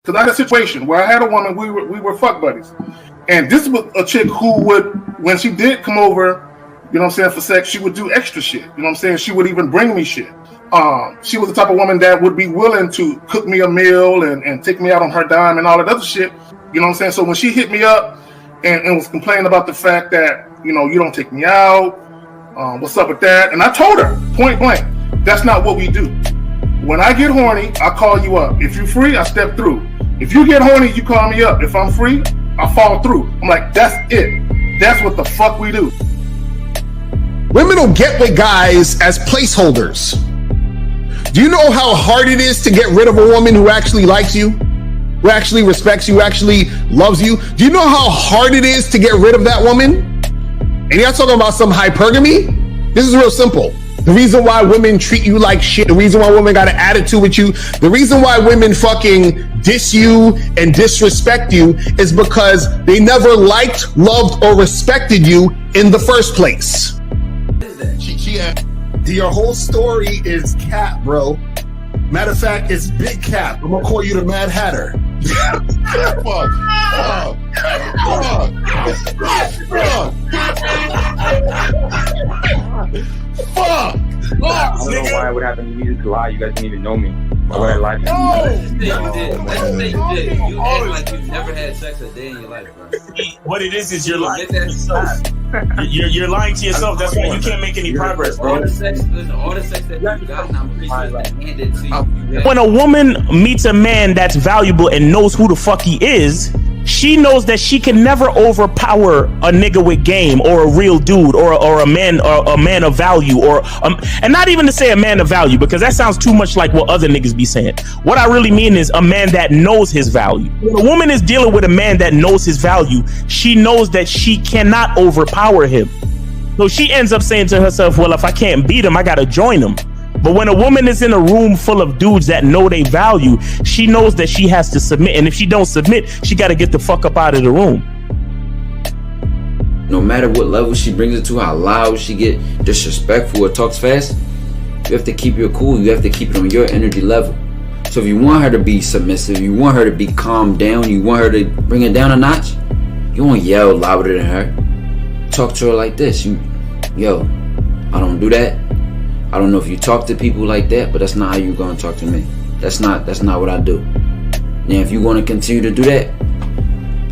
Because I had a situation where I had a woman, we were fuck buddies. And this was a chick who would, when she did come over, you know what I'm saying, for sex, she would do extra shit. You know what I'm saying? She would even bring me shit. She was the type of woman that would be willing to cook me a meal and take me out on her dime and all that other shit. You know what I'm saying? So when she hit me up and was complaining about the fact that, you know, you don't take me out, what's up with that? And I told her, point blank, that's not what we do. When I get horny, I call you up. If you're free, I step through. If you get horny, you call me up. If I'm free, I fall through. I'm like, that's it. That's what the fuck we do. Women will get with guys as placeholders. Do you know how hard it is to get rid of a woman who actually likes you, who actually respects you, who actually loves you? Do you know how hard it is to get rid of that woman? And you're not talking about some hypergamy? This is real simple. The reason why women treat you like shit, the reason why women got an attitude with you, the reason why women fucking diss you and disrespect you is because they never liked, loved, or respected you in the first place. Your whole story is cap, bro. Matter of fact, it's big cap. I'm gonna call you the Mad Hatter. Fuck. I don't know why it would happen to me to lie. You guys didn't even know me. Why would I lie to you? You did. Let's say you did. You act like you've never had sex a day in your life, bro. What it is you're lying to yourself. You're lying to yourself. That's why you can't make any progress, bro. All the sex that you've gotten, I'm pretty sure it's been handed to you. When a woman meets a man that's valuable and knows who the fuck he is, she knows that she can never overpower a nigga with game or a real dude or a man of value and not even to say a man of value, because that sounds too much like what other niggas be saying. What I really mean is a man that knows his value. When a woman is dealing with a man that knows his value, she knows that she cannot overpower him. So she ends up saying to herself, well, if I can't beat him, I gotta join him. But when a woman is in a room full of dudes that know they value, she knows that she has to submit. And if she don't submit, she got to get the fuck up out of the room. No matter what level she brings it to, how loud she get, disrespectful or talks fast, you have to keep your cool. You have to keep it on your energy level. So if you want her to be submissive, you want her to be calmed down, you want her to bring it down a notch, you won't yell louder than her. Talk to her like this. Yo, I don't do that. I don't know if you talk to people like that, but that's not how you're going to talk to me. That's not what I do. Now, if you want to continue to do that,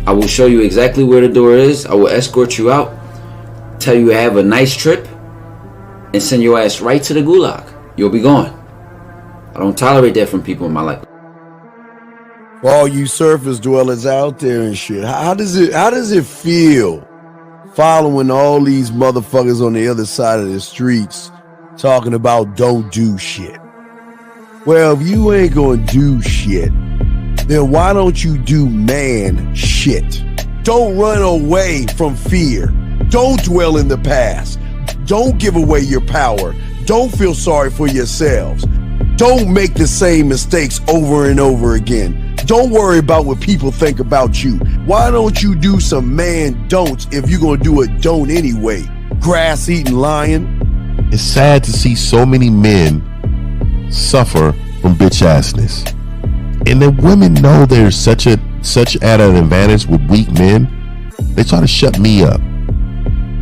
I will show you exactly where the door is. I will escort you out, tell you have a nice trip, and send your ass right to the gulag. You'll be gone. I don't tolerate that from people in my life. For all you surface dwellers out there and shit, how does it feel following all these motherfuckers on the other side of the streets talking about don't do shit? Well, if you ain't gonna do shit, then why don't you do man shit? Don't run away from fear. Don't dwell in the past. Don't give away your power. Don't feel sorry for yourselves. Don't make the same mistakes over and over again. Don't worry about what people think about you. Why don't you do some man don'ts if you're gonna do a don't anyway? Grass-eating lion. It's sad to see so many men suffer from bitch assness, and the women know there's such at an advantage with weak men. They try to shut me up.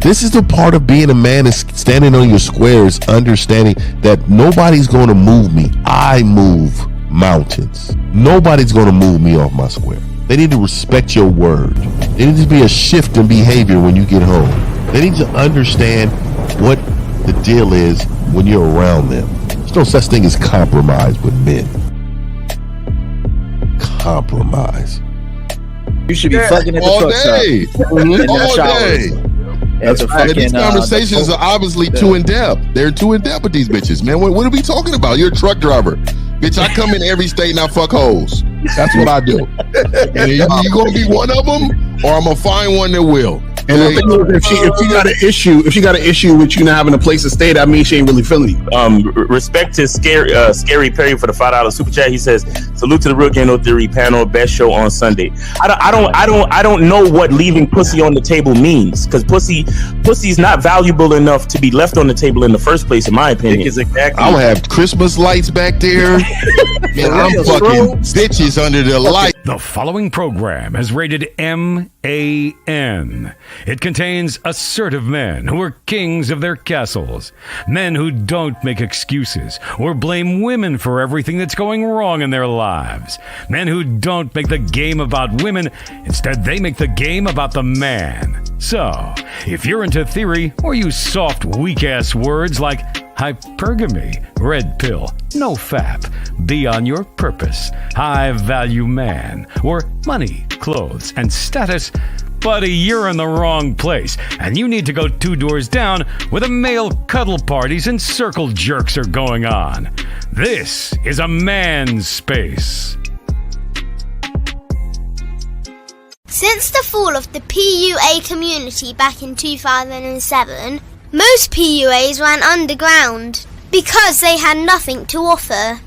This is the part of being a man, is standing on your squares, understanding that nobody's going to move me. I move mountains. Nobody's going to move me off my square. They need to respect your word. There needs to be a shift in behavior when you get home. They need to understand what the deal is when you're around them. There's no such thing as compromise with men. Compromise. You should be fucking at the all truck day. stop. All day. These conversations are obviously too in depth. They're too in depth with these bitches, man. What are we talking about? You're a truck driver, bitch. I come in every state and I fuck hoes. That's what I do. And you gonna be one of them, or I'm gonna find one that will. And the thing is, if she got an issue with you not having a place to stay, that means she ain't really feeling you. Respect to Scary Perry for the $5 super chat. He says, "Salute to the Real Game No Theory panel. Best show on Sunday." I don't know what leaving pussy on the table means, because pussy's not valuable enough to be left on the table in the first place, in my opinion. I'm gonna have Christmas lights back there, and I'm fucking bitches under the light. The following program is rated MAN. It contains assertive men who are kings of their castles, men who don't make excuses or blame women for everything that's going wrong in their lives, men who don't make the game about women, instead they make the game about the man. So, if you're into theory or use soft, weak-ass words like hypergamy, red pill, no fap, be on your purpose, high value man, or money, clothes, and status, buddy, you're in the wrong place, and you need to go 2 doors down where the male cuddle parties and circle jerks are going on. This is a man's space. Since the fall of the PUA community back in 2007, most PUAs ran underground because they had nothing to offer.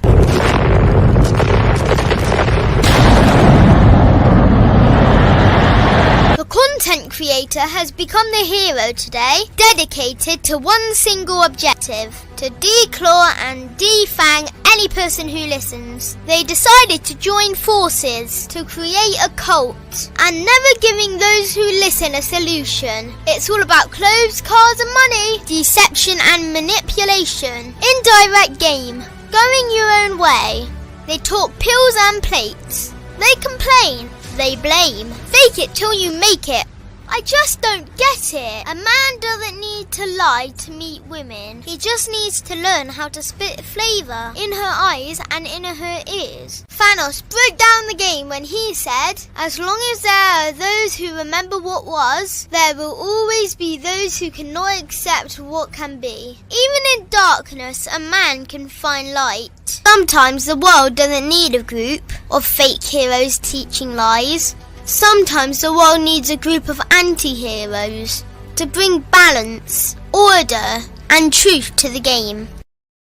The content creator has become the hero today, dedicated to one single objective: to declaw and defang any person who listens. They decided to join forces to create a cult, and never giving those who listen a solution. It's all about clothes, cars and money, deception and manipulation, indirect game, going your own way. They talk pills and plates. They complain. They blame. Fake it till you make it. I just don't get it. A man doesn't need to lie to meet women. He just needs to learn how to spit flavour in her eyes and in her ears. Thanos broke down the game when he said, "As long as there are those who remember what was, there will always be those who cannot accept what can be." Even in darkness, a man can find light. Sometimes the world doesn't need a group of fake heroes teaching lies. Sometimes the world needs a group of anti-heroes to bring balance, order, and truth to the game.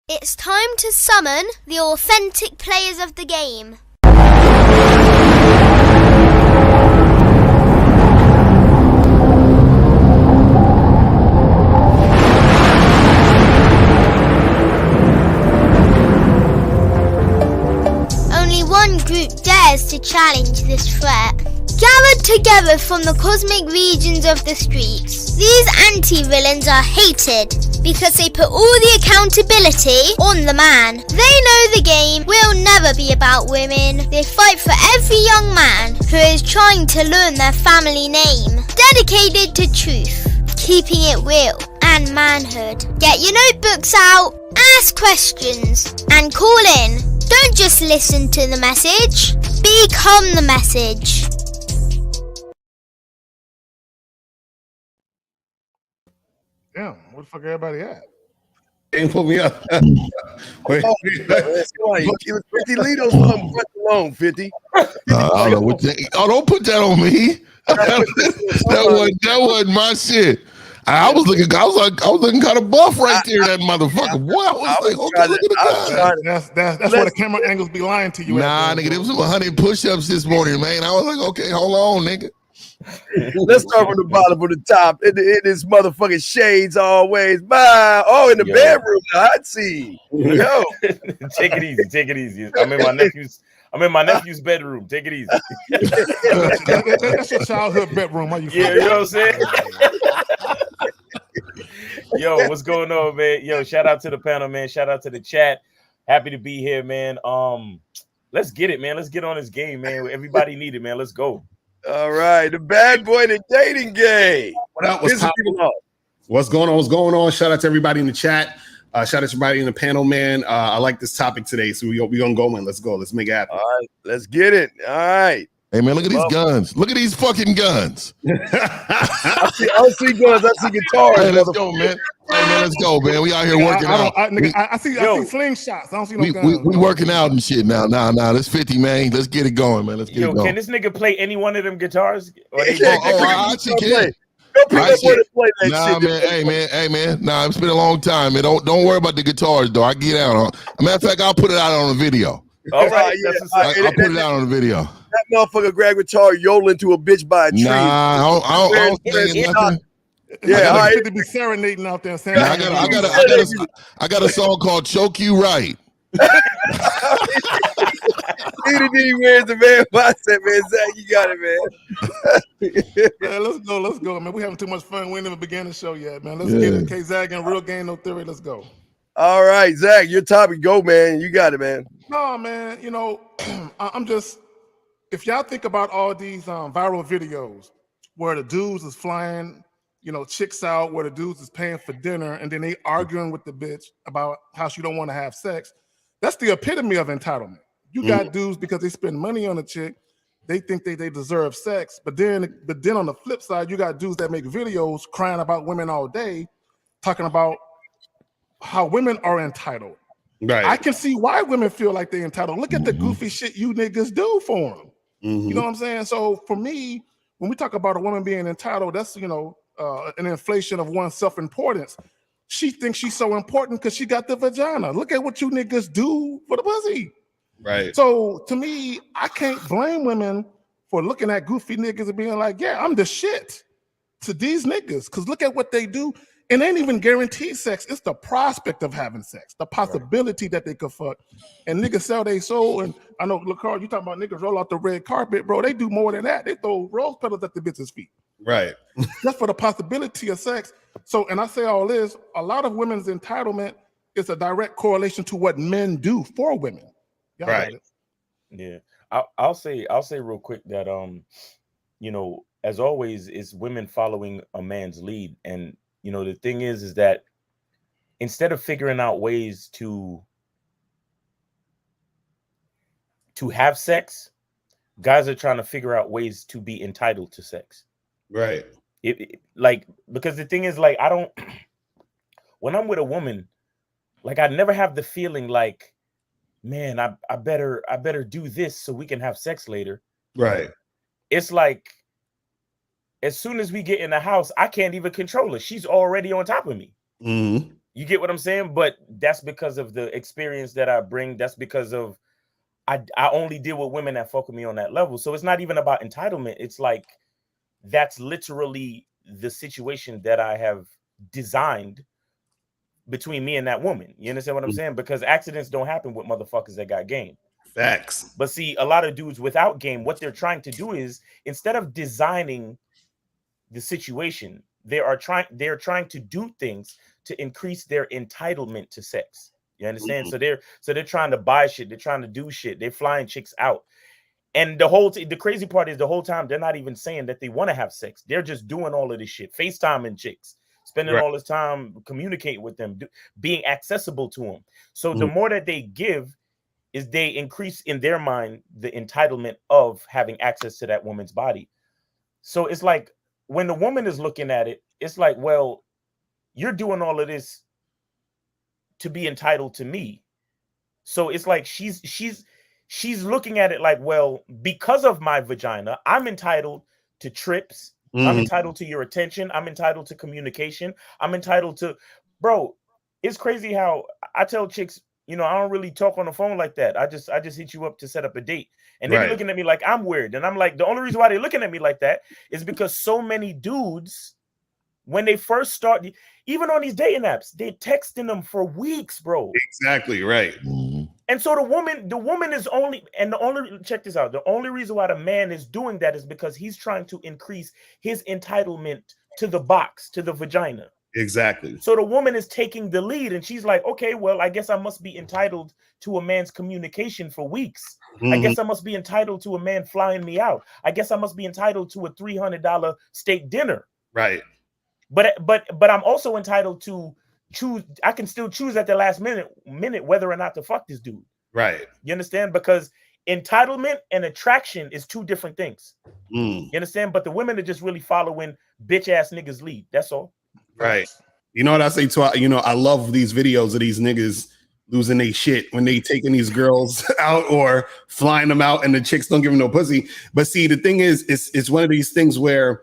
It's time to summon the authentic players of the game. Only one group dares to challenge this threat. Gathered together from the cosmic regions of the streets, these anti-villains are hated because they put all the accountability on the man. They know the game will never be about women. They fight for every young man who is trying to learn their family name. Dedicated to truth, keeping it real, and manhood. Get your notebooks out, ask questions, and call in. Don't just listen to the message, become the message. Damn, where the fuck everybody at? Ain't put me up. Wait. Oh, 50 Litos alone, 50. I don't know what don't put that on me. that wasn't my shit. I was looking kind of buff right there, that motherfucker. Boy, I was like, okay, look at the guy. That's where the camera angles be lying to you. Nah, nigga, there was 100 push-ups this morning, man. I was like, okay, hold on, nigga. Let's start from the bottom, from the top. In this motherfucking shades always. Bye. Oh, in the bedroom, the hot seat. Yo, take it easy. I'm in my nephew's bedroom. Take it easy. That's your childhood bedroom. Why you? Yeah, you know what I'm saying. Yo, what's going on, man? Yo, shout out to the panel, man. Shout out to the chat. Happy to be here, man. Let's get it, man. Let's get on this game, man. Everybody need it, man. Let's go. All right, the bad boy in the dating game. What up? What's going on? What's going on? Shout out to everybody in the chat. Shout out to everybody in the panel, man. I like this topic today, so we gonna go, man. Let's go. Let's make it happen. All right, let's get it. All right. Hey, man, look at these guns. Look at these fucking guns. I see guns. I see guitars. Hey, let's go, man. Hey, man, let's go, man. We out here working out. I see slingshots. I don't see no guns. We working out and shit now. Nah, that's 50, man. Let's get it going, man. Let's get it going. Can this nigga play any one of them guitars? I actually can. Don't pick up where to play that nah, shit. man. Hey, man. Nah, it's been a long time, man. Don't worry about the guitars, though. I get out. Matter of fact, I'll put it out on the video. All right, Yeah, I'll put it out on the video. That motherfucker grab guitar yodeling to a bitch by a tree. Nah, I don't sing nothing. Yeah, all right. To be serenading out there saying, Nah, I got a song called "Choke You Right." He wears the man. I said, man, Zach, you got it, man. Yeah, let's go, man. We having too much fun. We ain't even began the show yet, man. Let's get it. K-Zag and Real Game No Theory. Let's go. All right, Zach, your topic. Go, man. You got it, man. No, man. You know, I'm just. If y'all think about all these viral videos where the dudes is flying, you know, chicks out, where the dudes is paying for dinner, and then they arguing with the bitch about how she don't want to have sex, that's the epitome of entitlement. You got dudes because they spend money on a chick, they think they deserve sex, but then on the flip side, you got dudes that make videos crying about women all day, talking about how women are entitled. Right. I can see why women feel like they're entitled. Look at the goofy shit you niggas do for them. You know what I'm saying? So for me, when we talk about a woman being entitled, that's, you know, an inflation of one's self-importance. She thinks she's so important because she got the vagina. Look at what you niggas do for the pussy. Right. So to me, I can't blame women for looking at goofy niggas and being like, yeah, I'm the shit to these niggas. Because look at what they do. And they ain't even guaranteed sex. It's the prospect of having sex, the possibility that they could fuck. And niggas sell their soul. And I know, look, Carl, you talking about niggas roll out the red carpet, bro. They do more than that. They throw rose petals at the bitch's feet. Right. Just for the possibility of sex. So, and I say all this, a lot of women's entitlement is a direct correlation to what men do for women. Y'all right. Yeah. I'll say real quick that, you know, as always, it's women following a man's lead. And, you know, the thing is that instead of figuring out ways to have sex, guys are trying to figure out ways to be entitled to sex. Right. Like, because the thing is, like, when I'm with a woman, like, I never have the feeling like, man, I better do this so we can have sex later. Right. It's like, as soon as we get in the house, I can't even control her. She's already on top of me. You get what I'm saying? But that's because of the experience that I bring. That's because of I only deal with women that fuck with me on that level. So it's not even about entitlement. It's like, that's literally the situation that I have designed between me and that woman. You understand what I'm saying? Because accidents don't happen with motherfuckers that got game. Facts. But see, a lot of dudes without game, what they're trying to do is, instead of designing the situation, they're trying to do things to increase their entitlement to sex. You understand? So they're trying to buy shit, they're trying to do shit, they're flying chicks out. And the crazy part is, the whole time they're not even saying that they want to have sex. They're just doing all of this shit, FaceTiming chicks, spending all this time communicating with them, being accessible to them. So the more that they give, is they increase in their mind the entitlement of having access to that woman's body. So it's like, when the woman is looking at it, it's like, well, you're doing all of this to be entitled to me. So it's like she's looking at it like, well, because of my vagina, I'm entitled to trips. I'm entitled to your attention. I'm entitled to communication. I'm entitled to, bro, it's crazy how I tell chicks, you know, I don't really talk on the phone like that. I just hit you up to set up a date. And they're looking at me like I'm weird. And I'm like, the only reason why they're looking at me like that is because so many dudes, when they first start, even on these dating apps, they're texting them for weeks, bro. Exactly right. And so the woman is only, and check this out, the only reason why the man is doing that is because he's trying to increase his entitlement to the box, to the vagina. Exactly. So the woman is taking the lead, and she's like, okay, well, I guess I must be entitled to a man's communication for weeks. I guess I must be entitled to a man flying me out. I guess I must be entitled to a $300 steak dinner. Right. But I'm also entitled to choose. I can still choose at the last minute whether or not to fuck this dude. Right. You understand? Because entitlement and attraction is two different things. You understand? But the women are just really following bitch ass niggas lead. That's all. Right. You know what I say to, you know, I love these videos of these niggas losing their shit when they taking these girls out or flying them out and the chicks don't give them no pussy. But see, the thing is, it's one of these things where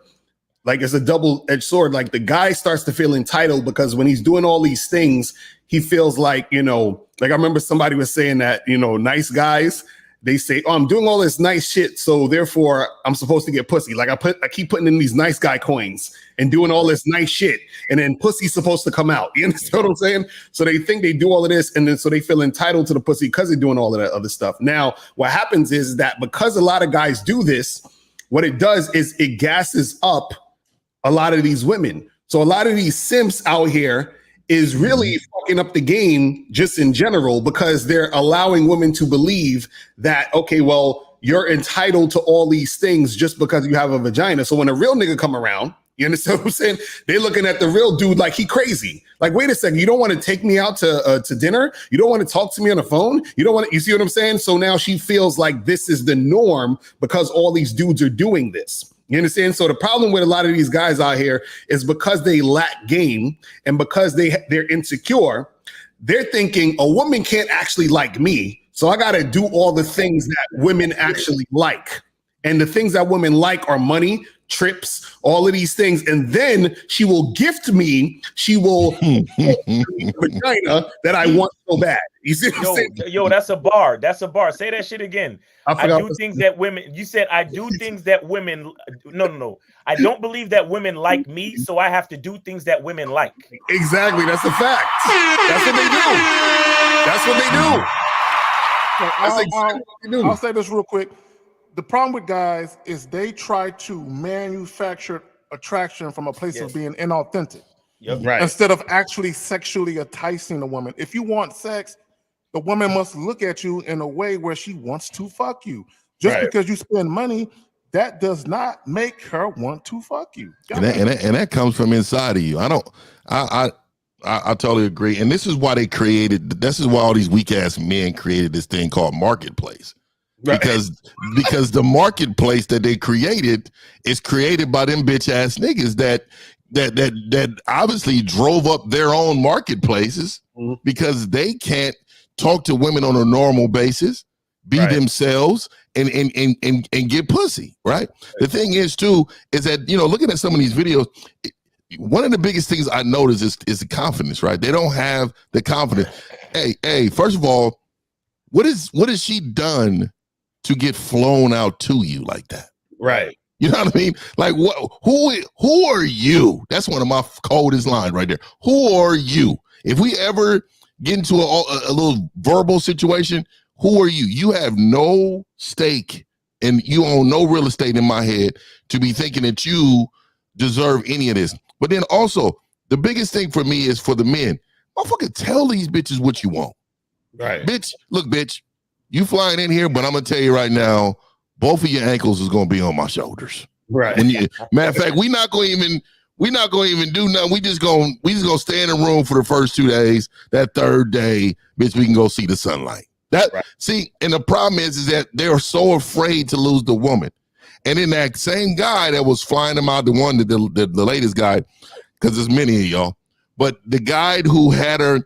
Like it's a double-edged sword. Like the guy starts to feel entitled because when he's doing all these things, he feels like, you know, like I remember somebody was saying that, you know, nice guys, they say, oh, I'm doing all this nice shit, so therefore I'm supposed to get pussy. Like I keep putting in these nice guy coins and doing all this nice shit, and then pussy's supposed to come out. You understand what I'm saying? So they think they do all of this, and then so they feel entitled to the pussy because they're doing all of that other stuff. Now, what happens is that because a lot of guys do this, what it does is it gasses up a lot of these women. So a lot of these simps out here is really fucking up the game just in general, because they're allowing women to believe that, okay, well, you're entitled to all these things just because you have a vagina. So when a real nigga come around, you understand what I'm saying? They're looking at the real dude like he crazy. Like, wait a second, you don't want to take me out to dinner? You don't want to talk to me on the phone? You don't want to, you see what I'm saying? So now she feels like this is the norm because all these dudes are doing this. You understand? So the problem with a lot of these guys out here is because they lack game and because they're insecure, they're thinking a woman can't actually like me. So I got to do all the things that women actually like. And the things that women like are money, trips, all of these things. And then she will gift me, she will vagina that I want so bad. You see what I'm saying? Yo, that's a bar. That's a bar. Say that shit again. I do things that women, you said I do things that women, no. I don't believe that women like me, so I have to do things that women like. Exactly. That's a fact. That's what they do. That's what they do. So I'll say this real quick. The problem with guys is they try to manufacture attraction from a place of being inauthentic. Yep. Right. Instead of actually sexually enticing a woman. If you want sex, the woman must look at you in a way where she wants to fuck you. Just because you spend money, that does not make her want to fuck you. And that comes from inside of you. I totally agree. And this is why they created, this is why all these weak ass men created this thing called marketplace. Right. Because the marketplace that they created is created by them bitch ass niggas that obviously drove up their own marketplaces because they can't talk to women on a normal basis, be themselves, and get pussy. Right. The thing is too is that, you know, looking at some of these videos, one of the biggest things I notice is the confidence. Right. They don't have the confidence. Hey, first of all, what has she done to get flown out to you like that? Right. You know what I mean? Like, who are you? That's one of my coldest lines right there. Who are you? If we ever get into a little verbal situation, who are you? You have no stake and you own no real estate in my head to be thinking that you deserve any of this. But then also, the biggest thing for me is for the men. Motherfucker, tell these bitches what you want. Right. Bitch, look, bitch, you flying in here, but I'm going to tell you right now, both of your ankles is going to be on my shoulders. Right. Matter of fact, we're not going to even do nothing. We just going to stay in the room for the first 2 days. That third day, bitch, we can go see the sunlight. See, and the problem is that they're so afraid to lose the woman. And then that same guy that was flying them out, the latest guy, because there's many of y'all, but the guy who had her,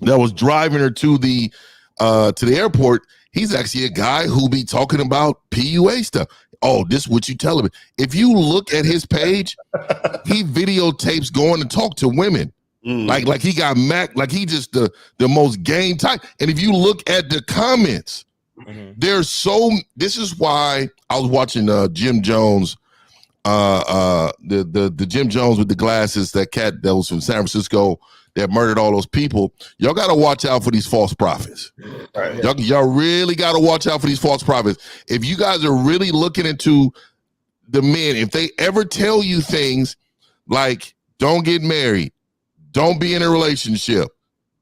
that was driving her to the airport, he's actually a guy who be talking about PUA stuff. Oh, this is what you tell him. If you look at his page, he videotapes going to talk to women. Like he got Mac, like he just the most game type. And if you look at the comments, this is why I was watching Jim Jones, the Jim Jones with the glasses, that cat that was from San Francisco that murdered all those people. Y'all got to watch out for these false prophets. Right. Y'all really got to watch out for these false prophets. If you guys are really looking into the men, if they ever tell you things like, don't get married, don't be in a relationship,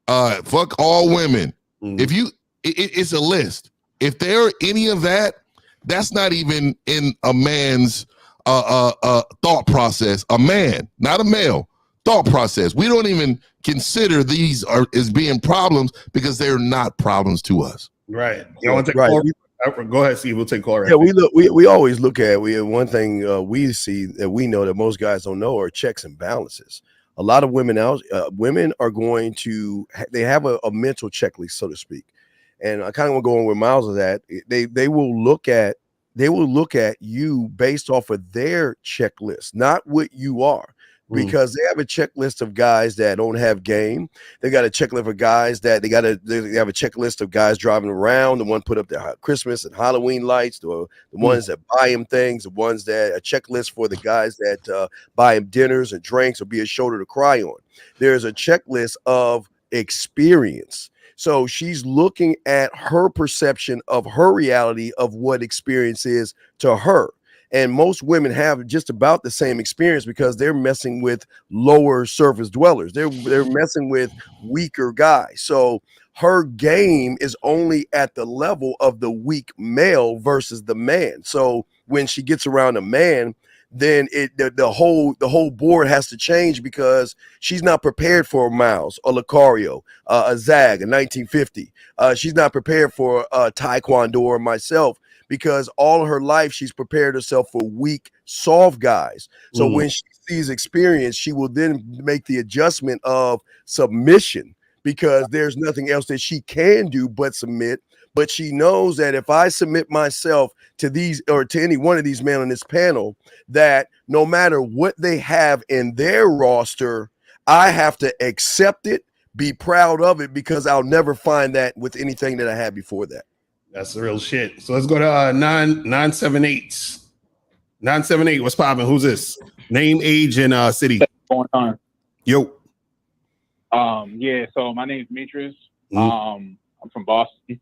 fuck all women. If you, it's a list. If there are any of that, that's not even in a man's thought process. A man, not a male, thought process. We don't even consider these as being problems because they're not problems to us. Right. You want to take call? Go ahead, Steve. We'll take call. Right. Yeah, we always look at one thing we see that we know that most guys don't know are checks and balances. A lot of women are going to they have a mental checklist, so to speak. And I kind of want to go on with Miles of that. They will look at they will look at you based off of their checklist, not what you are. Because they have a checklist of guys that don't have game. They got a checklist of guys that they have a checklist of guys driving around, the one put up their Christmas and Halloween lights, the ones that buy him things, the ones that a checklist for the guys that buy him dinners and drinks or be a shoulder to cry on. There's a checklist of experience. So she's looking at her perception of her reality of what experience is to her. And most women have just about the same experience because they're messing with lower surface dwellers. They're messing with weaker guys. So her game is only at the level of the weak male versus the man. So when she gets around a man, then the whole board has to change because she's not prepared for a Miles, a Lucario, a Zag, a 1950. She's not prepared for a Taekwondo or myself. Because all her life she's prepared herself for weak, soft guys. So when she sees experience, she will then make the adjustment of submission because there's nothing else that she can do but submit. But she knows that if I submit myself to these or to any one of these men on this panel, that no matter what they have in their roster, I have to accept it, be proud of it, because I'll never find that with anything that I had before that. That's the real shit. So let's go to 978. 978, what's popping? Who's this? Name, age, and city. What's going on? Yo. Yeah, so my name is Demetrius. I'm from Boston.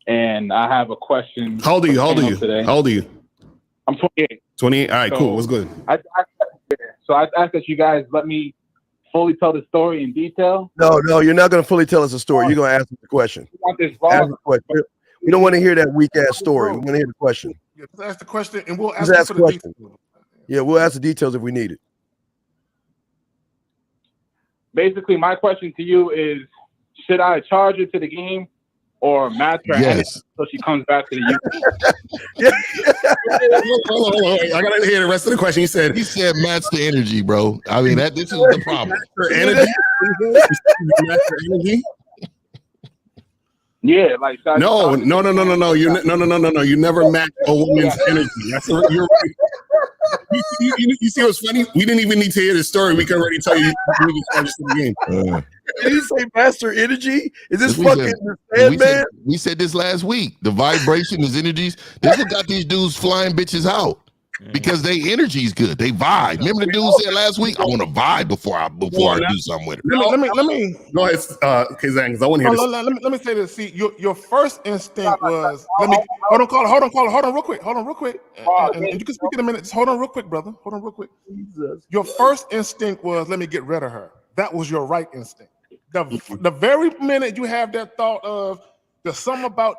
And I have a question. How old are you? Today. How old are you? I'm 28. 28? All right, So cool. What's good? I asked that you guys let me fully tell the story in detail. No, you're not going to fully tell us a story. You're going to ask us the question. Ask the question. We don't want to hear that weak ass story. We want to hear the question. Yeah, just ask the question, and we'll ask the question. Yeah, we'll ask the details if we need it. Basically, my question to you is: should I charge her to the game or match her Yes. so she comes back to the Hold on. I gotta hear the rest of the question. He said match the energy, bro. I mean, this is the problem. energy. Yeah, like No. You never match a woman's energy. You're right. You see what's funny? We didn't even need to hear the story. We can already tell you the game. Did he say master energy? Is this We fucking said, we said this last week. The vibration is energies. This what got these dudes flying bitches out. Because they energy's good. They vibe. Remember the dude said last week, I want to vibe before I do something with it. Let me go ahead, okay, Zach, because I want to hear this. Let me say this. See, your first instinct was hold on real quick. And you can speak in a minute. Just hold on real quick, brother. Hold on real quick. Your first instinct was let me get rid of her. That was your right instinct. The very minute you have that thought of there's something about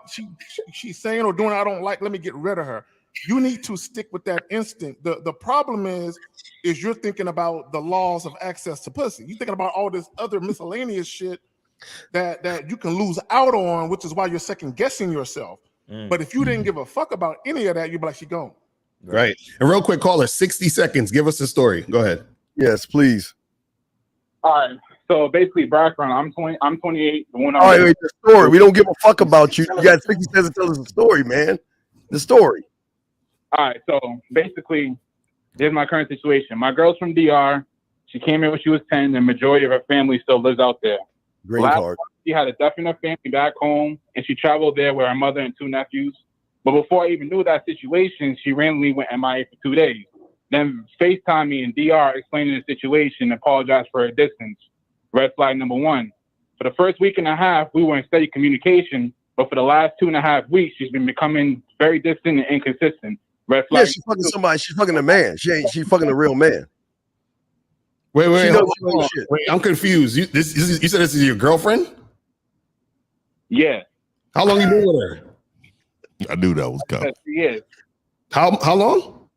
she's saying or doing I don't like, let me get rid of her. You need to stick with that instinct. The problem is you're thinking about the laws of access to pussy. You're thinking about all this other miscellaneous shit that you can lose out on, which is why you're second guessing yourself. But if you didn't give a fuck about any of that, you'd be like, she gone. Right. And real quick, caller, 60 seconds. Give us the story. Go ahead. Yes, please. All right. So basically, background. I'm 28. All right, wait, the story. We don't give a fuck about you. You got 60 seconds to tell us the story, man. The story. All right, so basically, here's my current situation. My girl's from DR. She came here when she was 10. The majority of her family still lives out there. Green card. She had a deaf in her family back home, and she traveled there with her mother and 2 nephews. But before I even knew that situation, she randomly went MIA for 2 days. Then FaceTime me in DR, explaining the situation, apologized for her distance. Red flag number 1. For the first week and a half, we were in steady communication, but for the last 2.5 weeks, she's been becoming very distant and inconsistent. Red flag. Yeah, she's fucking somebody. She's fucking a man. She's fucking a real man. Wait, hold on. Wait, I'm confused. You said this is your girlfriend? Yeah. How long you been with her? I knew that was coming. 3 years. How long?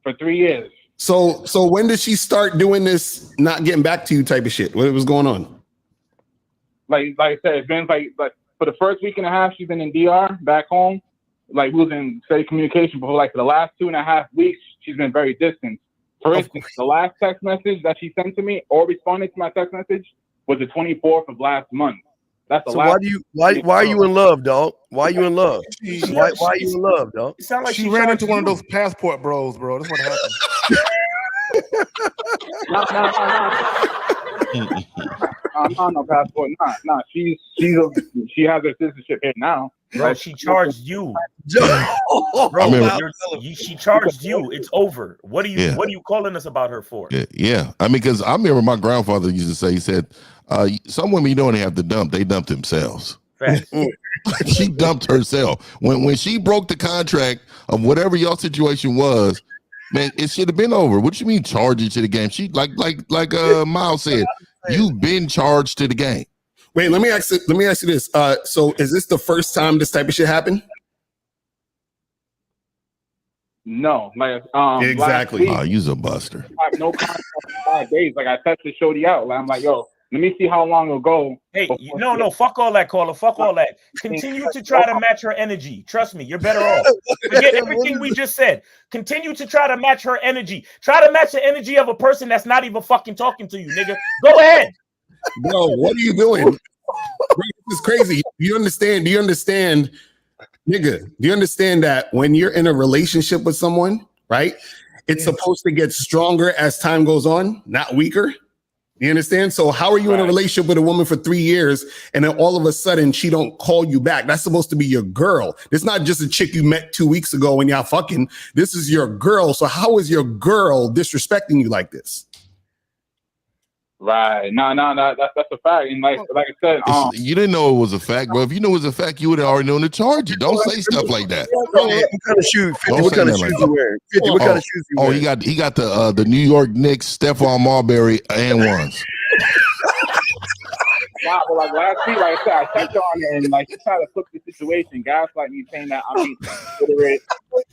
For 3 years. So when did she start doing this not getting back to you type of shit? What was going on? Like I said, it's been like for the first week and a half she's been in DR back home. Like we was in steady communication, but for the last 2.5 weeks, she's been very distant. For instance, the last text message that she sent to me or responded to my text message was the 24th of last month. That's the So last. why are you in love, dog? Why are you in love? Why are you in love, dog? It sounds like She ran into one of those passport bros, bro. That's what happened. No, passport. Nah. She has her citizenship here now. Bro, she charged you. Bro, She charged you. It's over. What are you calling us about her for? Yeah. I mean, because I remember my grandfather used to say, he said, some women you don't have to dump, they dump themselves. Facts. She dumped herself. When she broke the contract of whatever your situation was, man, it should have been over. What you mean charge it to the game? She like Miles said, you've been charged to the game. Wait, let me ask you this. So is this the first time this type of shit happened? No, like exactly. Oh, you's a buster. I have no contact for 5 days. Like I tested Shorty out. Like, I'm like, yo, let me see how long it'll go. Hey, no, fuck all that, caller. Fuck all that. Continue to try to match her energy. Trust me, you're better off. Forget everything we just said. Continue to try to match her energy. Try to match the energy of a person that's not even fucking talking to you, nigga. Go ahead. Bro, what are you doing? Bro, this is crazy. Do you understand, nigga, do you understand that when you're in a relationship with someone, right, it's supposed to get stronger as time goes on, not weaker? You understand? So how are you in a relationship with a woman for 3 years and then all of a sudden she don't call you back? That's supposed to be your girl. It's not just a chick you met 2 weeks ago when y'all fucking. This is your girl. So how is your girl disrespecting you like this? Right. No, that's a fact. And like I said, you didn't know it was a fact, bro. If you knew it was a fact, you would have already known to charge it. Don't say stuff like that. What kind of shoes? 50, what kind of shoes you wearing? 50, what kind of shoes you wearing? He got the New York Knicks Stephon Marbury and ones. Nah, but like last week, like I said, I checked on it and like she tried to flip the situation. Guys like me saying that I'm being considerate.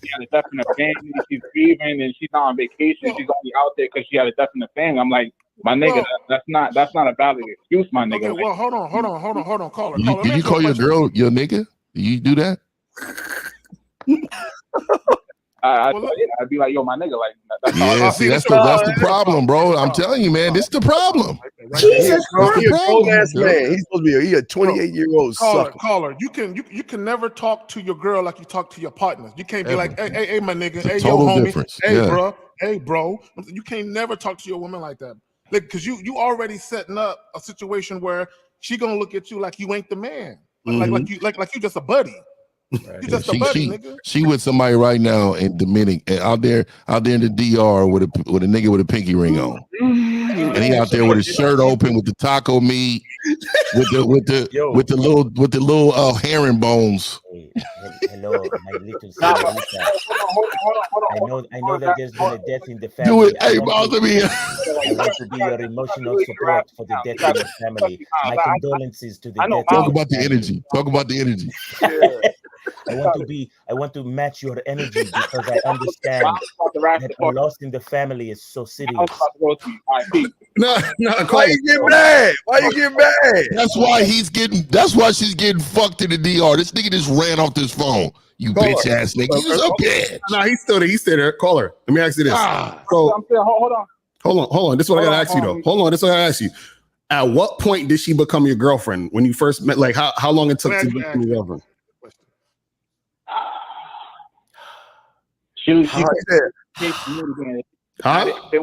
She had a death in her family. She's grieving and she's not on vacation. She's only out there because she had a death in the family. I'm like, my nigga, that's not a valid excuse, my nigga. Okay, well, hold on, caller. Did you call your girl your nigga? Did you do that? I'd be like, yo, my nigga, like that's that's the problem, bro. I'm telling you, man, this is the problem. Jesus Christ, he's a grown ass man. He's supposed to be a 28-year-old sucker. Caller, you can never talk to your girl like you talk to your partners. You can't be like, hey, my nigga, hey, yo, homie, difference. hey, bro. You can't never talk to your woman like that. Like, because you already setting up a situation where she gonna look at you like you ain't the man, like you just a buddy. Right. You just a buddy, nigga. She with somebody right now in Dominican, out there in the DR with a nigga with a pinky ring on, and he out there with his shirt open with the taco meat, with the little herring bones. Hello, my little sister. I know that there's been a death in the family. Do it, hey, bother me. I want to be your emotional support for the death in the family. My condolences to the death. Talk about the energy. Talk about the energy. I want to match your energy because I understand that a loss in the family is so serious. No, why you get mad? Why you get mad? That's why she's getting fucked in the DR. This nigga just ran off this phone. You bitch ass nigga. He's a bitch. No, he's still there. Caller, let me ask you this. So hold on. This is what I gotta ask you though. Hold on, this is what I gotta ask you. At what point did she become your girlfriend when you first met? Like how long it took to become your girlfriend? She didn't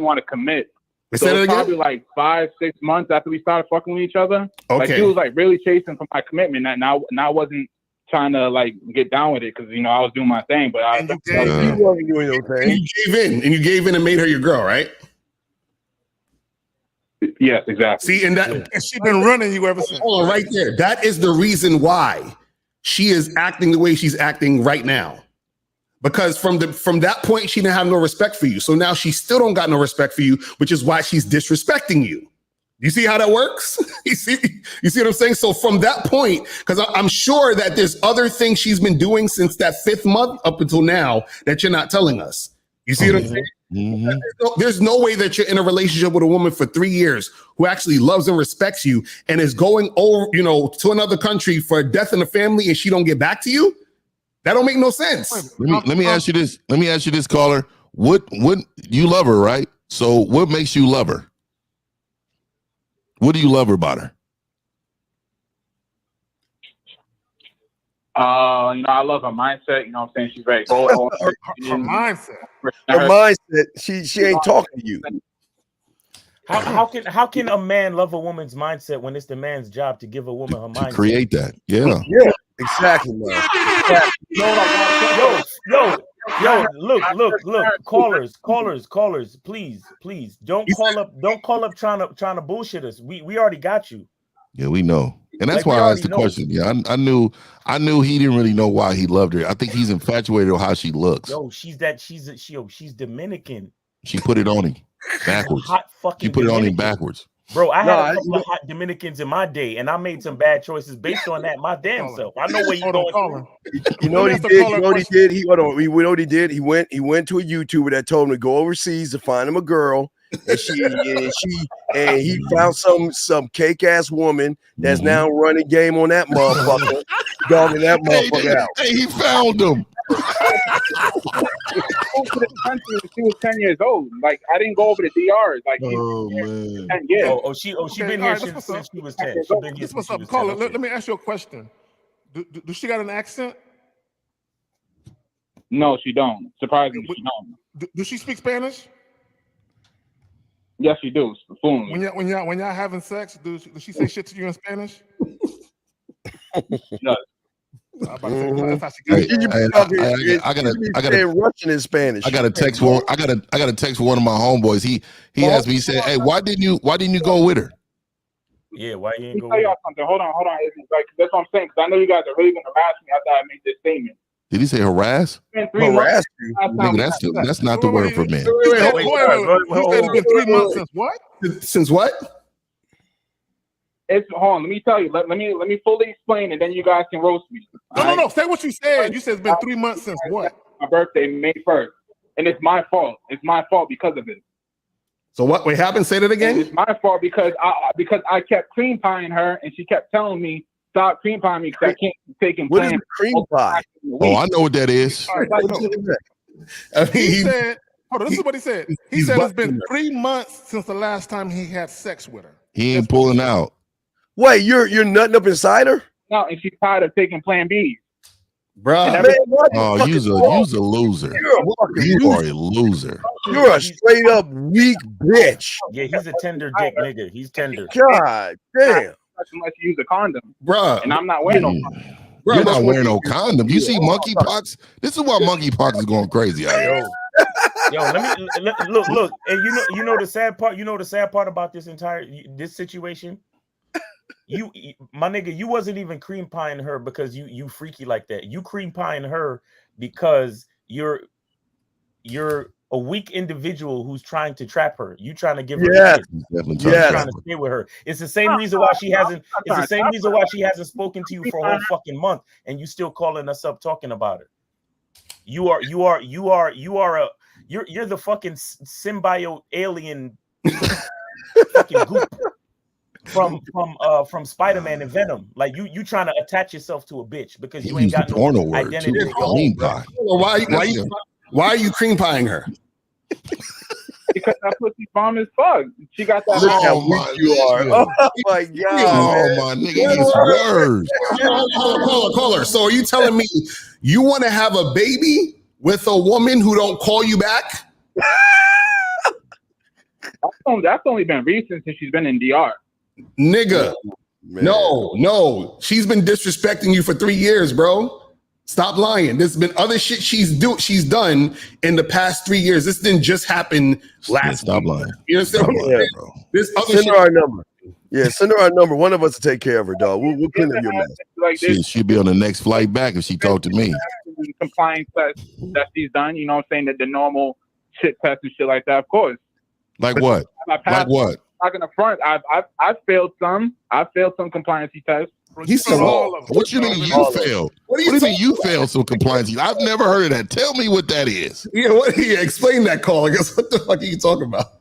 want to commit. So it was probably like 5-6 months after we started fucking with each other. Okay. Like she was like really chasing for my commitment. And I wasn't trying to like get down with it because I was doing my thing. But you gave in and made her your girl, right? Yes, exactly. See, and she's been running you ever since. Hold on, right there. That is the reason why she is acting the way she's acting right now. Because from that point, she didn't have no respect for you. So now she still don't got no respect for you, which is why she's disrespecting you. You see how that works? You see what I'm saying? So from that point, because I'm sure that there's other things she's been doing since that 5th month up until now that you're not telling us. You see what I'm saying? Mm-hmm. There's no way that you're in a relationship with a woman for 3 years who actually loves and respects you and is going over, to another country for a death in the family and she don't get back to you. That don't make no sense. Let me ask you this. Let me ask you this, caller. What you love her, right? So what makes you love her? What do you love her about her? I love her mindset. You know what I'm saying? She's very goal. Her mindset. Her mindset. She ain't talking to you. How can a man love a woman's mindset when it's the man's job to give a woman her mindset? To create that. Yeah. Yeah. Exactly, man. Yo, look, callers, please, don't call up trying to bullshit us. We already got you. Yeah, we know, and that's why I asked the question. Yeah, I knew he didn't really know why he loved her. I think he's infatuated with how she looks. Yo, she's Dominican. She put it on him backwards. She put it on him backwards. Bro, I had a couple of hot Dominicans in my day, and I made some bad choices based on that. My damn self. I know where you're going. You know what he did? You know what he did? He know what he did? He went to a YouTuber that told him to go overseas to find him a girl, and he found some cake ass woman that's now running game on that motherfucker, dogging that motherfucker out. Hey, he found him. She was 10 years old. Like, I didn't go over the DRs. Like, man. 10 years. She been here since she was 10. This what's up, caller. Let me ask you a question. Does she got an accent? No, she don't. Surprisingly, she don't. Does she speak Spanish? Yes, she do. Fluently. When y'all having sex, does she say shit to you in Spanish? She does. I gotta Russian in Spanish. I got a text for I got a text for one of my homeboys. He asked me, he said, "Hey, why didn't you go with her?" Yeah, why you ain't go? Let me tell y'all something. Hold on. Like, that's what I'm saying, because I know you guys are really gonna harass me after I make this statement. Did he say harass? Harass you? Nigga, that's not the word for man. Wait. He said it's been 3 months since what? Since what? Hold on, let me tell you. Let me fully explain, and then you guys can roast me. No. Say what you said. You said it's been 3 months since what? My birthday, May 1st, and it's my fault. It's my fault because of it. So what happened? Say that again. It's my fault because I kept cream pieing her, and she kept telling me stop cream pieing me because I can't take him. What is cream pie? Oh, I know what that is. All right, he said, hold on, this is what he said. He said it's been 3 months since the last time he had sex with her. He ain't pulling out. Wait, you're nutting up inside her? No, and she's tired of taking Plan B. Bro, oh, you's a loser. You are a loser. You're a straight up weak bitch. Yeah, he's a tender dick nigga. He's tender. God damn. Unless you use a condom, bro. And I'm not wearing no condom. Bro, you're not wearing no condom. You see monkeypox? This is why monkeypox is going crazy out here. Yo, look, and you know the sad part. You know the sad part about this situation. My nigga, you wasn't even cream pieing her because you freaky like that. You cream pieing her because you're a weak individual who's trying to trap her. You trying to give her trying to stay with her. It's the same reason why she hasn't. It's the same reason why she hasn't spoken to you for a whole fucking month, and you still calling us up talking about her. You're the fucking symbiote alien fucking goop from Spider-Man and Venom. Like you trying to attach yourself to a bitch because you ain't got no identity. Why are you cream pieing her? Because that pussy bomb is fucked. She got that. Look how weak you are. Oh my god. Oh my nigga, it's worse. Caller. So are you telling me you want to have a baby with a woman who don't call you back? That's only been recent since she's been in DR. Nigga, no. She's been disrespecting you for 3 years, bro. Stop lying. There's been other shit she's done in the past 3 years. This didn't just happen last. Stop lying. You understand? Bro. Send her our number. Yeah, send her our number. One of us will take care of her, dog. We'll clean up your mess. Like she'll be on the next flight back if she talked to me. Compliance test that she's done. You know what I'm saying? That the normal shit test and shit like that, of course. Like what? Like what? Not in the front. I've failed some. I failed some compliancy tests. He said, "What you mean you failed? What do you mean you failed some compliance? I've never heard of that. Tell me what that is." Yeah, explain that, call. I guess what the fuck are you talking about?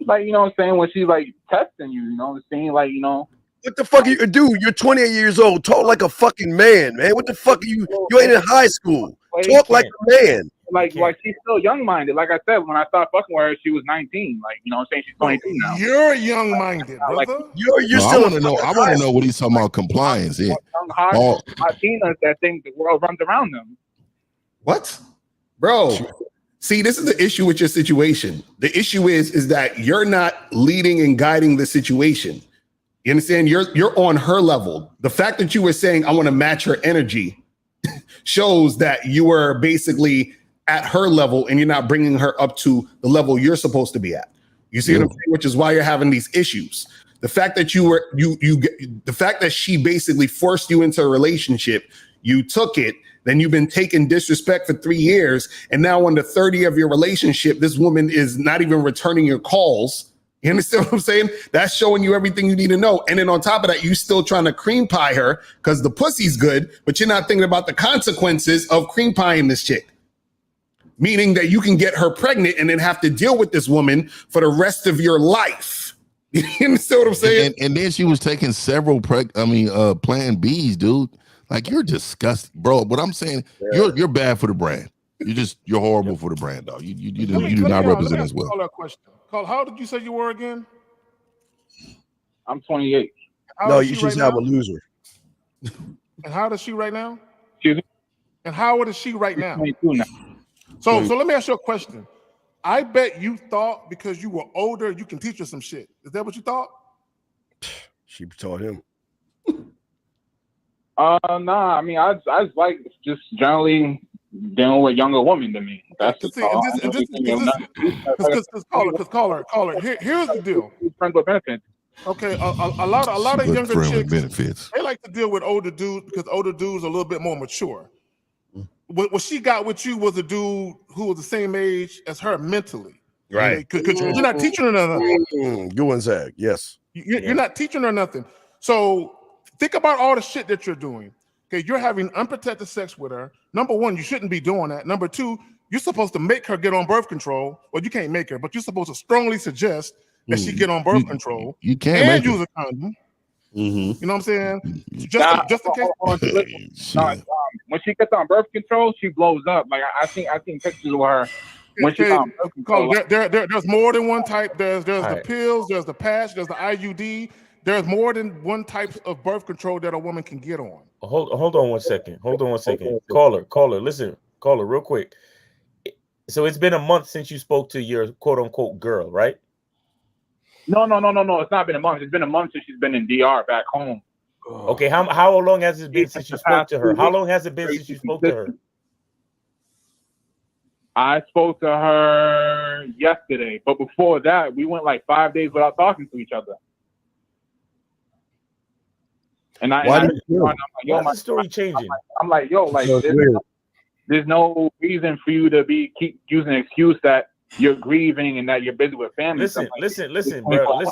Like, you know what I'm saying, when she's like testing you, you know what I'm saying, like, you know. What the fuck are you, dude? You're 28 years old. Talk like a fucking man, man. What the fuck are you? You ain't in high school. Talk like a man. like she's still young-minded. Like I said, when I started fucking with her, she was 19. Like, you know what I'm saying? She's 22 now. You're young-minded, brother. Like, you're I want to know. I want to know what he's talking about. Compliance. Yeah. Young, hard Latinas that think the world runs around them. What, bro? See, this is the issue with your situation. The issue is that you're not leading and guiding the situation. You understand? You're on her level. The fact that you were saying, I want to match her energy shows that you were basically at her level and you're not bringing her up to the level you're supposed to be at. You see what I'm saying? Which is why you're having these issues. The fact that the fact that she basically forced you into a relationship, you took it, then you've been taking disrespect for 3 years. And now on the 30 of your relationship, this woman is not even returning your calls. You understand what I'm saying? That's showing you everything you need to know. And then on top of that, you still trying to cream pie her because the pussy's good, but you're not thinking about the consequences of cream pieing this chick. Meaning that you can get her pregnant and then have to deal with this woman for the rest of your life. You understand what I'm saying? And then she was taking several Plan Bs, dude. Like, you're disgusting, bro. What I'm saying, you're bad for the brand. You're horrible for the brand, dog. You do not represent us well. Call that question. Carl, how did you say you were again? I'm 28. No, you should have a loser. And how old is she right now? Excuse me? And how old is she right now? 22 now. So let me ask you a question. I bet you thought because you were older, you can teach her some shit. Is that what you thought? She taught him. Nah. I mean, I like just generally dealing with younger women than me. That's because caller. Here's the deal. Friends with benefits. Okay, a lot of younger chicks, benefits. they like to deal with older dudes because older dudes are a little bit more mature. What she got with you was a dude who was the same age as her mentally. Right. Because you're not teaching her nothing. Good one, Zach. Yes. You're not teaching her nothing. So think about all the shit that you're doing. Okay, you're having unprotected sex with her. Number one, you shouldn't be doing that. Number two, you're supposed to make her get on birth control. Well, you can't make her, but you're supposed to strongly suggest that she get on birth control. You can't and use a condom. You know what I'm saying? Just in case. When she gets on birth control, she blows up. Like I think pictures of her when she's on birth control. There's more than one type. There's the pills, there's the patch, there's the IUD. There's more than one type of birth control that a woman can get on. Hold on one second. Caller, listen, caller, real quick. So it's been a month since you spoke to your quote unquote girl, right? No. It's not been a month. It's been a month since she's been in DR back home. Okay, how long has it been since you spoke to her? How long has it been since you spoke to her? I spoke to her yesterday, but before that, we went like 5 days without talking to each other. And I'm like, yo, my story changing. I'm like, yo, like there's no reason for you to keep using an excuse that you're grieving and that you're busy with family. Listen, bro.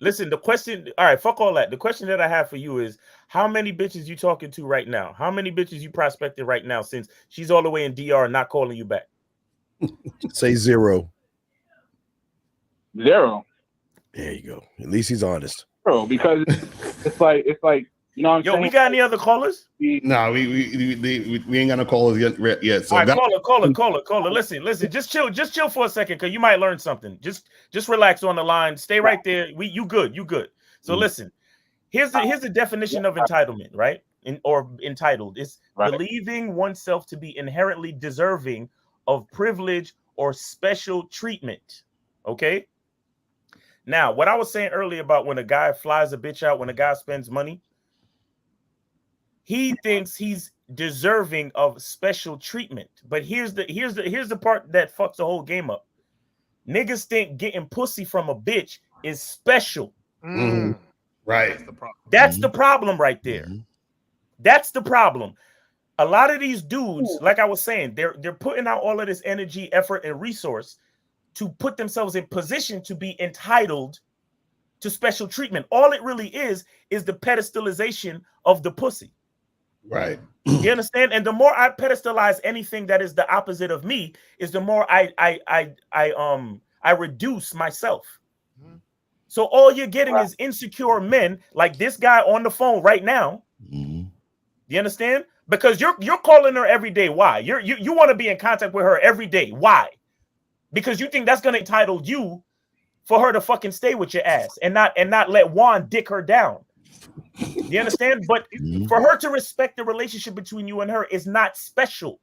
Listen. The question, all right, fuck all that. The question that I have for you is, how many bitches you talking to right now? How many bitches you prospecting right now since she's all the way in DR and not calling you back? Say 0. 0. There you go. At least he's honest. Bro, because it's like you know what I'm saying? We got any other callers? No, we ain't got no callers yet. So all right, caller. Listen. Just chill for a second, because you might learn something. Just relax on the line. Stay right there. You good. So listen, here's the definition of entitlement, right? Or entitled. It's believing oneself to be inherently deserving of privilege or special treatment. Okay. Now, what I was saying earlier about when a guy flies a bitch out, when a guy spends money, he thinks he's deserving of special treatment. But here's the part that fucks the whole game up. Niggas think getting pussy from a bitch is special. Right. That's the problem right there. That's the problem. A lot of these dudes, like I was saying, they're putting out all of this energy, effort, and resource to put themselves in position to be entitled to special treatment. All it really is the pedestalization of the pussy. Right. You understand? And the more I pedestalize anything that is the opposite of me, is the more I reduce myself. So all you're getting is insecure men like this guy on the phone right now. You understand? Because you're calling her every day. Why? You want to be in contact with her every day. Why? Because you think that's gonna entitle you for her to fucking stay with your ass and not let Juan dick her down. You understand? But for her to respect the relationship between you and her is not special.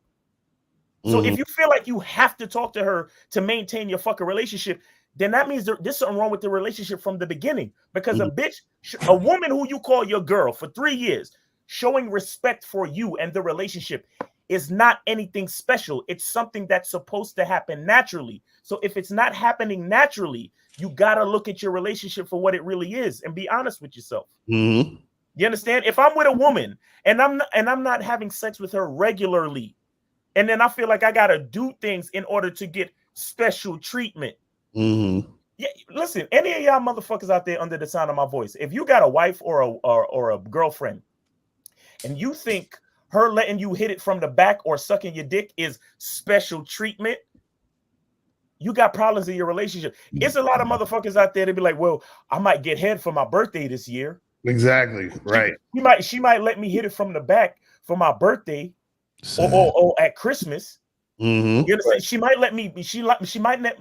So if you feel like you have to talk to her to maintain your fucking relationship, then that means there's something wrong with the relationship from the beginning. Because a woman who you call your girl for 3 years, showing respect for you and the relationship is not anything special. It's something that's supposed to happen naturally. So if it's not happening naturally, you gotta look at your relationship for what it really is and be honest with yourself. You understand? If I'm with a woman and I'm not having sex with her regularly, and then I feel like I gotta do things in order to get special treatment. Yeah, listen, any of y'all motherfuckers out there under the sound of my voice, if you got a wife or a girlfriend, and you think her letting you hit it from the back or sucking your dick is special treatment, you got problems in your relationship. It's a lot of motherfuckers out there that be like, well, I might get head for my birthday this year. Exactly. Right. She might let me hit it from the back for my birthday or at Christmas. You understand? She might let me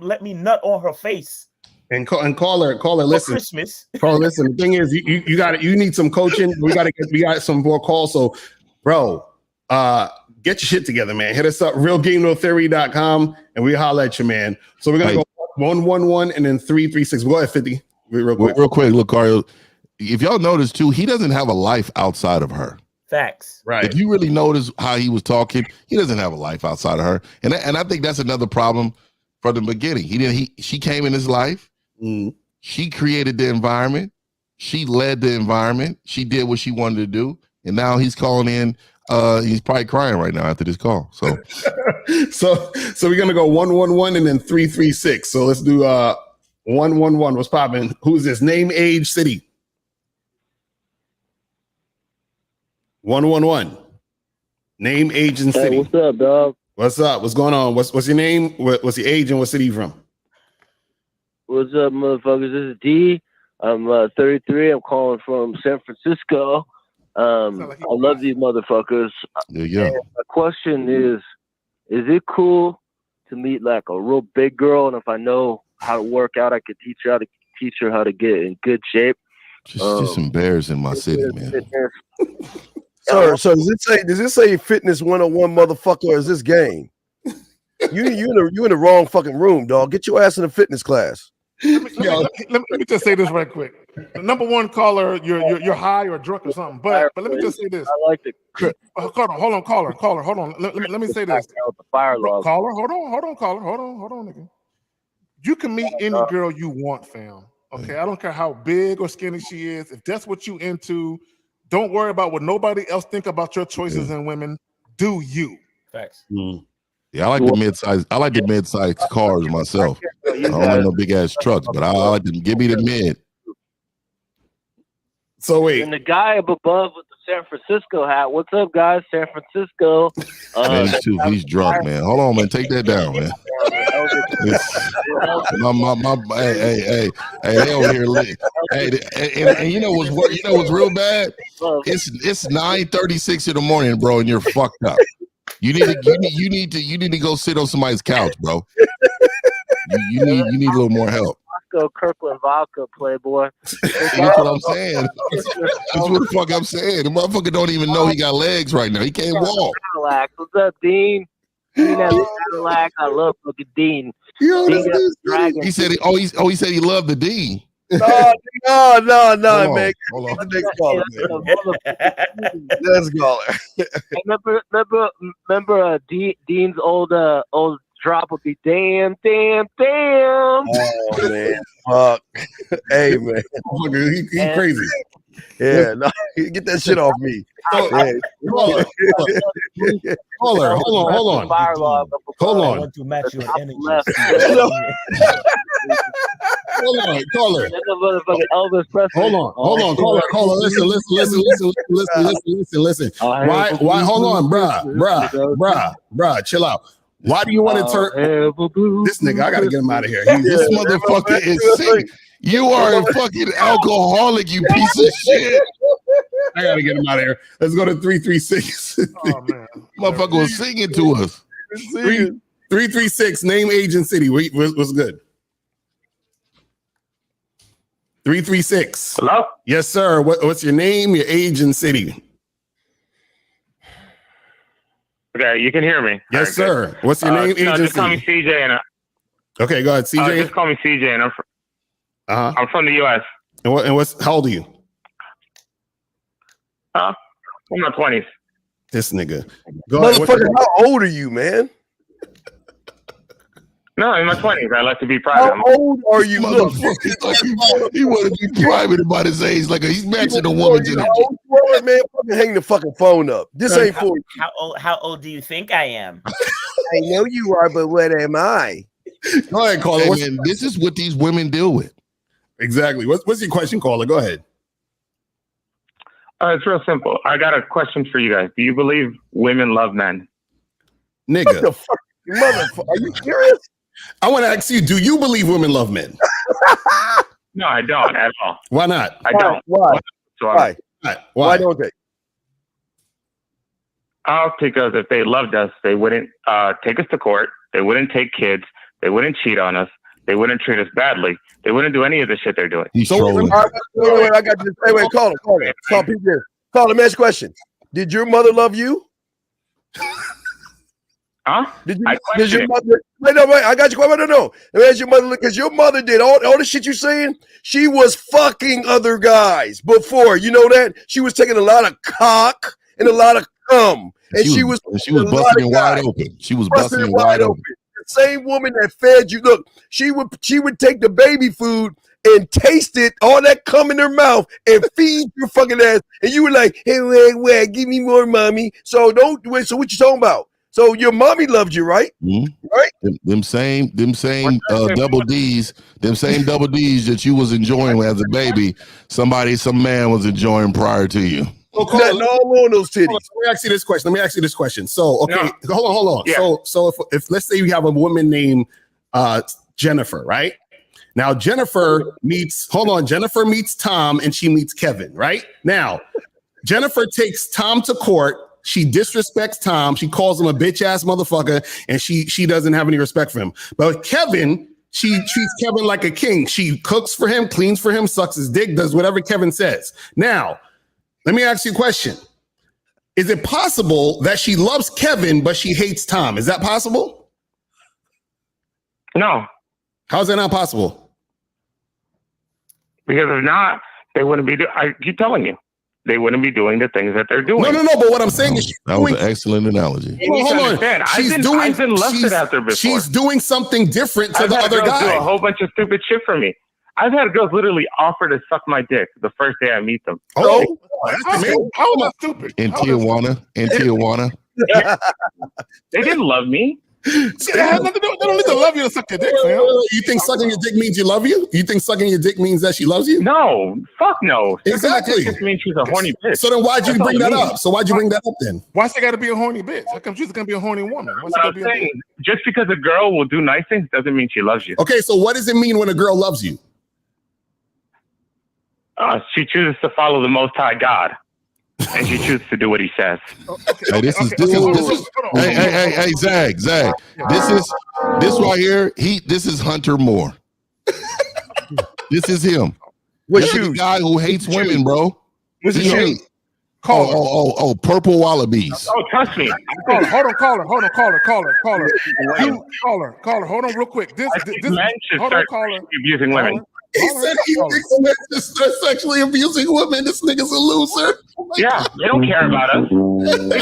let me nut on her face. And call her. Listen, Christmas. Call her. Listen. The thing is, you need some coaching. We got some more calls. So, bro, get your shit together, man. Hit us up, realgamenotheory.com, and we holler at you, man. So we're gonna go 111 and then 336. Go ahead, 50. Real quick. Look, Carl. If y'all notice too, he doesn't have a life outside of her. Facts. Right. If you really notice how he was talking, he doesn't have a life outside of her, and I think that's another problem from the beginning. She came in his life. She created the environment. She led the environment. She did what she wanted to do, and now he's calling in. He's probably crying right now after this call. So, so we're gonna go 111 and then 336. So let's do 111. What's popping? Who's this? Name, age, city. 111. Name, age, and city. Hey, what's up, dog? What's up? What's going on? What's your name? What's your age and what city you from? What's up, motherfuckers? This is D. I'm 33. I'm calling from San Francisco. I love these motherfuckers. Yeah. My question is it cool to meet like a real big girl? And if I know how to work out, I could teach her how to get in good shape. Just some bears in my city, man. Sir, so does it say fitness 101, motherfucker, or is this game? You in the wrong fucking room, dog. Get your ass in a fitness class. Let me just say this right quick. Number one caller, you're high or drunk or something. But let me just say this. I like the hold on, caller. Hold on. Let me say this. Caller, hold on, nigga. You can meet any girl you want, fam. Okay, I don't care how big or skinny she is. If that's what you into, don't worry about what nobody else think about your choices in women. Do you? Facts. Yeah, I like the mid-size. I like the mid-size cars myself. I don't like no big ass trucks, but I like them. Give me the mid. So wait, and the guy up above with the San Francisco hat. What's up, guys? San Francisco. He's drunk, man. Hold on, man. Take that down, man. Hey, they over here lit. Hey, and you know what's real bad? It's 9:36 in the morning, bro, and you're fucked up. You need to go sit on somebody's couch, bro. You need a little more help. Go Kirkland vodka, playboy. That's what I'm saying. That's what the fuck I'm saying. The motherfucker don't even know he got legs right now. He can't walk. Cadillac. What's up, Dean? Dean has a Cadillac. I love fucking Dean. He said he said he loved the Dean. No, man. Hold on. Let's go. Remember Dean's old drop would be damn. Oh man, fuck. Hey man, he crazy. Yeah, no, get that shit off me. Hold on. To match your energy. Caller. Hold on, caller. Listen. Why? Hold on, bruh. Chill out. Why do you want to turn this nigga? I gotta get him out of here. This motherfucker is sick. You are a fucking alcoholic, you piece of shit. I gotta get him out of here. Let's go to 336. Oh man, Motherfucker was singing to us. 336. Name, age, and city. What's good? 336. Hello? Yes, sir. What's your name, your age, and city? Okay, you can hear me. Yes, right, sir. good. What's your name, age, No, and just call me city? CJ. And Okay, go ahead, CJ. just call me CJ, and I'm from the U.S. And what's how old are you? I'm in my 20s. This nigga. Go ahead. Motherfucker, how old are you, man? No, in my 20s. I like to be private. How old are you? Look, Motherfucker, he want to be private about his age, like he's matching a woman's you energy. how old you are, man? Fucking hang the fucking phone up. This ain't for you. How old do you think I am? I know you are, but what am I? Go ahead, caller. Hey, man, this is what these women deal with. Exactly. What's your question, caller? Go ahead. It's real simple. I got a question for you guys. Do you believe women love men? Nigga. What the fuck, motherfucker? Are you serious? I want to ask you, do you believe women love men? No, I don't at all. Why not? I don't. Why? Why? Why don't they? Because if they loved us, they wouldn't take us to court. They wouldn't take kids. They wouldn't cheat on us. They wouldn't treat us badly. They wouldn't do any of the shit they're doing. He's All trolling. right, wait, I got this. Hey, wait, call it. Call people. Call him. Ask question. Did your mother love you? Huh? Did I your question it. mother? Wait, I got you. Wait, no. Let me ask your mother, because your mother did all the shit you saying. She was fucking other guys before. You know that? She was taking a lot of cock and a lot of cum. And she was busting it wide open. She was busting it wide open. The same woman that fed you. Look, she would take the baby food and taste it, all that cum in her mouth, and feed your fucking ass. And you were like, hey, wait, give me more, mommy. So don't wait. So what you talking about? So your mommy loved you, right? Mm-hmm. Right? Them same double D's, them same double D's that you was enjoying as a baby, some man was enjoying prior to you. Nothing all on those titties. Let me ask you this question. So, okay, hold on. Yeah. So if let's say you have a woman named Jennifer, right? Now Jennifer meets Tom and she meets Kevin, right? Now, Jennifer takes Tom to court. She disrespects Tom. She calls him a bitch ass motherfucker, and she doesn't have any respect for him. But Kevin, she treats Kevin like a king. She cooks for him, cleans for him, sucks his dick, does whatever Kevin says. Now, let me ask you a question. Is it possible that she loves Kevin, but she hates Tom? Is that possible? No. How is that not possible? Because if not, they wouldn't be. I keep telling you, they wouldn't be doing the things that they're doing. No. But what I'm saying is, that was an excellent analogy. Hold on. I've been lusted after before. She's doing something different to the other guy. Do a whole bunch of stupid shit for me. I've had girls literally offer to suck my dick the first day I meet them. How am I stupid? In Tijuana. They didn't love me. See, that has nothing to do. They don't need to love you to suck your dick, fam. You think sucking your dick means you love you? You think sucking your dick means that she loves you? No, fuck no. Exactly. It just means she's a horny bitch. So then why'd you bring that up? then? Why she got to be a horny bitch? How come she's gonna be a horny woman? Just because a girl will do nice things doesn't mean she loves you. Okay, so what does it mean when a girl loves you? She chooses to follow the Most High God, and she chooses to do what He says. Hey, this is hey, Zag. This right here. This is Hunter Moore. This is him. This is the guy who hates women, bro. What's his shoe? Oh, purple wallabies. Oh, trust me. Hold on, caller. Hold on, real quick. This men should start abusing women. He said he thinks men should start sexually abusing women. This nigga's a loser. Yeah, they don't care about us. Hold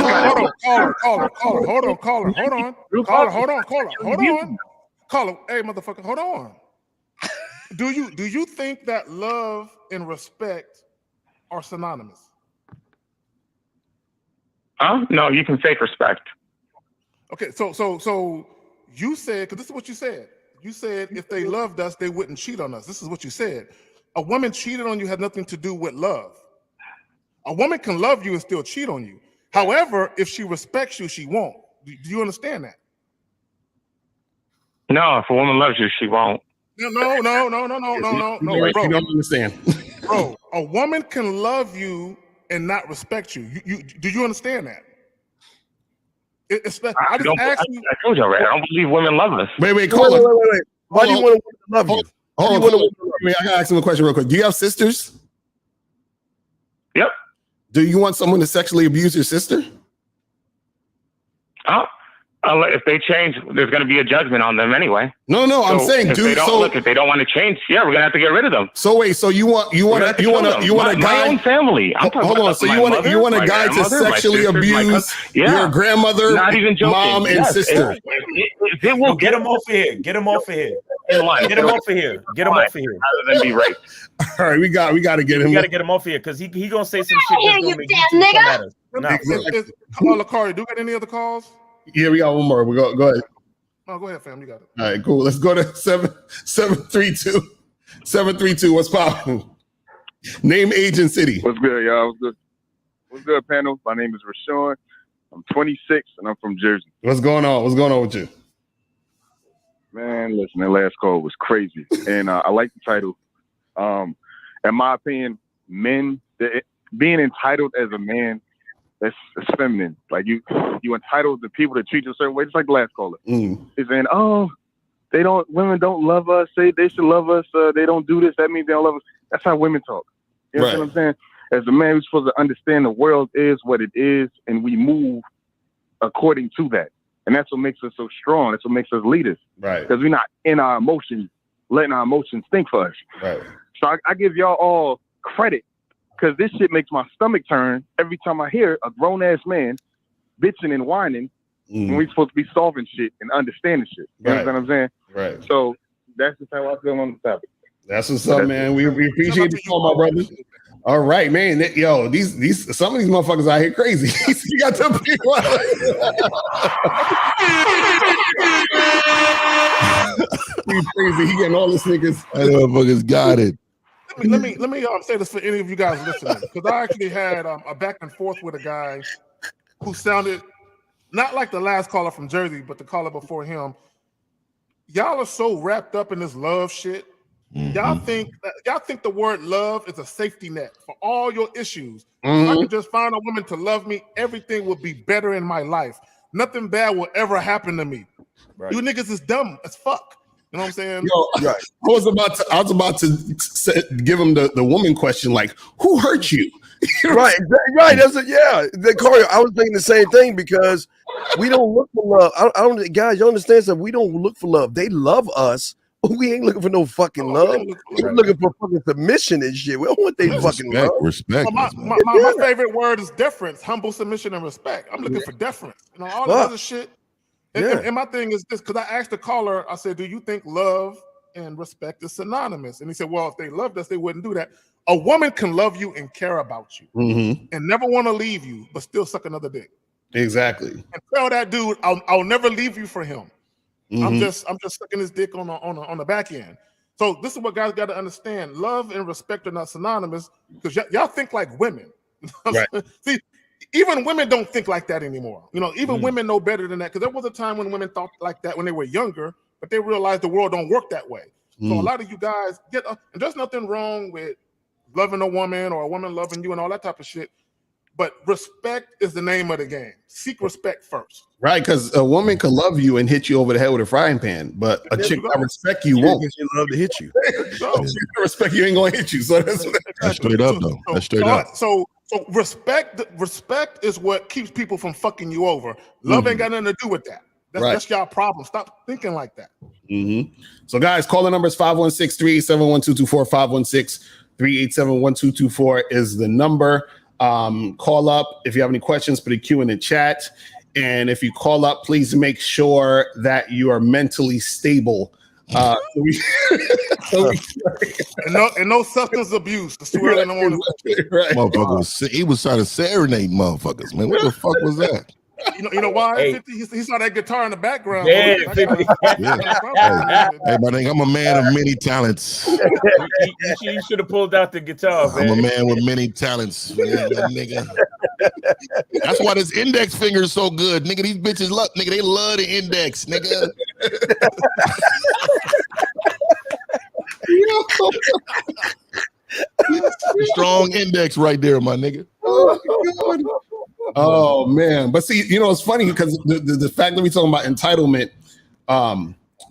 on. Caller, hey, motherfucker, hold on. Do you think that love and respect are synonymous? No, you can fake respect. Okay, so you said, because this is what you said. You said if they loved us, they wouldn't cheat on us. This is what you said. A woman cheated on you had nothing to do with love. A woman can love you and still cheat on you. However, if she respects you, she won't. Do you understand that? No, if a woman loves you, she won't. No, Wait, bro. you don't understand. Bro, a woman can love you and not respect you. Do you understand that? I told you already. I don't believe women love us. Wait, call him. Wait. Why do you want a woman to love you? Hold on. I gotta ask him a question real quick. Do you have sisters? Yep. Do you want someone to sexually abuse your sister? If they change, there's going to be a judgment on them anyway. No, I'm saying, if they don't want to change, yeah, we're going to have to get rid of them. So wait, so you want a guy? My own family. I'm talking hold on. about So you want a guy to sexually abuse your grandmother, not even joking. mom, and sister? Get him off of here. Get him off of here. Get him off of here. Get him off of here. Rather than be right. All right, we got to get him. We got to get him off here because he gonna say some shit. I hear you, damn nigga. Come on, Lakari, do you got any other calls? Yeah, we got one more. Go ahead. No, go ahead, fam. You got it. All right, cool. Let's go to 732. 732. What's popping? Name, age, and city. What's good, y'all? What's good, panel? My name is Rashawn. I'm 26 and I'm from Jersey. What's going on? What's going on with you? Man, listen, that last call was crazy, and I like the title. In my opinion, men being entitled as a man, that's feminine. Like you entitled the people to treat you a certain way, just like the last caller. Is saying, women don't love us. They should love us. They don't do this. That means they don't love us. That's how women talk. You know what I'm saying? As a man, we're supposed to understand the world is what it is, and we move according to that. And that's what makes us so strong. That's what makes us leaders. Right. Because we're not in our emotions, letting our emotions think for us. Right. So I give y'all all credit. Because this shit makes my stomach turn every time I hear a grown-ass man bitching and whining when we're supposed to be solving shit and understanding shit. You know what I'm saying? Right. So that's just how I feel on the topic. That's what's up, man. We appreciate the call, my brother. All right, man. Yo, these some of these motherfuckers out here crazy. You got them people. He's crazy. He getting all the niggas. That motherfuckers got it. Let me say this for any of you guys listening, because I actually had a back and forth with a guy who sounded not like the last caller from Jersey, but the caller before him. Y'all are so wrapped up in this love shit. Y'all think the word love is a safety net for all your issues. If I could just find a woman to love me, everything would be better in my life. Nothing bad will ever happen to me. Right. You niggas is dumb as fuck. You know what I'm saying? Yo, I was about to give him the woman question, like, who hurt you? Right. That's it. Yeah. Corey, I was thinking the same thing because we don't look for love. I don't, guys, you understand something? We don't look for love. They love us. We ain't looking for no fucking love. We're looking for fucking submission and shit. We don't want they fucking love. Respect. My favorite word is deference, humble submission and respect. I'm looking for deference. You know, all the other shit. And my thing is this, because I asked the caller, I said, do you think love and respect is synonymous? And he said, well, if they loved us, they wouldn't do that. A woman can love you and care about you and never want to leave you, but still suck another dick. Exactly. And tell that dude, I'll never leave you for him. I'm just sucking his dick on the back end. So this is what guys got to understand. Love and respect are not synonymous because y'all think like women. Right. See, even women don't think like that anymore. You know, even women know better than that, because there was a time when women thought like that when they were younger, but they realized the world don't work that way. So a lot of you guys and there's nothing wrong with loving a woman or a woman loving you and all that type of shit. But respect is the name of the game. Seek respect first. Right, because a woman can love you and hit you over the head with a frying pan, but a chick that respect you won't. She love to hit you. She respect you ain't gonna hit you. So that's straight up though. That's straight up. So respect is what keeps people from fucking you over. Love ain't got nothing to do with that. That's y'all problem. Stop thinking like that. So guys, call the numbers 516-387-1224, 516-387-1224 is the number. Call up if you have any questions, put a Q in the chat. And if you call up, please make sure that you are mentally stable. And no substance abuse. It's too early in the morning. Right. Motherfucker, he was trying to serenade motherfuckers, man. What the fuck was that? You know why? Hey. 50, he saw that guitar in the background. Yeah, 50. Hey, my nigga, I'm a man of many talents. You should have pulled out the guitar, man. I'm a man with many talents, man, nigga. That's why this index finger is so good, nigga. These bitches love, nigga. They love the index, nigga. Strong index right there, my nigga. Oh man, but see, you know, it's funny because the fact that we talking about entitlement,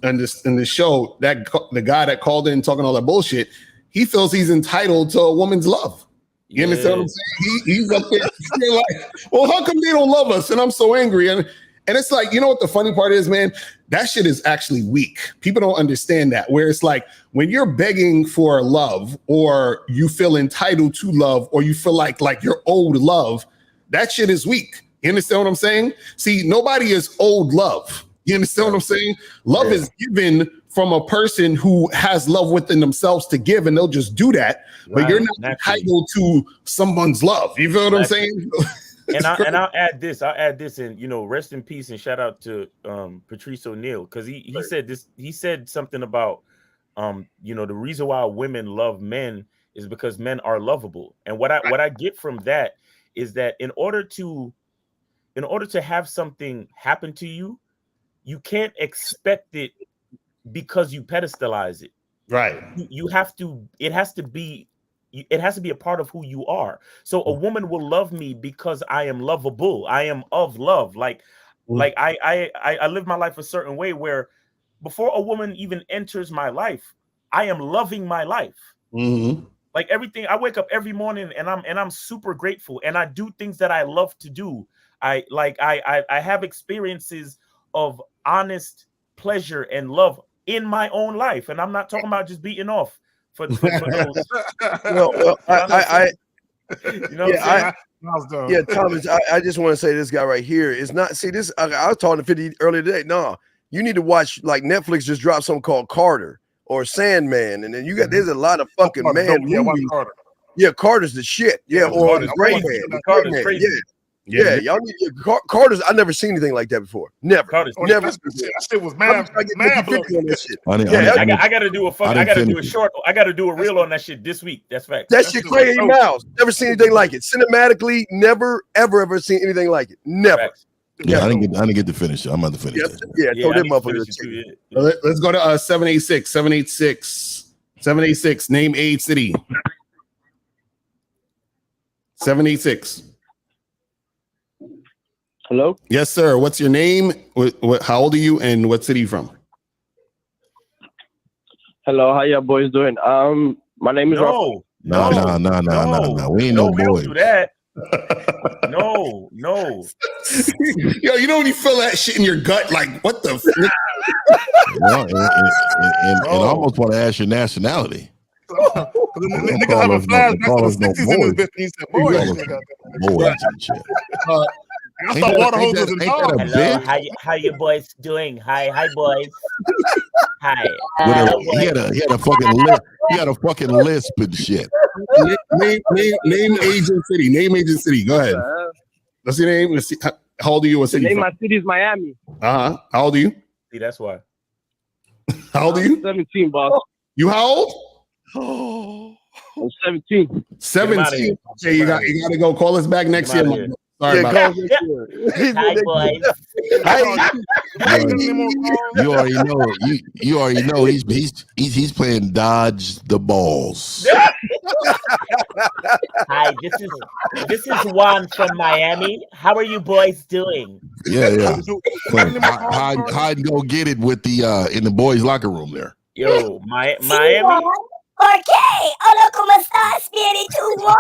in this show, that the guy that called in talking all that bullshit, he feels he's entitled to a woman's love. You understand what I'm saying? He's up there like, well, how come they don't love us? And I'm so angry. And it's like, you know what the funny part is, man? That shit is actually weak. People don't understand that. Where it's like when you're begging for love, or you feel entitled to love, or you feel like you're owed love, that shit is weak. You understand what I'm saying? See, nobody is owed love. You understand what I'm saying? Love is given from a person who has love within themselves to give, and they'll just do that. But you're not entitled to someone's love. You feel what I'm saying? And I'll add this. And you know, rest in peace and shout out to Patrice O'Neal, because he said this. He said something about you know, the reason why women love men is because men are lovable. And what I get from that is that in order to have something happen to you, you can't expect it because you pedestalize it. Right. You have to. It has to be a part of who you are. So a woman will love me because I am lovable. I am of love. Like I live my life a certain way where before a woman even enters my life, I am loving my life. Mm-hmm. Like everything, I wake up every morning and I'm super grateful, and I do things that I love to do. I have experiences of honest pleasure and love in my own life, and I'm not talking about just beating off for those. Well, I you know what I'm saying? Yeah, Thomas, I just want to say this guy right here is not, see this, I was talking to 50 earlier today. No, you need to watch, like Netflix just dropped something called Carter or Sandman, and then you got, there's a lot of fucking movies. Yeah, Carter's the shit. Yeah, or Rain Man. Carter's crazy. Yeah, y'all need Carter's. I never seen anything like that before. Never. Never. That shit was mad I gotta do a short. I gotta do a reel on that shit this week. That's fact. That shit crazy now. Never seen anything like it. Cinematically, never ever seen anything like it. Never. Yeah, I didn't get to finish it. I'm about to finish it. Yeah, throw that motherfucker. Let's go to 786. Name, age, city. 786. Hello? Yes, sir. What's your name? How old are you, and what city you from? Hello, how y'all boys doing? My name is No. We ain't no boys. Don't do that. No. Yo, you know when you feel that shit in your gut, like what the and almost want to ask your nationality. Niggas having flashbacks of the 60s in this bitch. He said, boys and shit. I thought water hoses and dogs. Hello, how you boys doing? Hi boys. Hi. He had a fucking lisp. He had a fucking lisp and shit. Name, age, and city. Name, age, and city. Go ahead. What's your name? Let's see. How old are you? What city? My city is Miami. How old are you? See, that's why. How old are you? 17, boss. You how old? I'm 17. 17. Okay, you got to go. Call us back next year. Sorry about that. Hi, boys. You already know. He's playing dodge the balls. Hi, this is Juan from Miami. How are you boys doing? Yeah. Hide and go get it with the in the boys' locker room there. Yo, Miami. Ok, hola, ¿cómo estás, Spiritu One?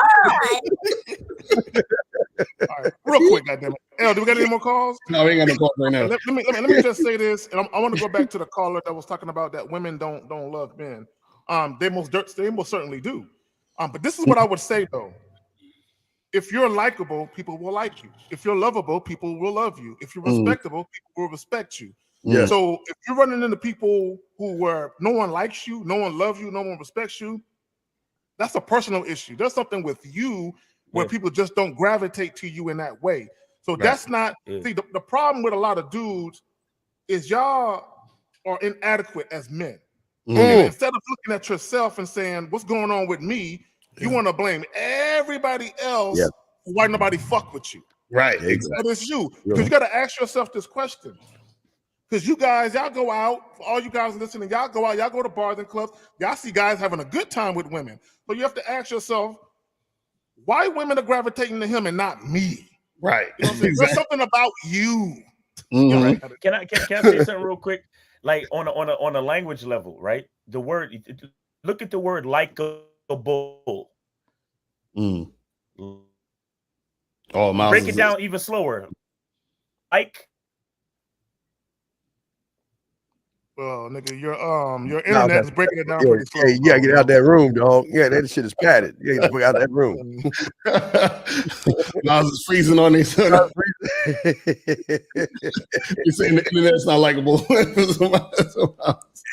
All right, real quick, goddammit. El, do we got any more calls? No, we ain't got no calls right now. Let me just say this, and I want to go back to the caller that was talking about that women don't love men. They most certainly do. But this is what I would say though. If you're likable, people will like you. If you're lovable, people will love you. If you're respectable, people will respect you. Yeah. So if you're running into people no one likes you, no one loves you, no one respects you, that's a personal issue. There's something with you where people just don't gravitate to you in that way. So that's not, see, the problem with a lot of dudes is y'all are inadequate as men. And instead of looking at yourself and saying, what's going on with me, you want to blame everybody else for why nobody fuck with you. Right, exactly. But it's you. Because you got to ask yourself this question. Because you guys, y'all go out, for all you guys listening, y'all go out, y'all go to bars and clubs, y'all see guys having a good time with women. But you have to ask yourself, why women are gravitating to him and not me? Right. You know what I'm saying? There's something about you. Mm-hmm. Can I say something real quick? Like on a language level, right? The word, look at the word likeable. Mm. Oh, Miles, break it down even slower. Like, well, nigga, your internet is breaking it down pretty slow. Yeah, you gotta get out that room, dog. Yeah, that shit is padded. You gotta get out that room. Miles is freezing on these. You're saying the internet's not likable.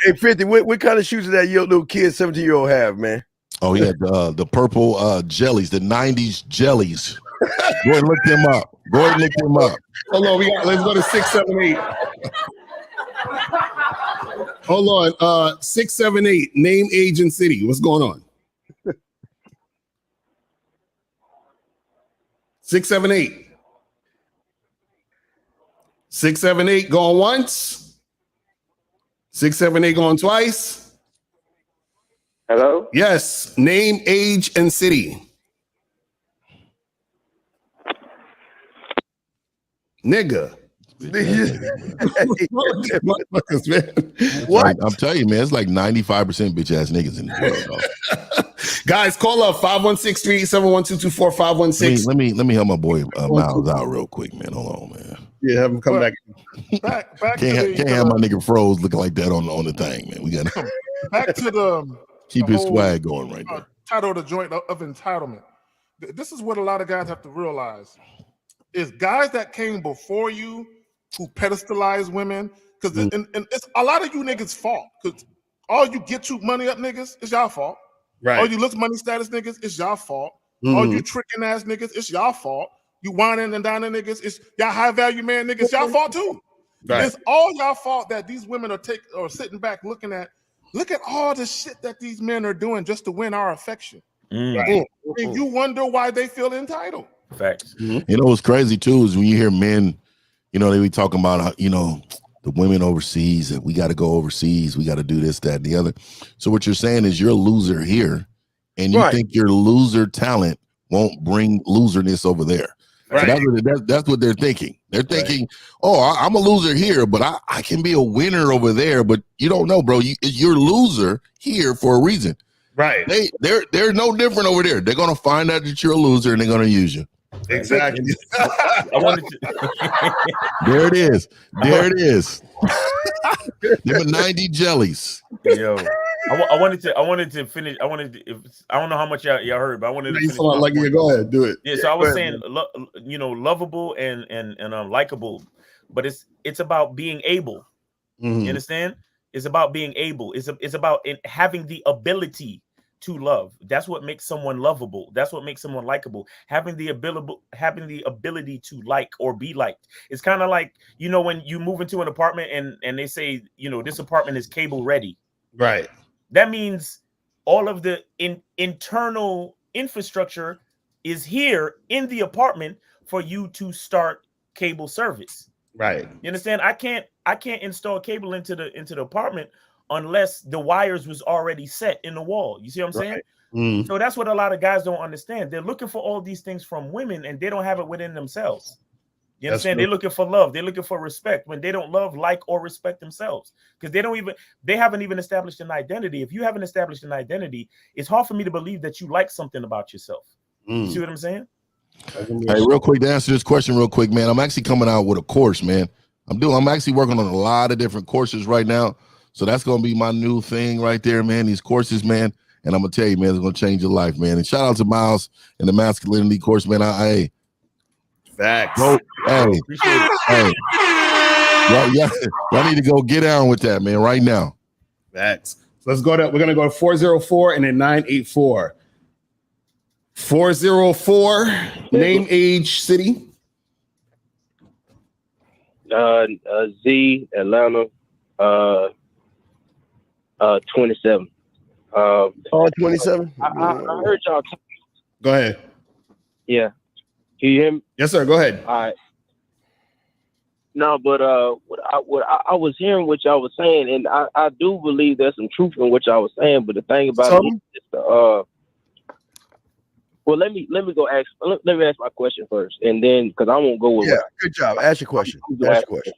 Hey, 50, what kind of shoes did that your little kid, 17-year-old have, man? Oh, he had the purple jellies, the 90s jellies. Go ahead and look them up. Hold on, let's go to 678. Hold on. 678. Name, age, and city. What's going on? 678. 678 going once. 678 going twice. Hello? Yes. Name, age, and city. Nigga. What? I'm telling you, man, it's like 95% bitch ass niggas in this world, dog. Guys, call up 516-387-1224, 516. Let me help my boy Miles out real quick, man. Hold on, man. Yeah, have him come back. Back Can't have my nigga Froze looking like that on the thing, man. We got back to the keep the his whole, swag going right there. Title of the joint of entitlement. This is what a lot of guys have to realize: is guys that came before you who pedestalize women, because and it's a lot of you niggas' fault. Because all you get you money up niggas, it's y'all fault. Right. All you look money status niggas, it's y'all fault. All you tricking ass niggas, it's y'all fault. You whining and dining niggas, it's y'all high value man niggas, y'all fault too. Right. It's all y'all fault that these women are sitting back looking at. Look at all the shit that these men are doing just to win our affection. Right. And you wonder why they feel entitled. Facts. You know what's crazy too is when you hear men, you know, they be talking about, you know, the women overseas, that we got to go overseas, we got to do this, that, and the other. So what you're saying is you're a loser here, and you think your loser talent won't bring loserness over there. Right. So that's what they're thinking. They're thinking, oh, I'm a loser here, but I can be a winner over there. But you don't know, bro. You're a loser here for a reason. Right. They're no different over there. They're gonna find out that you're a loser and they're gonna use you. Exactly. I wanted to. There it is. There it is. Them are 90 jellies. Yo, I wanted to finish. I don't know how much y'all heard, but I wanted to finish. Go ahead, do it. Yeah, so I was saying, lovable and likable, but it's about being able. You understand? It's about being able. It's about having the ability to love. That's what makes someone lovable. That's what makes someone likable. Having the ability to like or be liked. It's kind of like, you know, when you move into an apartment and they say, you know, this apartment is cable ready. Right. That means all of the internal infrastructure is here in the apartment for you to start cable service. Right. You understand? I can't install cable into the apartment unless the wires was already set in the wall. You see what I'm saying? So that's what a lot of guys don't understand. They're looking for all these things from women and they don't have it within themselves. You understand? They're looking for love. They're looking for respect when they don't love, like, or respect themselves, because they haven't even established an identity. If you haven't established an identity, it's hard for me to believe that you like something about yourself. You see what I'm saying? Hey, real quick, to answer this question real quick, man, I'm actually coming out with a course, man. I'm actually working on a lot of different courses right now. So that's going to be my new thing right there, man. These courses, man. And I'm going to tell you, man, it's going to change your life, man. And shout out to Miles and the Masculinity course, man. Facts. Hey. Y'all need to go get down with that, man, right now. Facts. So we're going to go to 404 and then 984. 404, name, age, city. Z, Atlanta, 27. 27? I heard y'all. Go ahead. Yeah. Can you hear me? Yes, sir. Go ahead. All right. No, but what I was hearing what y'all was saying, and I do believe there's some truth in what y'all was saying. But the thing about it is, well, let me go ask. Let me ask my question first, and then because I won't go with. Yeah, good job. Ask your question. Ask your question.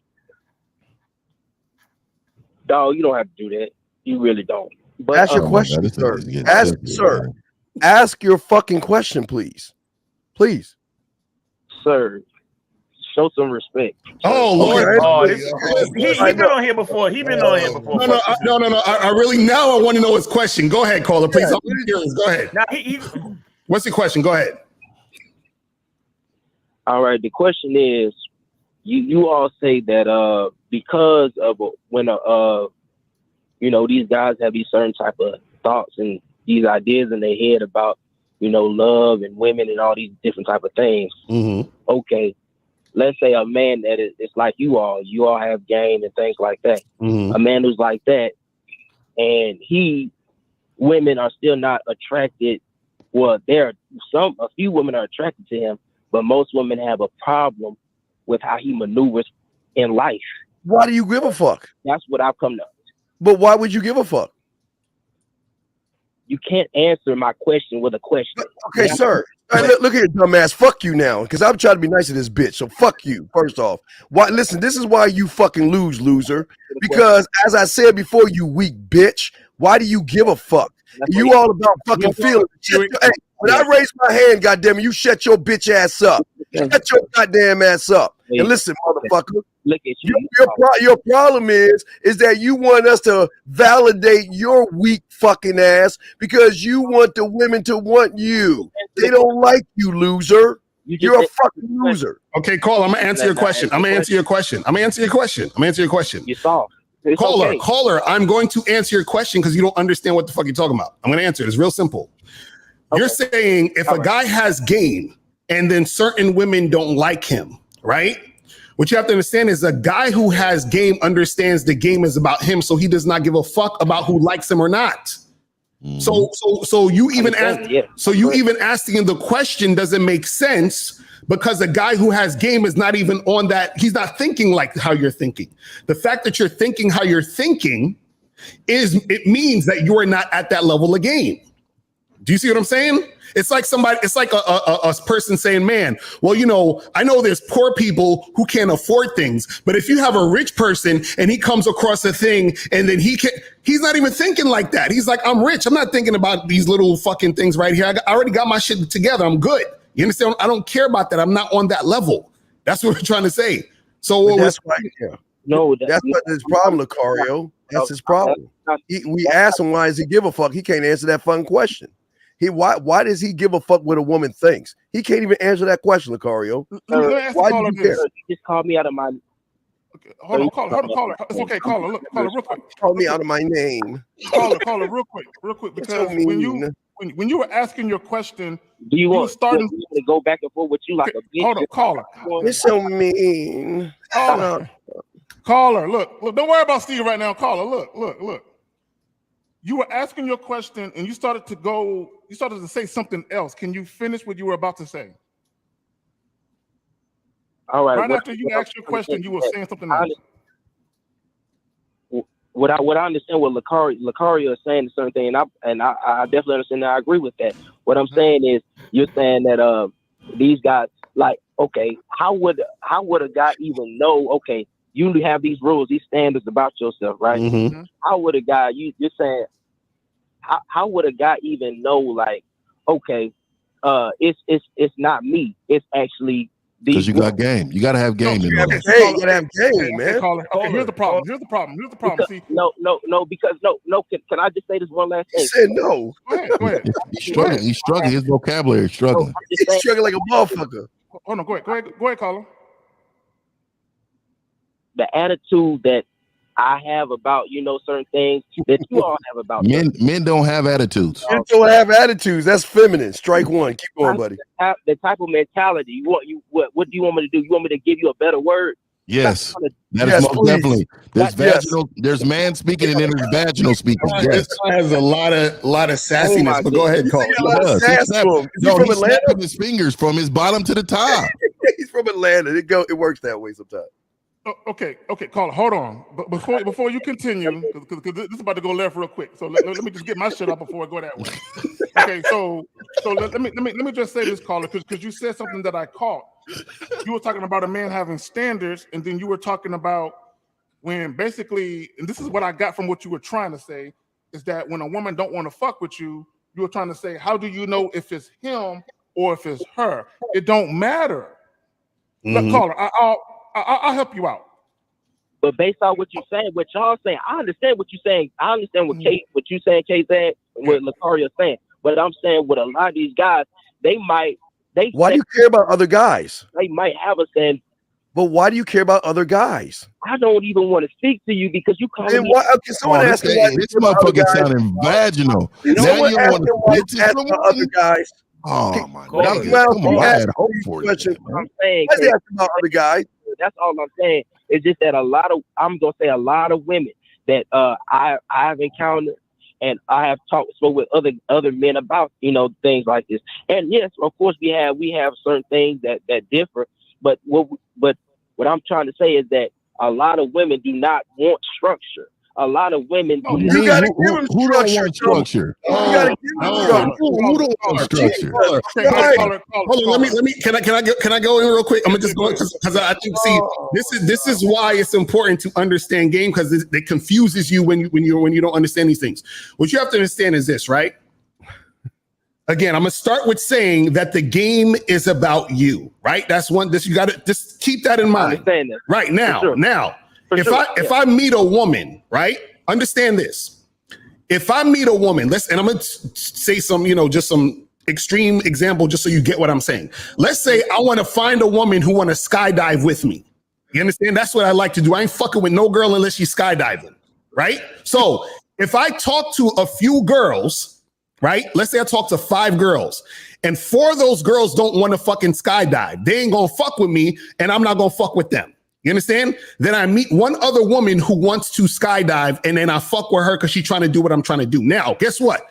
Dog, you don't have to do that. You really don't. But ask your question, sir. Sir. Ask your fucking question, please. Please, sir. Show some respect. Oh Lord! He been on here before. He been on here before. No. I really now I want to know his question. Go ahead, caller, please. I'm curious. Go ahead. Now What's your question? Go ahead. All right. The question is, you all say that because of when these guys have these certain type of thoughts and these ideas in their head about love and women and all these different type of things. Mm-hmm. Okay. Let's say a man that it's like you all have game and things like that. Mm-hmm. A man who's like that, and women are still not attracted. Well, a few women are attracted to him, but most women have a problem with how he maneuvers in life. Why do you give a fuck? That's what I've come to. But why would you give a fuck? You can't answer my question with a question. Okay, sir. Look here, dumbass. Fuck you now, because I'm trying to be nice to this bitch. So fuck you. First off, why? Listen, this is why you fucking lose, loser. Because as I said before, you weak bitch. Why do you give a fuck? You all about fucking feelings. Hey, when I raise my hand, goddamn it, you shut your bitch ass up. Shut your goddamn ass up. And listen, motherfucker. Look at you. Your problem is that you want us to validate your weak fucking ass because you want the women to want you. They don't like you, loser. You're a fucking loser. Okay, caller, I'm gonna answer your question. I'm gonna answer your question. You saw. Caller, I'm going to answer your question because you don't understand what the fuck you're talking about. I'm gonna answer it. It's real simple. Okay. You're saying if a guy has game and then certain women don't like him, right? What you have to understand is a guy who has game understands the game is about him, so he does not give a fuck about who likes him or not. Mm-hmm. So you even asking the question doesn't make sense because a guy who has game is not even on that. He's not thinking like how you're thinking. The fact that you're thinking how you're thinking means that you are not at that level of game. Do you see what I'm saying? It's like a person saying, man, well, I know there's poor people who can't afford things, but if you have a rich person and he comes across a thing and then he's not even thinking like that. He's like, I'm rich. I'm not thinking about these little fucking things right here. I already got my shit together. I'm good. You understand? I don't care about that. I'm not on that level. That's what we're trying to say. So that's right. Yeah. No, that's not his problem, Lucario. That's his problem. We asked him why does he give a fuck. He can't answer that fucking question. Why does he give a fuck what a woman thinks? He can't even answer that question, Lucario. Why do you care? You just called me out of my. Okay, hold on, caller. It's okay, caller. Look, caller, real quick. Call me out of my name. Caller, real quick, because when you were asking your question, do you want to go back and forth with you like a bitch? Hold on, caller. You're so mean. Caller, look, don't worry about Steve right now. Caller, look. You were asking your question and you started to say something else. Can you finish what you were about to say? All right. Right after you asked your question, you were saying something else. What I understand what Lucario is saying is certain thing, and I definitely understand that. I agree with that. What I'm saying is you're saying that these guys, like, okay, how would a guy even know, okay, you have these rules, these standards about yourself, right? Mm-hmm. How would a guy, you're saying, how would a guy even know, like, okay, it's not me, it's actually because you got game. You got to have game. You got to have game, man. Okay, here's the problem. See, no, because can I just say this one last thing? He said no. Go ahead. He's struggling. His vocabulary is struggling. He's struggling like a motherfucker. Hold on, go ahead, caller. The attitude that I have about, certain things that you all have about men don't have attitudes. Men don't have attitudes. That's feminine. Strike one. Keep going, buddy. The type of mentality. What do you want me to do? You want me to give you a better word? Yes. That is most definitely. There's vaginal. There's man speaking and then there's vaginal speaking. Yes. This has a lot of sassiness, but go ahead, caller. He's snapping his fingers from his bottom to the top. He's from Atlanta. It works that way sometimes. Okay, caller, hold on. But before you continue, because this is about to go left real quick. So let me just get my shit up before I go that way. Okay, so let me just say this, caller, because you said something that I caught. You were talking about a man having standards, and then you were talking about when basically, and this is what I got from what you were trying to say, is that when a woman don't want to fuck with you, you were trying to say, how do you know if it's him or if it's her? It don't matter. Look, caller, I'll help you out. But based on what you're saying, what y'all saying, I understand what you're saying. I understand what what you saying, Kate said, and what Lacaria saying. But I'm saying with a lot of these guys, why do you care about other guys? They might have a saying. But why do you care about other guys? I don't even want to speak to you because you call me. Okay, someone asked me this motherfucker sounding vaginal. Now you want to ask about other guys. Oh my God! Come on, I had hope for you. I'm saying, why ask about other guys? That's all I'm saying. It's just that a lot of women that I have encountered and I have spoke with other men about things like this. And yes, of course we have certain things that differ. But what I'm trying to say is that a lot of women do not want structure. A lot of women. Who don't want structure? You gotta give them Who don't want structure? Hold on, let me. Can I go in real quick? I'm gonna just go because I think this is why it's important to understand game, because it confuses you when you don't understand these things. What you have to understand is this, right? Again, I'm gonna start with saying that the game is about you, right? That's one. You got to just keep that in mind. I understand that. Right now, sure. If I meet a woman, right? Understand this. If I meet a woman, and I'm gonna say some, just some extreme example, just so you get what I'm saying. Let's say I want to find a woman who want to skydive with me. You understand? That's what I like to do. I ain't fucking with no girl unless she's skydiving, right? So if I talk to a few girls, right? Let's say I talk to 5 girls, and 4 of those girls don't want to fucking skydive. They ain't gonna fuck with me, and I'm not gonna fuck with them. You understand? Then I meet one other woman who wants to skydive, and then I fuck with her because she's trying to do what I'm trying to do. Now, guess what?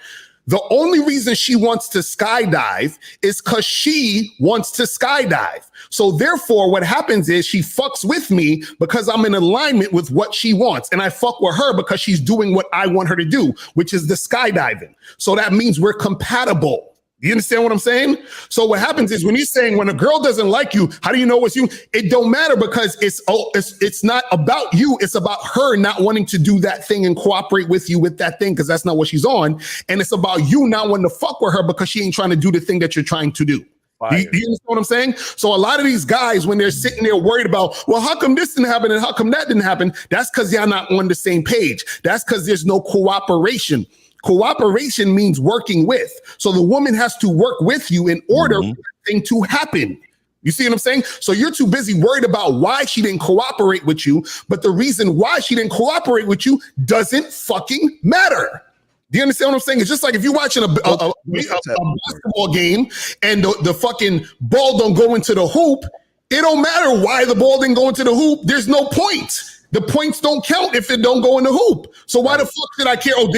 The only reason she wants to skydive is because she wants to skydive. So therefore, what happens is she fucks with me because I'm in alignment with what she wants. And I fuck with her because she's doing what I want her to do, which is the skydiving. So that means we're compatible. You understand what I'm saying? So what happens is when he's saying when a girl doesn't like you, how do you know it's you? It don't matter because it's not about you. It's about her not wanting to do that thing and cooperate with you with that thing because that's not what she's on. And it's about you not wanting to fuck with her because she ain't trying to do the thing that you're trying to do. Do you understand what I'm saying? So a lot of these guys, when they're sitting there worried about, well, how come this didn't happen and how come that didn't happen? That's because y'all not on the same page. That's because there's no cooperation. Cooperation means working with. So the woman has to work with you in order for that thing to happen. You see what I'm saying? So you're too busy worried about why she didn't cooperate with you, but the reason why she didn't cooperate with you doesn't fucking matter. Do you understand what I'm saying? It's just like if you're watching a basketball game and the fucking ball don't go into the hoop, it don't matter why the ball didn't go into the hoop. There's no point. The points don't count if it don't go in the hoop. So why the fuck did I care? Oh,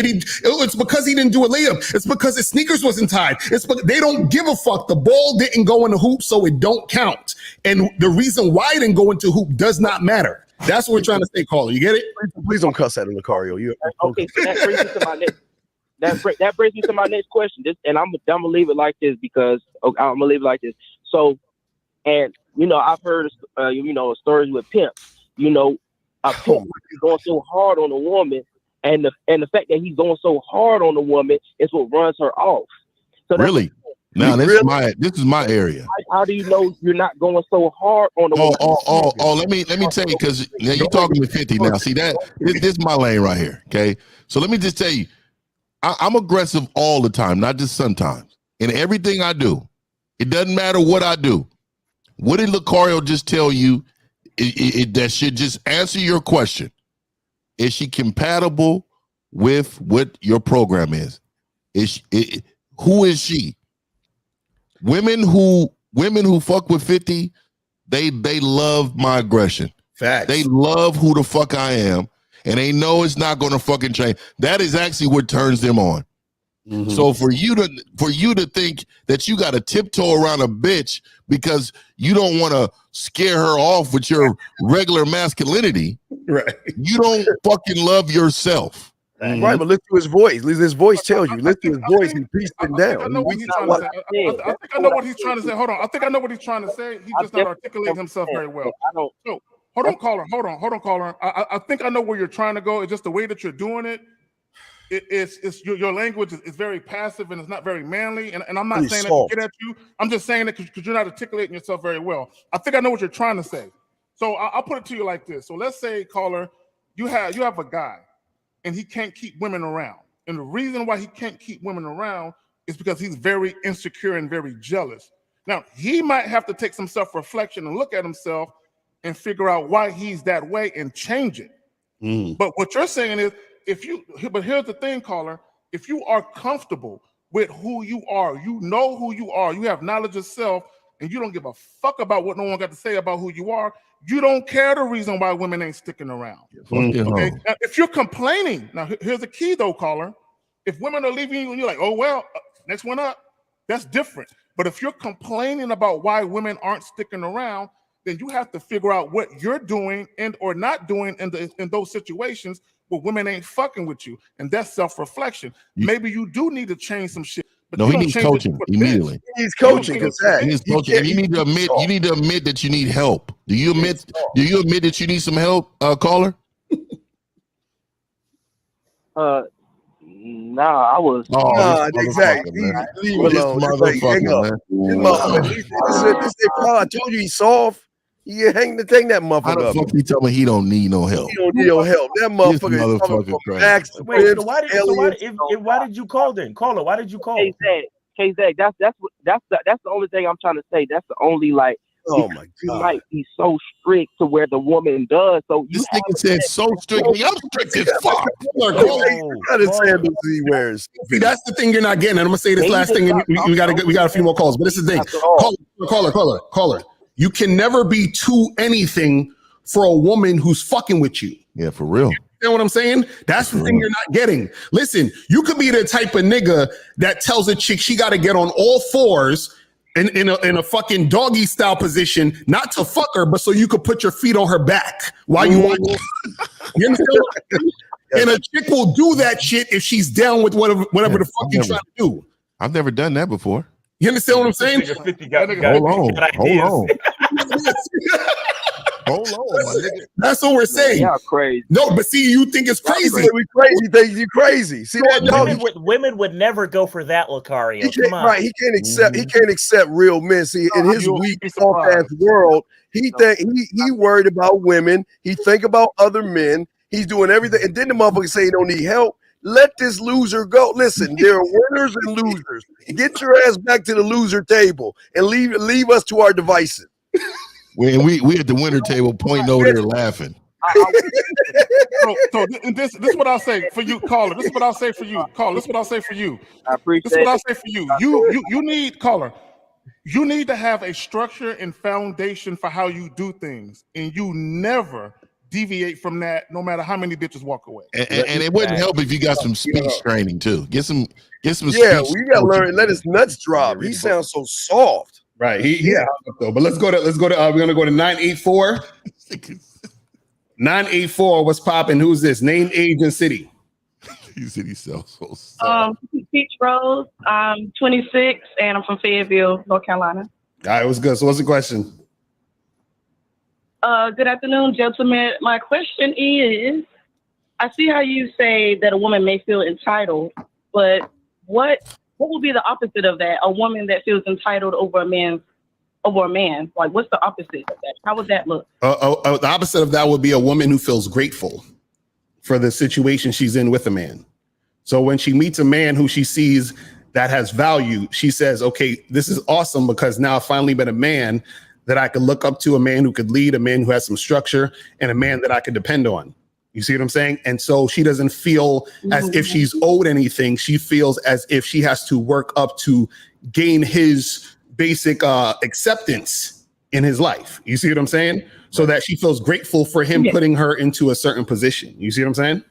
it's because he didn't do a layup. It's because his sneakers wasn't tied. They don't give a fuck. The ball didn't go in the hoop, so it don't count. And the reason why it didn't go into hoop does not matter. That's what we're trying to say, caller. You get it? Please don't cuss at him, Lucario. Okay, so that brings me to my next. That brings me to my next question. And I'm gonna leave it like this because I'm gonna leave it like this. So, and I've heard stories with pimps. A pimp is going so hard on a woman, and the fact that he's going so hard on the woman is what runs her off. So really? Now this is my area. How do you know you're not going so hard on the woman? Let me tell you, because you're talking to 50 now. See that this is my lane right here. Okay, so let me just tell you, I'm aggressive all the time, not just sometimes. In everything I do, it doesn't matter what I do. What did Lucario just tell you? That should just answer your question. Is she compatible with what your program is? Who is she? Women who fuck with 50, they love my aggression. Facts. They love who the fuck I am, and they know it's not going to fucking change. That is actually what turns them on. Mm-hmm. So for you to think that you got to tiptoe around a bitch because you don't want to scare her off with your regular masculinity, right? You don't fucking love yourself. Mm-hmm. Right, but listen to his voice. His voice tells you. Listen to his voice. He preached it down. I know what he's trying to say. I think I know what he's trying to say. Hold on. I think I know what he's trying to say. He's just not articulating himself very well. So hold on, caller. Hold on, caller. I think I know where you're trying to go. It's just the way that you're doing it. It's your language is very passive and it's not very manly. And I'm not saying that to get at you. I'm just saying it because you're not articulating yourself very well. I think I know what you're trying to say. So I'll put it to you like this. So let's say, caller, you have a guy and he can't keep women around. And the reason why he can't keep women around is because he's very insecure and very jealous. Now, he might have to take some self-reflection and look at himself and figure out why he's that way and change it. But what you're saying is, but here's the thing, caller, if you are comfortable with who you are, you know who you are, you have knowledge of self, and you don't give a fuck about what no one got to say about who you are, you don't care the reason why women ain't sticking around. Okay? Now, if you're complaining, now here's the key though, caller. If women are leaving you and you're like, oh, well, next one up, that's different. But if you're complaining about why women aren't sticking around, then you have to figure out what you're doing and or not doing in those situations where women ain't fucking with you. And that's self-reflection. Maybe you do need to change some shit. But no, he needs coaching immediately. He's coaching. He needs coaching. And you need to admit that you need help. Do you admit that you need some help, caller? Nah, I was. Exactly. Leave him alone. I told you he's soft. You hang take that motherfucker. How the fuck you tell me he don't need no help? He don't need no help. That motherfucker. Wait, so why did you call then? Caller, why did you call? K-Zach, that's the only thing I'm trying to say. That's the only oh my God. You might be so strict to where the woman does. So this nigga said so strict. I'm strict as fuck. See, that's the thing you're not getting. And I'm gonna say this last thing, and we got a few more calls. But this is the thing. Caller. You can never be too anything for a woman who's fucking with you. Yeah, for real. You know what I'm saying? That's the thing you're not getting. Listen, you could be the type of nigga that tells a chick she got to get on all fours in a fucking doggy style position, not to fuck her, but so you could put your feet on her back while you watch. You understand? And a chick will do that shit if she's down with whatever the fuck you're trying to do. I've never done that before. You understand what I'm saying? Hold on. Hold on, my nigga. That's what we're saying. Y'all crazy. No, but see, you think it's crazy. You crazy. See that? Women would never go for that, Lucario. Come on. Right. He can't accept real men. See, in his weak, soft-ass world, he worried about women. He think about other men. He's doing everything. And then the motherfucker say he don't need help. Let this loser go. Listen, there are winners and losers. Get your ass back to the loser table and leave us to our devices. We at the winner table pointing over there laughing. So this is what I'll say for you, caller. This is what I'll say for you, caller. This is what I'll say for you. I appreciate this is what I'll say for you. You need, caller. You need to have a structure and foundation for how you do things, and you never deviate from that, no matter how many bitches walk away. And it wouldn't help if you got some speech training too. Get some. Yeah, we gotta learn. Let his nuts drop. He sounds so soft. Right. Though. But let's go to. We're gonna go to 984. 984. What's popping? Who's this? Name, age, and city. He said he sounds so soft. Peach Rose. I'm 26 and I'm from Fayetteville, North Carolina. All right, it was good. So what's the question? Good afternoon, gentlemen. My question is, I see how you say that a woman may feel entitled, but what would be the opposite of that? A woman that feels entitled over a man? Like, what's the opposite of that? How would that look? The opposite of that would be a woman who feels grateful for the situation she's in with a man. So when she meets a man who she sees that has value, she says, okay, this is awesome because now I've finally met a man that I could look up to, a man who could lead, a man who has some structure, and a man that I could depend on. You see what I'm saying? And so she doesn't feel as if she's owed anything. She feels as if she has to work up to gain his basic acceptance in his life. You see what I'm saying? So that she feels grateful for him putting her into a certain position. You see what I'm saying?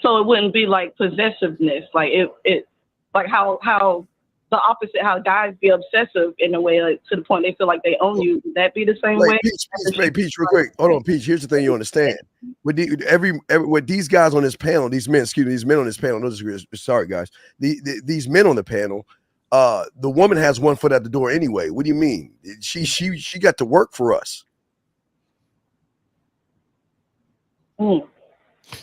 So it wouldn't be like possessiveness, like it like how the opposite, how guys be obsessive in a way, like to the point they feel like they own you. Would that be the same way? Peach, real quick. Hold on, Peach. Here's the thing you understand. With with these guys on this panel, these men on this panel, no disagree. Sorry, guys. These men on the panel, the woman has one foot at the door anyway. What do you mean? She got to work for us.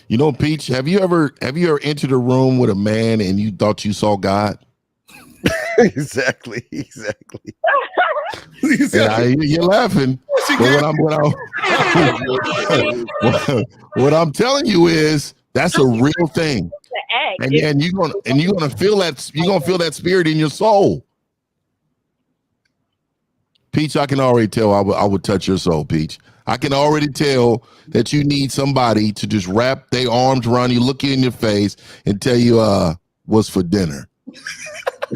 You know, Peach, have you ever entered a room with a man and you thought you saw God? Exactly. You're laughing. But what I'm telling you is that's a real thing. And you're gonna feel that spirit in your soul. Peach, I can already tell I would touch your soul, Peach. I can already tell that you need somebody to just wrap their arms around you, look you in your face, and tell you what's for dinner.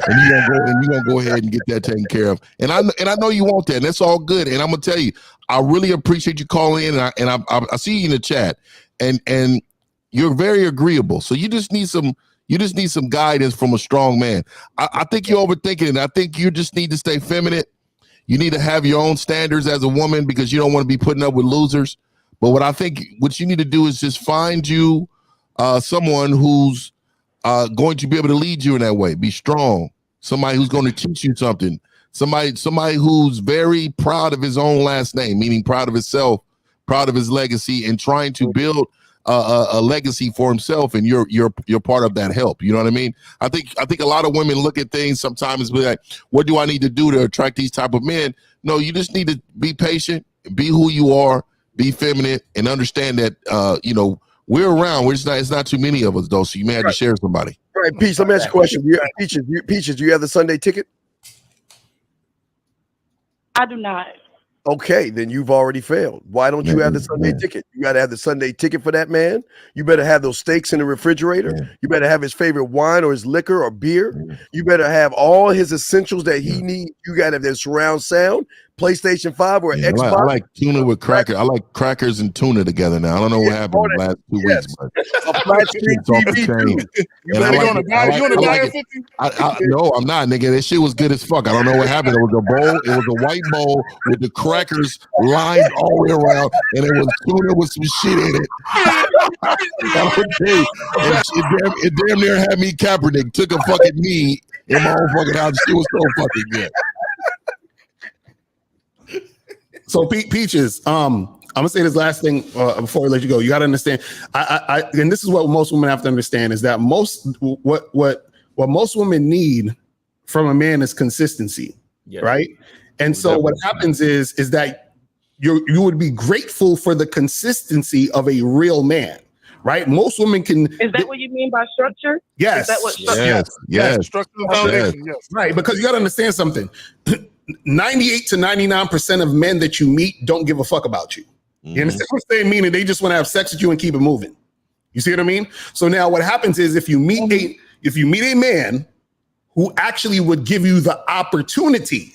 And you're gonna go ahead and get that taken care of. And I know you want that, and that's all good. And I'm gonna tell you, I really appreciate you calling in, and I see you in the chat, and you're very agreeable. So you just need some guidance from a strong man. I think you're overthinking it. I think you just need to stay feminine. You need to have your own standards as a woman because you don't want to be putting up with losers. But what you need to do is just find you someone who's going to be able to lead you in that way. Be strong. Somebody who's going to teach you something. Somebody who's very proud of his own last name, meaning proud of himself, proud of his legacy, and trying to build a legacy for himself. And you're part of that help. You know what I mean? I think a lot of women look at things sometimes and be like, what do I need to do to attract these type of men? No, you just need to be patient, be who you are, be feminine, and understand that we're around. It's not too many of us though, so you may have to share somebody. All right, Peach, let me ask you a question. Peaches, do you have the Sunday ticket? I do not. Okay, then you've already failed. Why don't you have the Sunday ticket? You got to have the Sunday ticket for that man. You better have those steaks in the refrigerator. You better have his favorite wine or his liquor or beer. You better have all his essentials that he needs. You got to have their surround sound, PlayStation 5 or Xbox. I like tuna with crackers. I like crackers and tuna together now. I don't know what happened the last 2 weeks. But a flat screen TV. You on a diet, 50? No, I'm not, nigga. That shit was good as fuck. I don't know what happened. It was a bowl. It was a white bowl with the crackers lined all the way around, and it was tuna with some shit in it. It damn near had me Kaepernick. Took a fucking knee in my own fucking house. It was so fucking good. So Peaches, I'm gonna say this last thing before we let you go. You got to understand. I and this is what most women have to understand is that what most women need from a man is consistency, right? And so what happens is that you would be grateful for the consistency of a real man, right? Most women can. Is that what you mean by structure? Yes. Is that what structure? Yes. Structural foundation. Yes. Right, because you got to understand something. 98 to 99% of men that you meet don't give a fuck about you. You understand what I'm saying? Meaning they just want to have sex with you and keep it moving. You see what I mean? So now what happens is if you meet a man who actually would give you the opportunity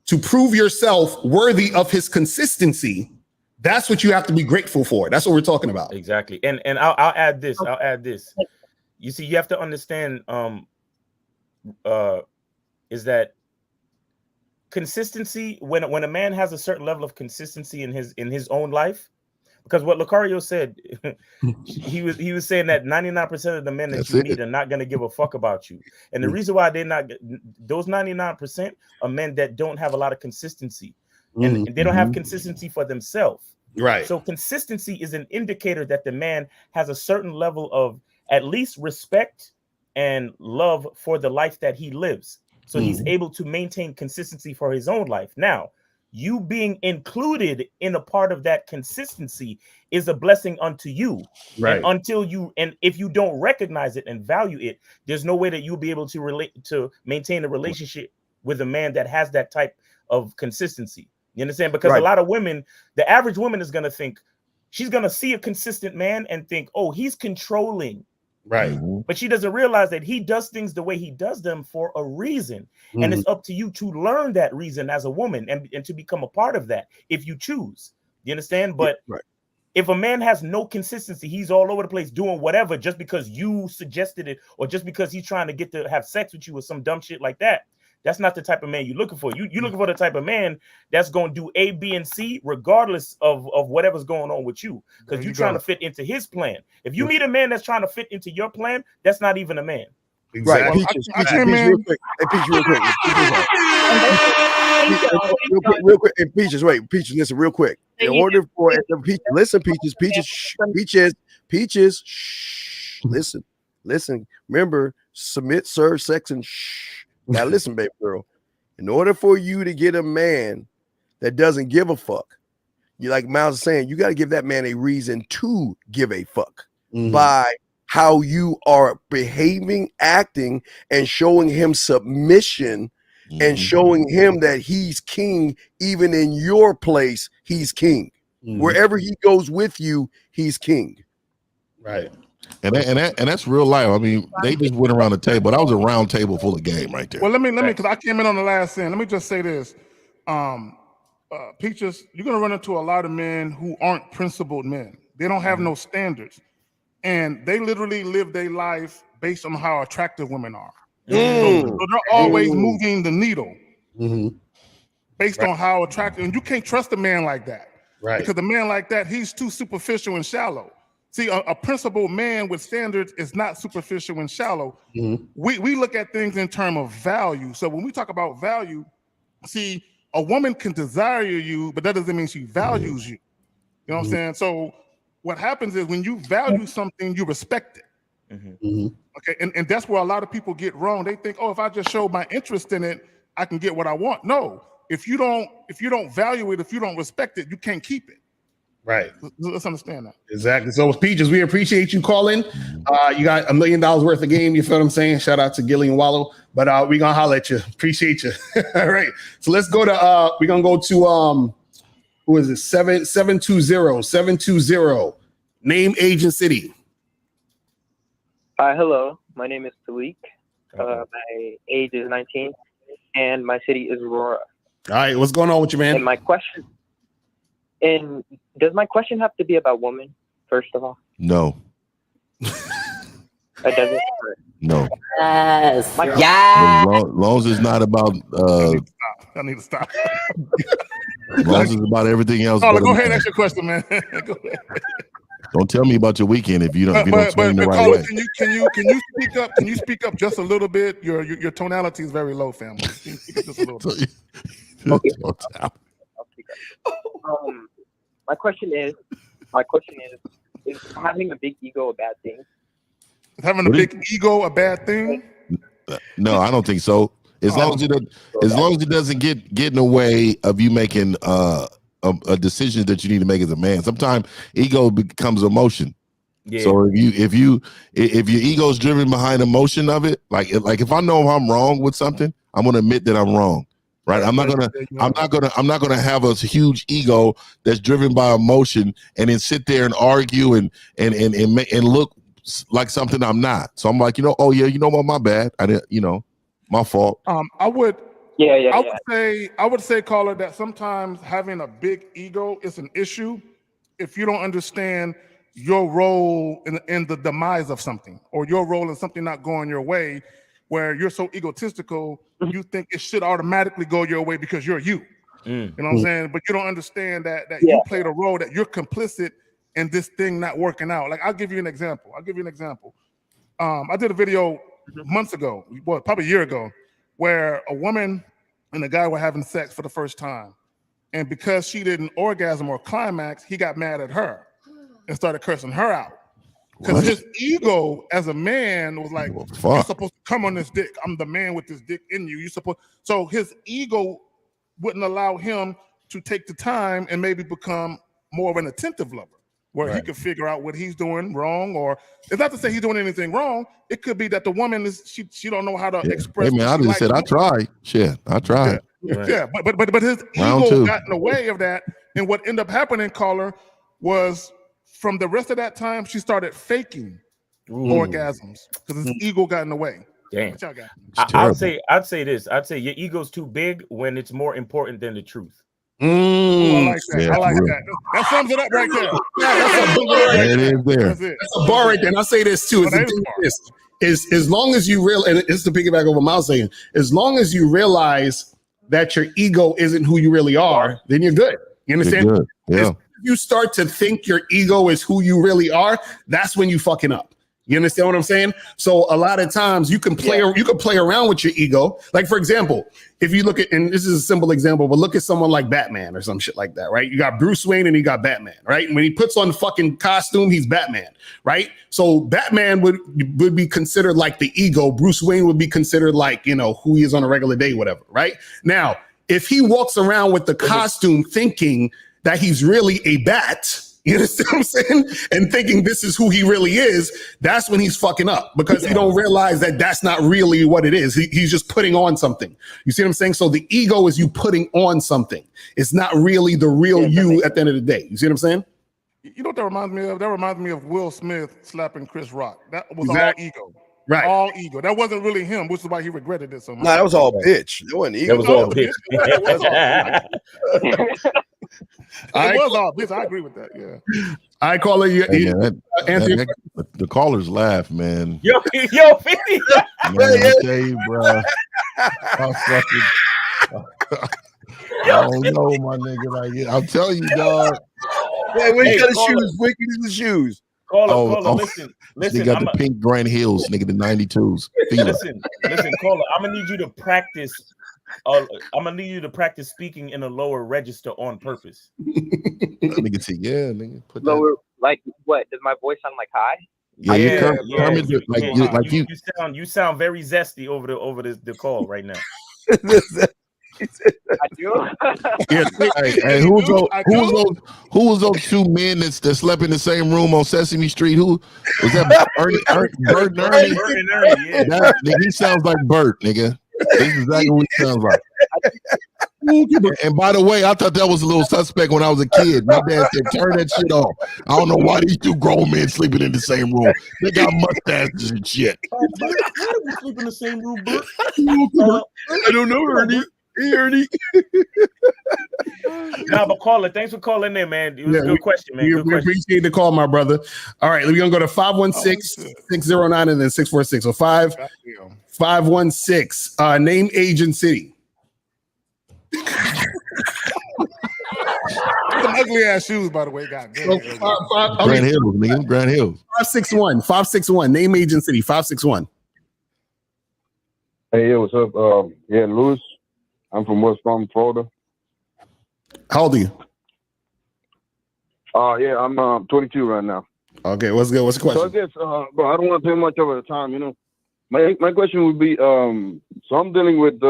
to prove yourself worthy of his consistency, that's what you have to be grateful for. That's what we're talking about. Exactly. And I'll add this. You see, you have to understand is that consistency, when a man has a certain level of consistency in his own life, because what Lucario said, he was saying that 99% of the men that you meet are not going to give a fuck about you. And the reason why they're not, those 99% are men that don't have a lot of consistency, and they don't have consistency for themselves. Right. So consistency is an indicator that the man has a certain level of at least respect and love for the life that he lives. So he's able to maintain consistency for his own life. Now, you being included in a part of that consistency is a blessing unto you. Right. And if you don't recognize it and value it, there's no way that you'll be able to maintain a relationship with a man that has that type of consistency. You understand? Because a lot of women, the average woman is going to think, she's going to see a consistent man and think, oh, he's controlling. Right. But she doesn't realize that he does things the way he does them for a reason. And it's up to you to learn that reason as a woman and to become a part of that if you choose. You understand? But If a man has no consistency, he's all over the place doing whatever just because you suggested it, or just because he's trying to get to have sex with you or some dumb shit like that. That's not the type of man you're looking for. You're looking for the type of man that's going to do A, B, and C regardless of whatever's going on with you, because you're trying to fit into his plan. If you meet a man that's trying to fit into your plan, that's not even a man. Right. Peaches, real quick. Hey, Peaches, real quick. Real quick. And Peaches, wait. Peaches, listen, real quick. In order for Peaches, listen, Peaches, shh, listen. Remember, submit, serve, sex, and shh. Now listen, baby girl. In order for you to get a man that doesn't give a fuck, you like Miles is saying, you got to give that man a reason to give a fuck by how you are behaving, acting, and showing him submission and showing him that he's king. Even in your place, he's king. Wherever he goes with you, he's king. Right. And that's real life. I mean, they just went around the table. That was a round table full of game right there. Well, let me, because I came in on the last end. Let me just say this. Peaches, you're going to run into a lot of men who aren't principled men. They don't have no standards. And they literally live their life based on how attractive women are. So they're always moving the needle based on how attractive. And you can't trust a man like that. Right. Because a man like that, he's too superficial and shallow. See, a principled man with standards is not superficial and shallow. We look at things in terms of value. So when we talk about value, see, a woman can desire you, but that doesn't mean she values you. You know what I'm saying? So what happens is when you value something, you respect it. Okay, and that's where a lot of people get wrong. They think, oh, if I just show my interest in it, I can get what I want. No, if you don't value it, if you don't respect it, you can't keep it. Right. Let's understand that. Exactly. So with Peaches, we appreciate you calling. You got $1 million worth of game. You feel what I'm saying? Shout out to Gilly and Wallow. But we gonna holler at you. Appreciate you. All right. So let's go to we're gonna go to who is it? 720. Name, age, and city. Hi, hello. My name is Talik. My age is 19, and my city is Aurora. All right, what's going on with you, man? And my question. And does my question have to be about women, first of all? No. It doesn't? No. Yes. As long as it's not about I need to stop. as long as it's about everything else. Oh, go ahead and ask your question, man. Go ahead. Don't tell me about your weekend if you don't swing the right caller, way. Can you speak up? Can you speak up just a little bit? Your tonality is very low, family. Can you speak up just a little bit? Okay. My question is having a big ego a bad thing? Is having a big ego a bad thing? No, I don't think so. As long as it doesn't get in the way of you making a decision that you need to make as a man. Sometimes ego becomes emotion. Yeah. So if your ego is driven behind emotion of it, like if I know I'm wrong with something, I'm gonna admit that I'm wrong. Right. I'm not gonna have a huge ego that's driven by emotion and then sit there and argue and look like something I'm not. So I'm like, oh yeah, you know what, my bad. I didn't, my fault. I would say, caller, that sometimes having a big ego is an issue if you don't understand your role in the demise of something, or your role in something not going your way, where you're so egotistical, you think it should automatically go your way because you're you. You know what I'm saying? But you don't understand that you played a role, that you're complicit in this thing not working out. Like, I'll give you an example. I did a video months ago, probably a year ago, where a woman and a guy were having sex for the first time. And because she didn't orgasm or climax, he got mad at her and started cursing her out. Because his ego as a man was like, you're supposed to come on this dick. I'm the man with this dick in you. So his ego wouldn't allow him to take the time and maybe become more of an attentive lover, where he could figure out what he's doing wrong. Or it's not to say he's doing anything wrong. It could be that the woman she don't know how to express. Hey man, I just said I tried. Shit, I tried. Yeah, but his ego got in the way of that, and what ended up happening, caller, was from the rest of that time she started faking orgasms because his ego got in the way. Damn. What y'all got? I'd say this. I'd say your ego's too big when it's more important than the truth. Ooh, I like that. Yeah, I like for real. that. That sums it up right there. There it is there. That's it. That's a bar right there. And I'll say this too. Is as long as you real, and it's to piggyback over Miles saying, as long as you realize that your ego isn't who you really are, then you're good. You understand? You're good. Yeah. If you start to think your ego is who you really are, that's when you fucking up. You understand what I'm saying? So a lot of times you can play around with your ego. Like, for example, if you look at, and this is a simple example, but look at someone like Batman or some shit like that, right? You got Bruce Wayne and you got Batman, right? And when he puts on the fucking costume, he's Batman, right? So Batman would be considered like the ego. Bruce Wayne would be considered like, you know, who he is on a regular day, whatever, right? Now, if he walks around with the costume thinking that he's really a bat, you understand what I'm saying? And thinking this is who he really is, that's when he's fucking up, because he don't realize that that's not really what it is. He's just putting on something. You see what I'm saying? So the ego is you putting on something. It's not really the real you at the end of the day. You see what I'm saying? You know what that reminds me of? That reminds me of Will Smith slapping Chris Rock. That was Exactly. all ego. Right. All ego. That wasn't really him, which is why he regretted it so much. Nah, that was all bitch. That wasn't ego. That was all bitch. It was all bitch. I agree with that. Yeah. I call it Anthony. The callers laugh, man. Yo, 50. Man, I tell you, bro. I don't know, my nigga. I'm telling you, dog. Hey, where you got the shoes? Where you the shoes? Caller, listen. They got the pink Grand Hills, nigga, the 92s. Listen, caller. I'm gonna need you to practice. I'm gonna need you to practice speaking in a lower register on purpose. Nigga, see, yeah, nigga. Put Lower, like what? Does my voice sound like high? You sound very zesty over the call right now. I do. Hey, who was those two men that slept in the same room on Sesame Street? Who was that? Bert and Ernie. Bert and Ernie, yeah. Nigga, he sounds like Bert, nigga. This is exactly what he sounds like. And by the way, I thought that was a little suspect when I was a kid. My dad said, "Turn that shit off." I don't know why these two grown men sleeping in the same room. They got mustaches and shit. Why do we sleep in the same room, Bert? I don't know, Ernie. Hey, Ernie. Nah, but caller, thanks for calling in, man. It was a good question, man. Good We question. appreciate the call, my brother. All right, we're gonna go to 516-609 and then 646. So 516. Name, age, and city. Some ugly ass shoes, by the way. God damn. Grand Hills, nigga. Grand Hills. 561. Name, age, and city. 561. Hey, yeah, what's up? Louis. I'm from West Palm, Florida. How old are you? Yeah, I'm 22 right now. Okay, what's good? What's the question? So I guess, bro, I don't want to take much of the time. You know, my question would be, so I'm dealing with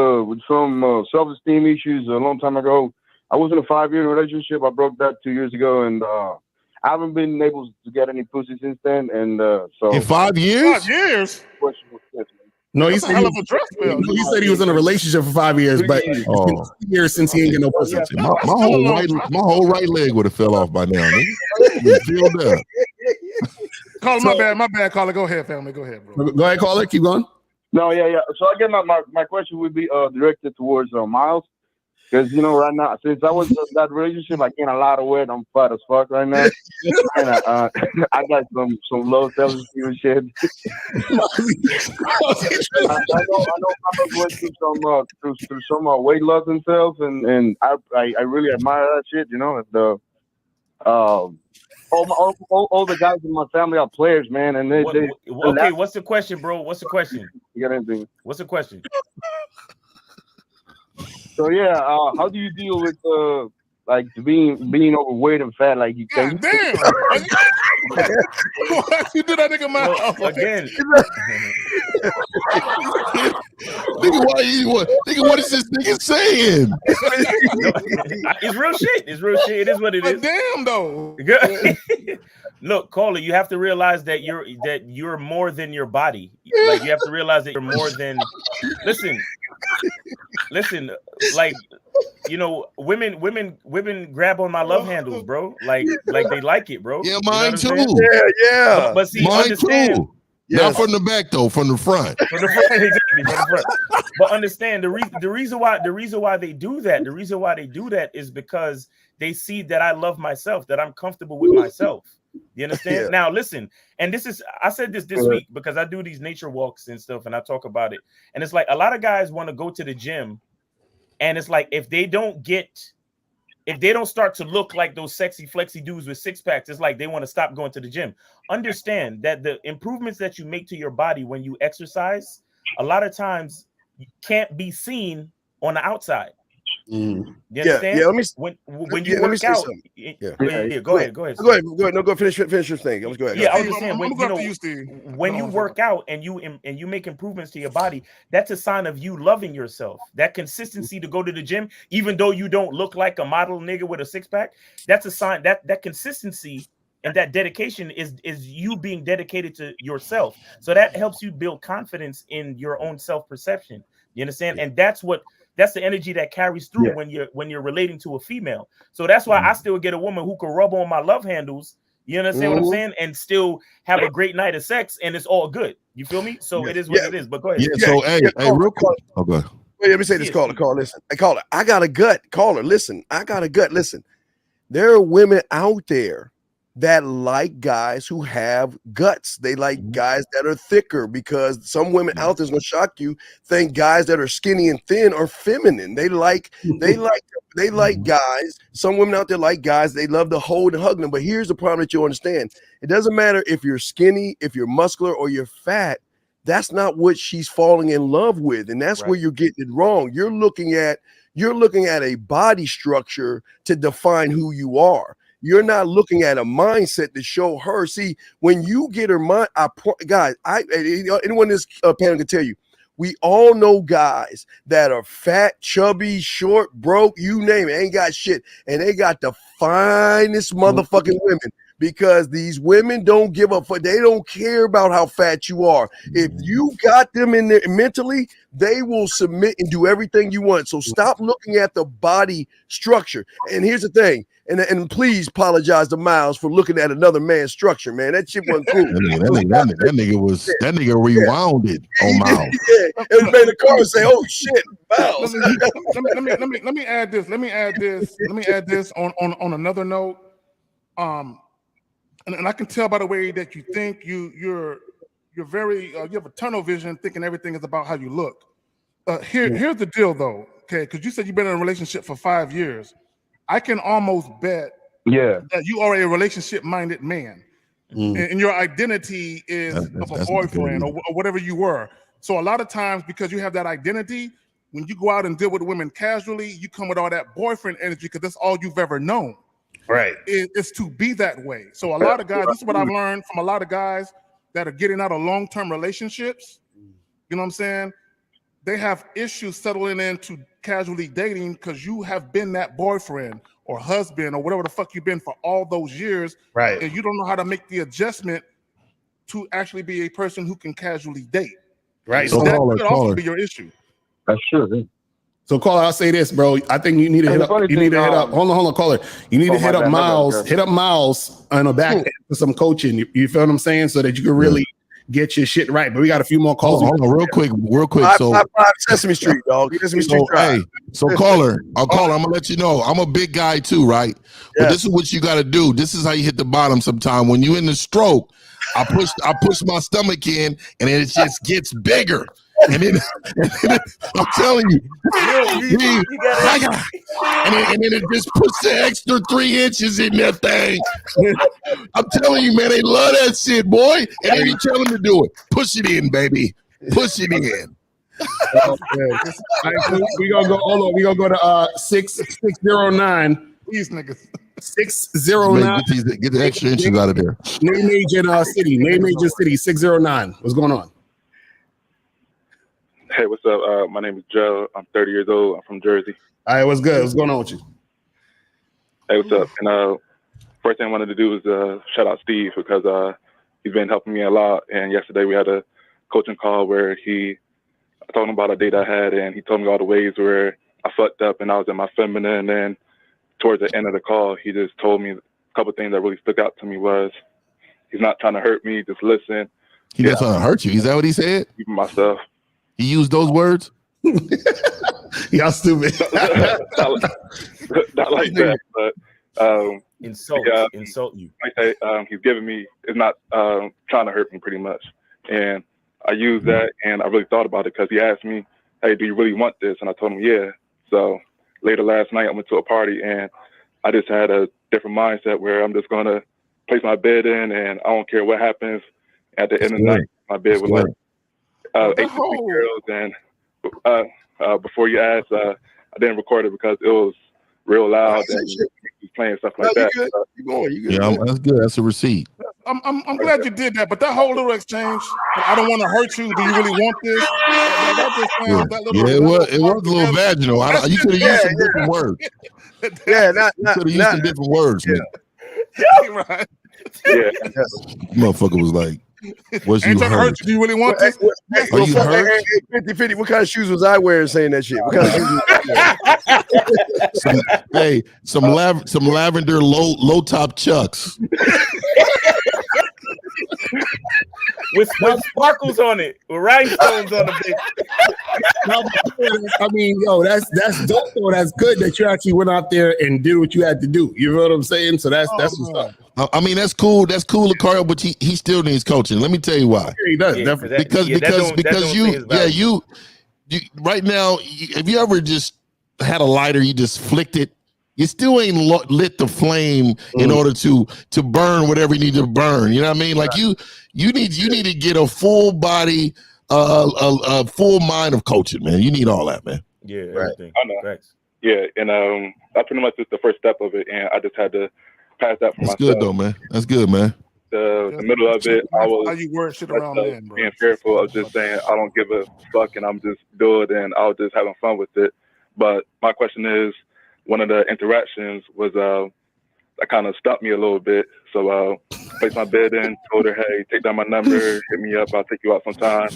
some self-esteem issues a long time ago. I was in a 5-year relationship. I broke that 2 years ago, and I haven't been able to get any pussy since then. And so in 5 years? 5 years. Question was this, man. No, he That's a said hell of a dress bill. he said he was in a relationship for 5 years, but it's been 2 years since he ain't get no pussy. My whole right leg would have fell off by now, nigga. Filled up. Caller, my bad, caller. Go ahead, family. Go ahead, bro. Go ahead, caller. Keep going. No, yeah. So I guess my question would be directed towards Miles. Because, you know, right now, since I was in that relationship, I gained a lot of weight. I'm fat as fuck right now. And I got some low self-esteem and shit. I know I'm going through some weight loss and stuff, and I really admire that shit, you know. And all the guys in my family are players, man. And Okay, what's the question, bro? What's the question? You got anything? What's the question? So yeah, how do you deal with like being overweight and fat? Like you can. Damn! You did that nigga mouth again. Nigga, what is this nigga saying? It's real shit. It's real shit. It is what it is. Damn though. Look, caller, you have to realize that you're more than your body. Like you have to realize that you're more than. Listen, like, you know, women grab on my love handles, bro. Like they like it, bro. Yeah, mine too. Yeah. But see, mine understand. too. Not from the back though, from the front. From the front, exactly, from the front. But understand the reason why they do that is because they see that I love myself, that I'm comfortable with myself. You understand? Yeah. Now listen, and I said this week because I do these nature walks and stuff, and I talk about it. And it's like a lot of guys want to go to the gym, and it's like if they don't start to look like those sexy flexy dudes with six packs, it's like they want to stop going to the gym. Understand that the improvements that you make to your body when you exercise, a lot of times can't be seen on the outside. You understand? Yeah. Let me. When you work out. Go ahead. No, go finish your thing. Go ahead. Yeah, I was just saying when you work out and you make improvements to your body, that's a sign of you loving yourself. That consistency to go to the gym, even though you don't look like a model nigga with a six pack, that's a sign that consistency and that dedication is you being dedicated to yourself. So that helps you build confidence in your own self perception. You understand? And that's the energy that carries through when you're relating to a female. So that's why I still get a woman who can rub on my love handles. You understand what I'm saying? And still have a great night of sex, and it's all good. You feel me? So it is what it is. But go ahead. Yeah. So hey, real quick. Okay. Wait, let me say this. Caller, listen. Hey, caller, I got a gut. Caller, listen. I got a gut. Listen. There are women out there that like guys who have guts. They like guys that are thicker, because some women out there's gonna shock you, think guys that are skinny and thin are feminine. They like guys. Some women out there like guys, they love to hold and hug them. But here's the problem that you understand. It doesn't matter if you're skinny, if you're muscular, or you're fat. That's not what she's falling in love with. And that's where you're getting it wrong. You're looking at a body structure to define who you are. You're not looking at a mindset to show her. See, when you get her mind, anyone in this panel can tell you, we all know guys that are fat, chubby, short, broke, you name it, ain't got shit, and they got the finest motherfucking women. Because these women don't give a fuck. They don't care about how fat you are. If you got them in there mentally, they will submit and do everything you want. So stop looking at the body structure. And here's the thing. And please apologize to Miles for looking at another man's structure, man. That shit wasn't cool. that nigga rewounded on Miles. It made the car say, "Oh shit, Miles." Let me add this on another note. And I can tell by the way that you think you're very you have a tunnel vision, thinking everything is about how you look. Here's the deal, though, okay? Because you said you've been in a relationship for 5 years. I can almost bet that you are a relationship-minded man, and your identity is of a boyfriend or whatever you were. So a lot of times, because you have that identity, when you go out and deal with women casually, you come with all that boyfriend energy because that's all you've ever known. Right. It's to be that way. So a lot of guys, this is what I've learned from a lot of guys that are getting out of long-term relationships. You know what I'm saying? They have issues settling into casually dating because you have been that boyfriend or husband or whatever the fuck you've been for all those years. Right. And you don't know how to make the adjustment to actually be a person who can casually date. Right. So that could also be your issue. That's true. So, caller, I'll say this, bro. I think you need to hit up. You need to hit up. Hold on, caller. You need to hit up Miles. Hit up Miles on the back end for some coaching. You feel what I'm saying? So that you can really get your shit right. But we got a few more calls. Hold on, real quick. So Sesame Street, dog. Sesame Street. So caller, I'm gonna let you know. I'm a big guy too, right? But this is what you got to do. This is how you hit the bottom. Sometime when you in the stroke, I push my stomach in, and it just gets bigger. And then I'm telling you, and then it just puts the extra 3 inches in that thing. I'm telling you, man, they love that shit, boy. And then you tell them to do it. Push it in, baby. Push it in. We gonna go. Hold on. We gonna go to 6609. These niggas. 609. Get the extra inches out of there. Name, age, and city. Name, age, and city. 609. What's going on? Hey, what's up? My name is Joe. I'm 30 years old. I'm from Jersey. All right, what's good? What's going on with you? Hey, what's up? And first thing I wanted to do is shout out Steve because he's been helping me a lot. And yesterday we had a coaching call where I told him about a date I had, and he told me all the ways where I fucked up and I was in my feminine. And towards the end of the call, he just told me a couple of things that really stuck out to me was he's not trying to hurt me, just listen. He doesn't want to hurt you. Is that what he said? Even myself. He used those words? Y'all stupid. Not like that, but insult you. Like he's giving me is not trying to hurt me pretty much, and I used that, and I really thought about it because he asked me, "Hey, do you really want this?" And I told him, "Yeah." So later last night, I went to a party, and I just had a different mindset where I'm just gonna place my bed in, and I don't care what happens. At the end of the night, my bed was like 8 girls, and before you asked, I didn't record it because it was real loud and he was playing stuff like that. You good. Yeah, that's good. That's a receipt. I'm glad you did that, but that whole little exchange, I don't want to hurt you. Do you really want this? It was a little vaginal. You could have used some different words. Yeah, you could have used some different words, man. Right. Yeah. Motherfucker was like, "Was you hurt? Do you really want this?" Are you hurt? 50-50. What kind of shoes was I wearing saying that shit? What kind of shoes was I wearing? some lavender low top chucks. with sparkles on it, with rhinestones on the bitch. I mean, yo, that's dope though. That's good that you actually went out there and did what you had to do. You know what I'm saying? So that's what's up. I mean, that's cool. That's cool, Lucario, but he still needs coaching. Let me tell you why. Yeah, he does, definitely. Because you right now, have you ever just had a lighter, you just flicked it? You still ain't lit the flame in order to burn whatever you need to burn. You know what I mean? Like you need to get a full body, a full mind of coaching, man. You need all that, man. Yeah, everything. I know. Thanks. Yeah, and that pretty much is the first step of it, and I just had to pass that for myself. That's good though, man. That's good, man. The middle of it, I was how you word shit around men, bro. Being fearful of just saying I don't give a fuck and I'm just do it, and I was just having fun with it. But my question is, one of the interactions was that kind of stumped me a little bit. So placed my bed in, told her, "Hey, take down my number, hit me up, I'll take you out sometime."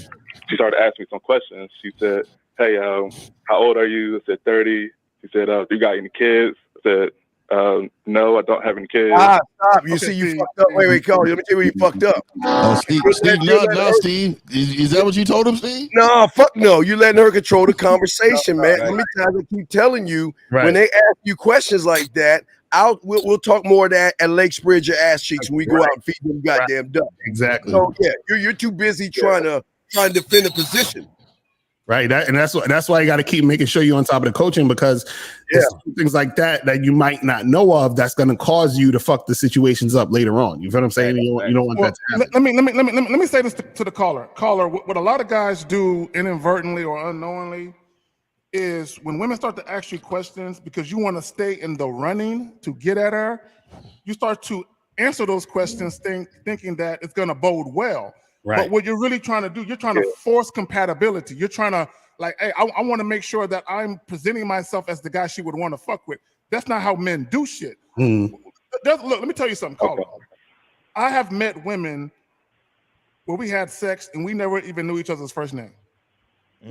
She started asking me some questions. She said, "Hey, how old are you?" I said 30. She said, "Do you got any kids?" I said, "No, I don't have any kids." Stop. You see, you fucked up. Wait, Cole. Let me tell you where you fucked up. Steve, no, Steve. Is that what you told him, Steve? No, fuck no. You letting her control the conversation, man. Let me keep telling you, when they ask you questions like that, we'll talk more of that at Lake Spread Your Ass Cheeks when we go out and feed them goddamn duck. Exactly. So yeah, you're too busy trying to defend a position. Right. That's why you got to keep making sure you're on top of the coaching, because it's things like that you might not know of that's going to cause you to fuck the situations up later on. You feel what I'm saying? You don't want that to happen. Let me say this to the caller. Caller, what a lot of guys do inadvertently or unknowingly is when women start to ask you questions because you want to stay in the running to get at her, you start to answer those questions thinking that it's going to bode well. Right. But what you're really trying to do, you're trying to force compatibility. You're trying to hey, I want to make sure that I'm presenting myself as the guy she would want to fuck with. That's not how men do shit. Look, let me tell you something, caller. I have met women where we had sex and we never even knew each other's first name.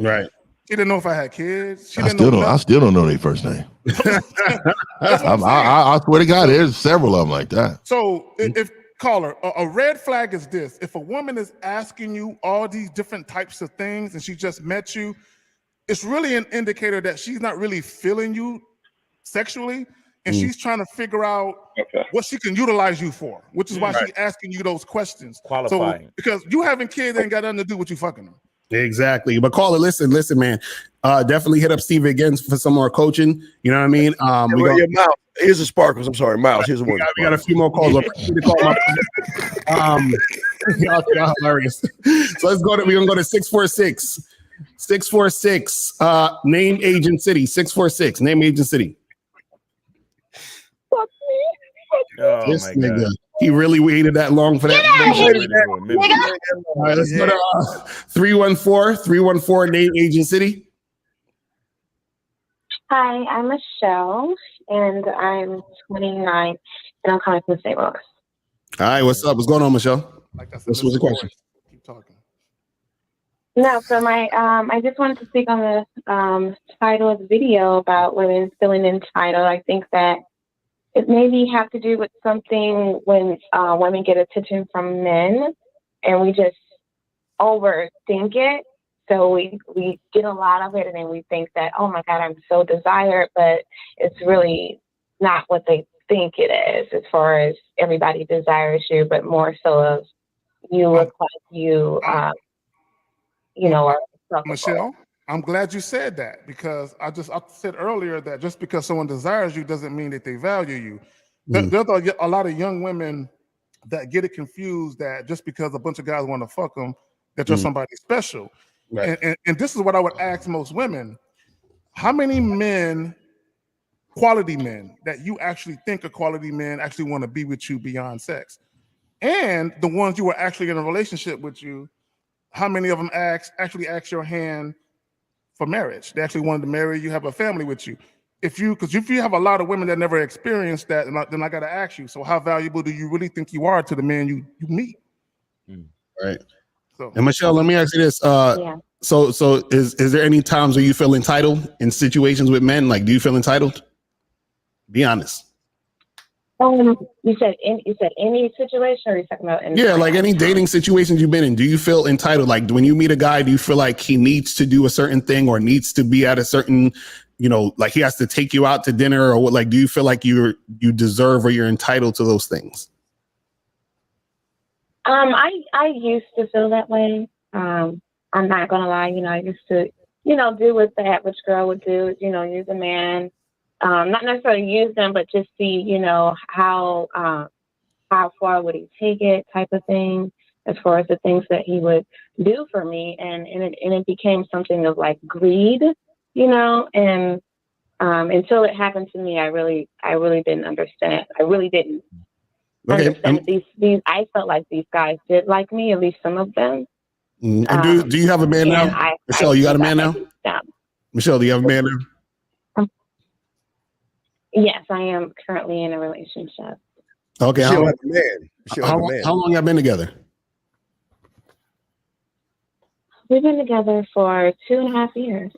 Right. She didn't know if I had kids. I still don't know their first name. I swear to God, there's several of them like that. So if caller, a red flag is this: if a woman is asking you all these different types of things and she just met you, it's really an indicator that she's not really feeling you sexually, and she's trying to figure out what she can utilize you for, which is why she's asking you those questions. Qualifying. So, because you having kids ain't got nothing to do with you fucking them. Exactly. But caller, listen, man. Definitely hit up Steve again for some more coaching. You know what I mean? Miles, here's the sparkles. I'm sorry, Miles. Here's the one. We got a few more calls. Y'all hilarious. So we're gonna go to 646. 646. Name agent city. 646. Name agent city. Oh, This my nigga. God. He really waited that long for that. All right, let's go to 314 name agent city. Hi, I'm Michelle, and I'm 29, and I'm coming from St. Louis. All right, what's up? What's going on, Michelle? What's the question? Keep talking. No, so I just wanted to speak on the title of the video about women feeling entitled. I think that it maybe have to do with something when women get attention from men, and we just overthink it. So we get a lot of it, and then we think that, oh my God, I'm so desired, but it's really not what they think it is. As far as everybody desires you, but more so of you look like you, you know, are acceptable. Michelle, I'm glad you said that, because I said earlier that just because someone desires you doesn't mean that they value you. There's a lot of young women that get it confused that just because a bunch of guys want to fuck them, that you're somebody special. Right. And this is what I would ask most women: how many men, quality men, that you actually think are quality men, actually want to be with you beyond sex? And the ones you were actually in a relationship with you, how many of them actually asked your hand for marriage? They actually wanted to marry you, have a family with you. Because if you have a lot of women that never experienced that, then I got to ask you, so how valuable do you really think you are to the man you meet? Right. So, and Michelle, let me ask you this. So is there any times where you feel entitled in situations with men? Like, do you feel entitled? Be honest. You said any situation, or are you talking about? Yeah, like any dating situations you've been in, do you feel entitled? Like when you meet a guy, do you feel like he needs to do a certain thing or needs to be at a certain, like he has to take you out to dinner, or what? Like, do you feel like you deserve or you're entitled to those things? I used to feel that way. I'm not gonna lie. I used to, do what the average girl would do. Use a man. Not necessarily use them, but just see, how far would he take it, type of thing, as far as the things that he would do for me, and it became something of like greed, and until it happened to me, I really didn't understand. I really didn't understand these. I felt like these guys did like me, at least some of them. And do you have a man now, Michelle? You got a man now, Michelle? Do you have a man now? Yes, I am currently in a relationship. Okay, How long y'all been together? We've been together for 2.5 years.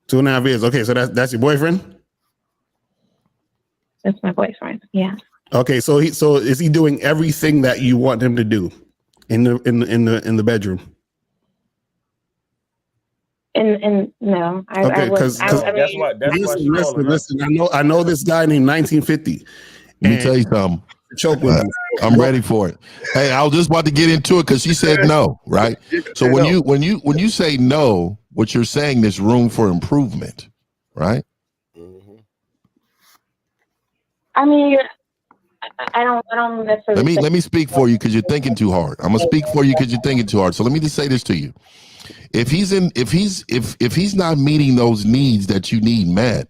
2.5 years. Okay, so that's your boyfriend? That's my boyfriend. Yeah. Okay, so is he doing everything that you want him to do in the bedroom? And no, Okay, because listen. I know this guy named 1950. Let me tell you something. Choke with you. I'm ready for it. Hey, I was just about to get into it because she said no, right? So when you say no, what you're saying, there's room for improvement, right? I mean, I don't necessarily. Let me speak for you because you're thinking too hard. I'm gonna speak for you because you're thinking too hard. So let me just say this to you: if he's not meeting those needs that you need met,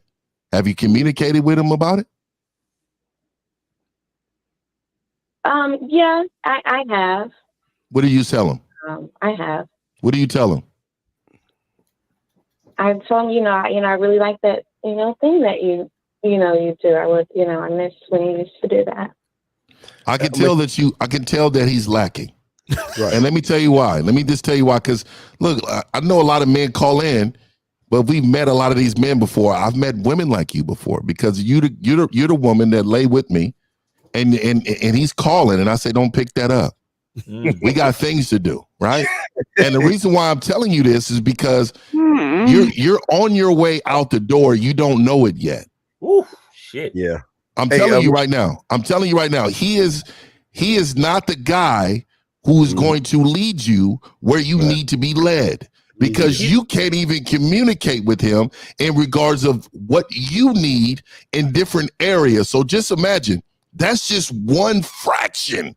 have you communicated with him about it? Yeah, I have. What do you tell him? I have. What do you tell him? I told him, I really like that, thing that you do. I would, I miss when you used to do that. I can tell that he's lacking. Right. And let me tell you why. Let me just tell you why. Because look, I know a lot of men call in, but we've met a lot of these men before. I've met women like you before because you're the woman that lay with me, and he's calling, and I say, don't pick that up. We got things to do, right? And the reason why I'm telling you this is because you're on your way out the door. You don't know it yet. Ooh, shit. Yeah. I'm telling you right now. He is not the guy who's going to lead you where you need to be led, because you can't even communicate with him in regards of what you need in different areas. So just imagine that's just one fraction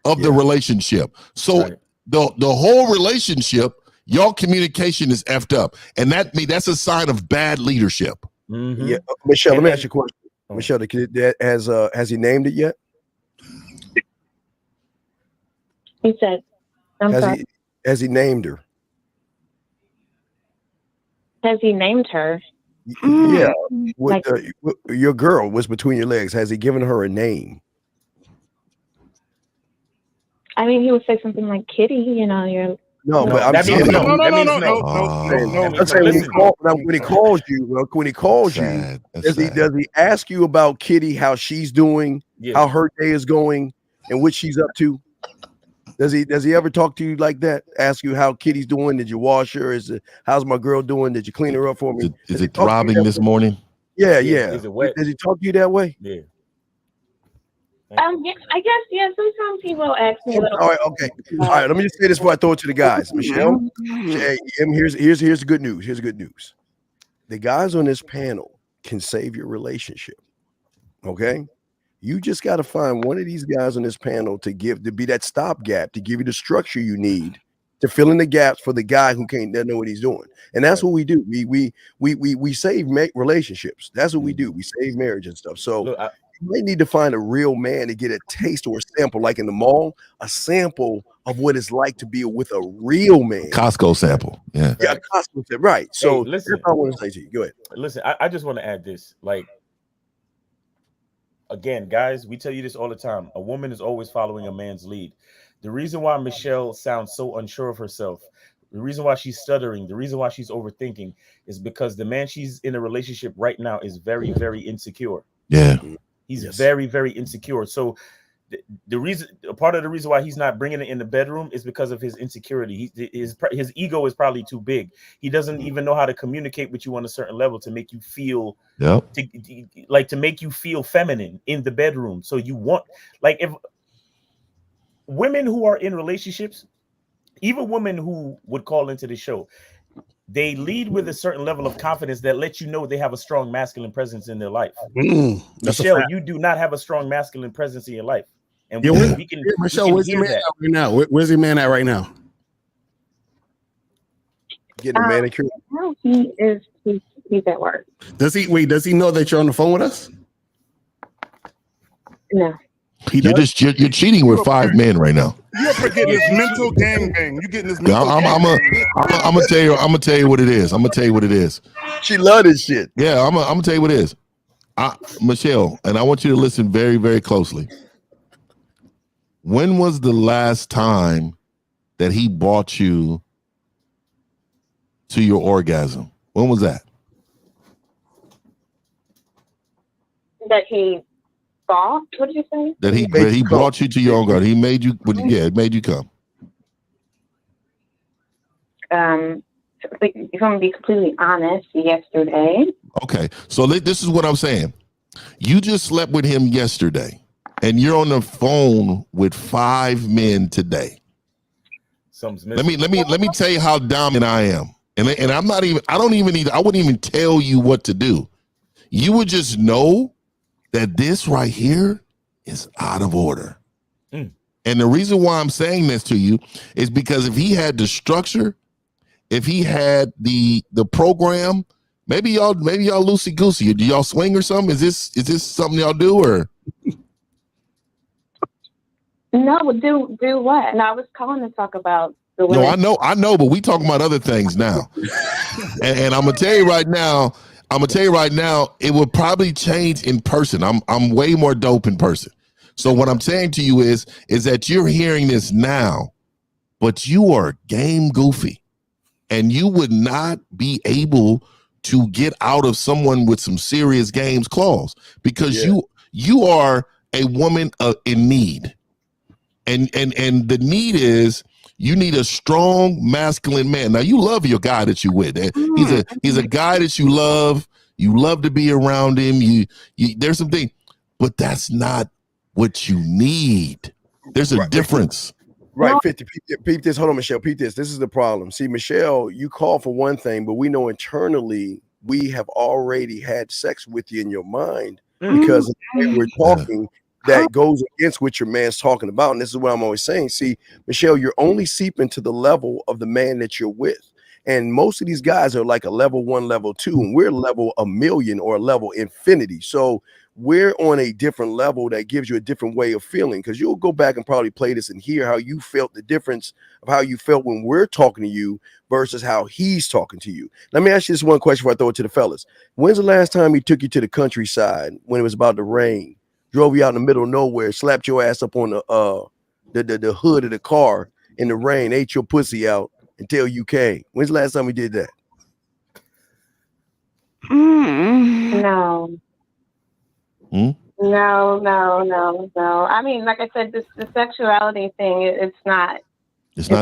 of the relationship. So the whole relationship, y'all communication is effed up, and that's a sign of bad leadership. Yeah, Michelle, let me ask you a question. Michelle, the kid has he named it yet? He said, has he named her? Has he named her? Yeah. Your girl was between your legs. Has he given her a name? I mean, he would say something like Kitty, you're. No, but I'm saying no. When he calls you, does he ask you about Kitty, how she's doing, how her day is going, and what she's up to? Does he ever talk to you like that? Ask you how Kitty's doing? Did you wash her? How's my girl doing? Did you clean her up for me? Is it throbbing this morning? Yeah. Is it wet? Does he talk to you that way? Yeah. Yeah, I guess, yeah, sometimes people ask me a little. All right, okay. All right, let me just say this before I throw it to the guys. Michelle, here's the good news. Here's the good news. The guys on this panel can save your relationship. Okay? You just got to find one of these guys on this panel to be that stopgap, to give you the structure you need to fill in the gaps for the guy who can't know what he's doing. And that's what we do. We save relationships. That's what we do. We save marriage and stuff. So Look, you may need to find a real man to get a taste or a sample, like in the mall, a sample of what it's like to be with a real man. Costco sample. Yeah. Yeah, Costco sample. Right. So hey, listen, that's what I want to say to you. Go ahead. Listen, I just want to add this. Like, again, guys, we tell you this all the time. A woman is always following a man's lead. The reason why Michelle sounds so unsure of herself, the reason why she's stuttering, the reason why she's overthinking is because the man she's in a relationship right now is very, very insecure. Yeah. He's very, very insecure. So part of the reason why he's not bringing it in the bedroom is because of his insecurity. His ego is probably too big. He doesn't even know how to communicate with you on a certain level to make you feel, to make you feel feminine in the bedroom. So you want, like, if women who are in relationships, even women who would call into the show, they lead with a certain level of confidence that lets you know they have a strong masculine presence in their life. Michelle, you do not have a strong masculine presence in your life. And we can Michelle, where's your man at right now? Where's your man at right now? Getting a manicure. No, he's at work. Does he know that you're on the phone with us? No. You're cheating with 5 men right now. You're forgetting this mental gangbang. You're getting this mental I'm gonna tell you what it is. I'm gonna tell you what it is. She love this shit. Yeah, I'm gonna tell you what it is. Michelle, and I want you to listen very, very closely. When was the last time that he brought you to your orgasm? When was that? That he thought? What did you say? That he brought you to your own garden. He made you. It made you come. If I'm gonna be completely honest, yesterday. Okay, so this is what I'm saying. You just slept with him yesterday, and you're on the phone with 5 men today. Let me tell you how dominant I am, and I'm not even. I wouldn't even tell you what to do. You would just know that this right here is out of order. And the reason why I'm saying this to you is because if he had the structure, if he had the program, maybe y'all loosey goosey. Do y'all swing or something? Is this something y'all do or? No, do what? No, I was calling to talk about the way. No, I know, but we talking about other things now. and I'm gonna tell you right now. It will probably change in person. I'm way more dope in person. So what I'm saying to you is that you're hearing this now, but you are game goofy, and you would not be able to get out of someone with some serious games clause because you are a woman in need, and the need is. You need a strong masculine man. Now you love your guy that you with. He's a guy that you love. You love to be around him. You there's something, but that's not what you need. There's a difference. Right, 50. Peep this. Hold on, Michelle. Peep this. This is the problem. See, Michelle, you call for one thing, but we know internally we have already had sex with you in your mind because of the way we're talking. That goes against what your man's talking about. And this is what I'm always saying. See, Michelle, you're only seeping to the level of the man that you're with. And most of these guys are like a level 1, level 2, and we're level 1,000,000 or level infinity. So we're on a different level that gives you a different way of feeling, because you'll go back and probably play this and hear how you felt, the difference of how you felt when we're talking to you versus how he's talking to you. Let me ask you this one question before I throw it to the fellas. When's the last time he took you to the countryside when it was about to rain? Drove you out in the middle of nowhere, slapped your ass up on the hood of the car in the rain, ate your pussy out until you came. When's the last time we did that? No. No. I mean, like I said, the sexuality thing, it's not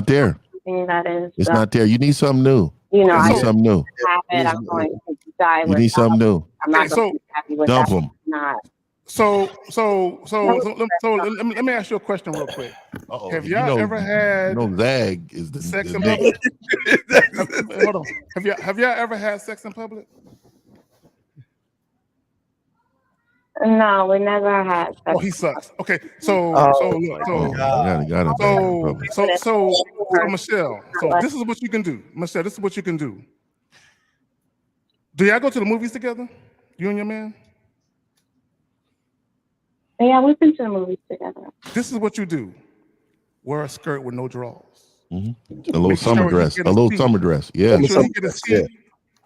there. something that is. It's not there. You need something new. You know, You I need just something new. have it. I'm going to die You with. need something new. I'm not going to be happy with Dump that. 'em. Not. So let me ask you a question real quick. Have y'all ever had Zag is the sex in nigga. public? Hold on. Have y'all ever had sex in public? No, we never had sex. Oh, he sucks. Okay, so Michelle, so this is what you can do. Michelle, this is what you can do. Do y'all go to the movies together? You and your man? Yeah, we've been to the movies together. This is what you do. Wear a skirt with no drawers. A little summer dress. A little summer dress. Yeah. Make sure he get a seat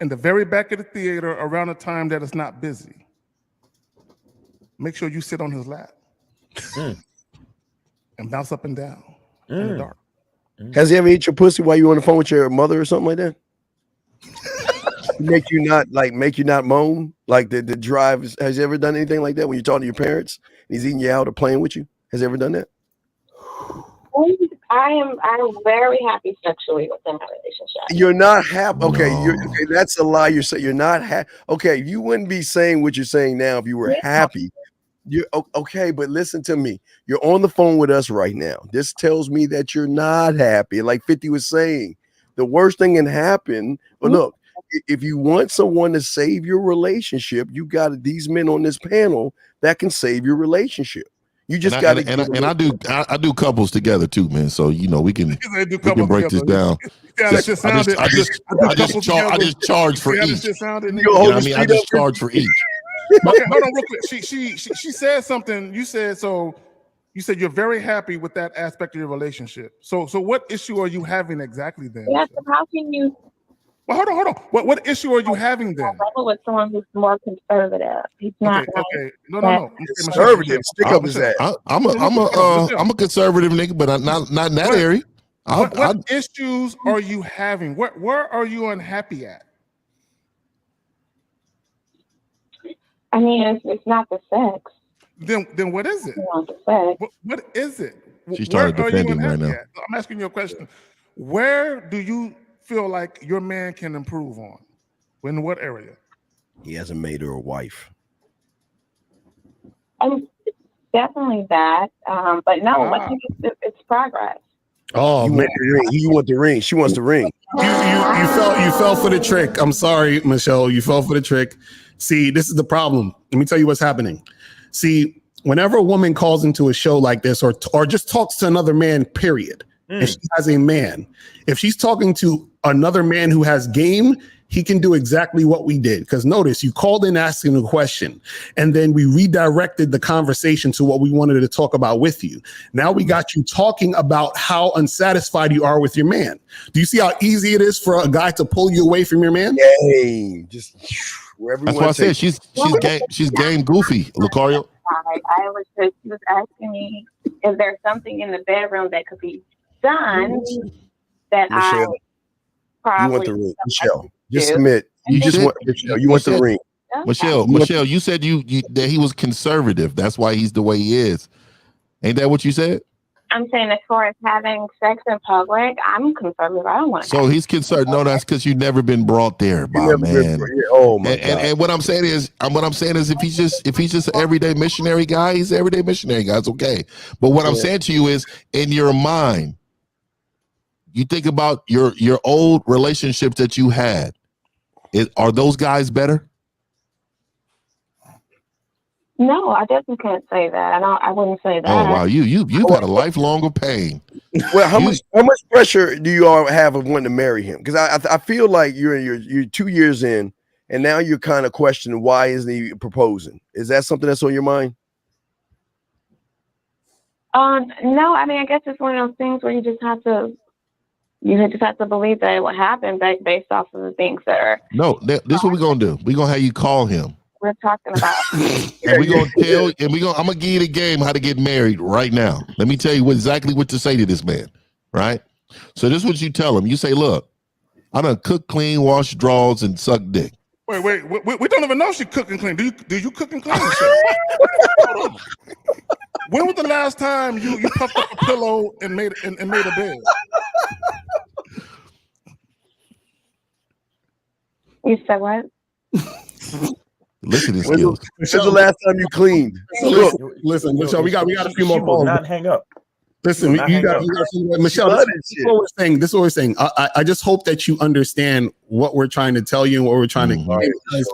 in the very back of the theater around a time that it's not busy. Make sure you sit on his lap and bounce up and down in the dark. Has he ever eat your pussy while you on the phone with your mother or something like that? Make you not moan? Like the drive has he ever done anything like that when you're talking to your parents and he's eating you out or playing with you? Has he ever done that? I'm very happy sexually within my relationship. You're not happy. Okay, okay, that's a lie. You're saying you're not happy. Okay, you wouldn't be saying what you're saying now if you were happy. You're okay, but listen to me. You're on the phone with us right now. This tells me that you're not happy. Like 50 was saying, the worst thing can happen. But look, if you want someone to save your relationship, you got these men on this panel that can save your relationship. You just got to. And I do couples together too, man. So we can break this down. I just charge for each. You know what I mean? I just charge for each. Okay, hold on real quick. She said something. You said you're very happy with that aspect of your relationship. So what issue are you having exactly then? Yes, how can you? Well, hold on. What issue are you having then? With someone who's more conservative. He's not. Okay. No. Conservative. Stick up his ass. I'm a conservative nigga, but not in that area. What issues are you having? Where are you unhappy at? I mean, it's not the sex. Then what is it? Not the sex. What is it? She started defending right now. I'm asking you a question. Where do you feel like your man can improve on? In what area? He hasn't made her a wife. Definitely that. But no, I think it's progress. Oh, man, you want the ring. She wants the ring. You fell for the trick. I'm sorry, Michelle. You fell for the trick. See, this is the problem. Let me tell you what's happening. See, whenever a woman calls into a show like this or just talks to another man, period, and she has a man, if she's talking to another man who has game, he can do exactly what we did. Because notice, you called in asking a question, and then we redirected the conversation to what we wanted to talk about with you. Now we got you talking about how unsatisfied you are with your man. Do you see how easy it is for a guy to pull you away from your man? Yay. Just wherever. That's why I said she's game goofy, Lucario. I was asking me, is there something in the bedroom that could be done that Michelle, I you want the ring, Michelle? Just admit you just want Michelle. You want the ring, Michelle. You said you that he was conservative. That's why he's the way he is. Ain't that what you said? I'm saying as far as having sex in public, I'm conservative. I don't want to. So he's concerned. No, that's because you've never been brought there, my man. Oh my God. And what I'm saying is, if he's just an everyday missionary guy, he's an everyday missionary guy. It's okay. But what I'm saying to you is, in your mind, you think about your old relationships that you had. Are those guys better? No, I definitely can't say that. I wouldn't say that. Oh wow, you've had a lifelong of pain. Well, how much pressure do you all have of wanting to marry him? Because I feel like you're 2 years in, and now you're kind of questioning why isn't he proposing? Is that something that's on your mind? No, I mean, I guess it's one of those things where you just have to believe that it will happen based off of the things that are. No, this is what we're gonna do. We're gonna have you call him. We're talking about. And we're gonna tell, I'm gonna give you the game how to get married right now. Let me tell you exactly what to say to this man, right? So this is what you tell him. You say, look, I done cook, clean, wash drawers, and suck dick. Wait. We don't even know if she cook and clean. Do you cook and clean? Hold on. When was the last time you puffed up a pillow and made a bed? You said what? Listening When's skills. the last time you cleaned? Listen, Michelle, we got a few more She will calls. not hang up. Listen, you got Michelle. This is what we're saying. I just hope that you understand what we're trying to tell you and what we're trying to convey. What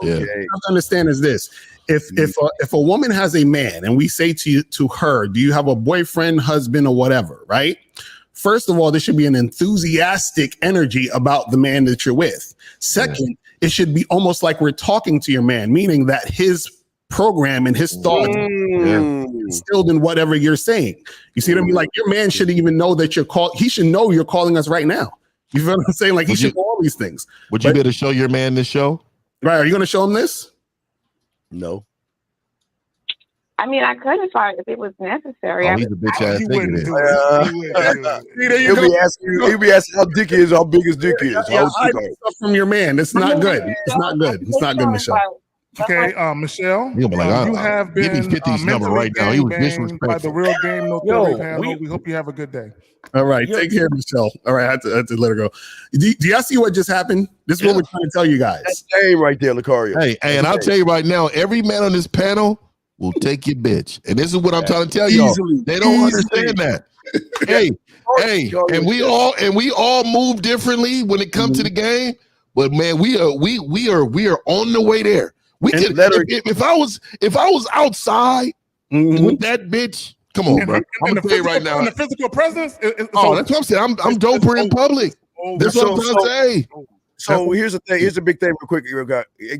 you have to understand is this: if a woman has a man, and we say to her, "Do you have a boyfriend, husband, or whatever?" Right? First of all, there should be an enthusiastic energy about the man that you're with. Second, it should be almost like we're talking to your man, meaning that his program and his thoughts instilled in whatever you're saying. You see what I mean? Like your man shouldn't even know that you're called. He should know you're calling us right now. You feel what I'm saying? Like he should know all these things. Would you be able to show your man this show? Right? Are you going to show him this? No. I mean, I could if it was necessary. Oh, he's a bitch ass nigga. He'll be asking how dick is, how big his dick is. Hide stuff from your man. It's not good. It's not good. It's not good, Michelle. Okay, Michelle, You'll be like, you have been give me 50's number right now. He was mentally by the disrespectful. Real Game No Theory panel. We hope you have a good day. All right, take care, Michelle. All right, I had to let her go. Do y'all see what just happened? This is what we're trying to tell you guys. That's game right there, Lucario. Hey, and I'll tell you right now, every man on this panel will take your bitch. And this is what I'm trying to tell y'all. They don't understand that. Hey, and we all move differently when it comes to the game. But man, we are on the way there. We can if I was outside with that bitch, come on, bro. I'm gonna tell you right now. In the physical presence. That's what I'm saying. I'm doper in public. That's what I'm trying to say. So here's the thing. Here's the big thing, real quick,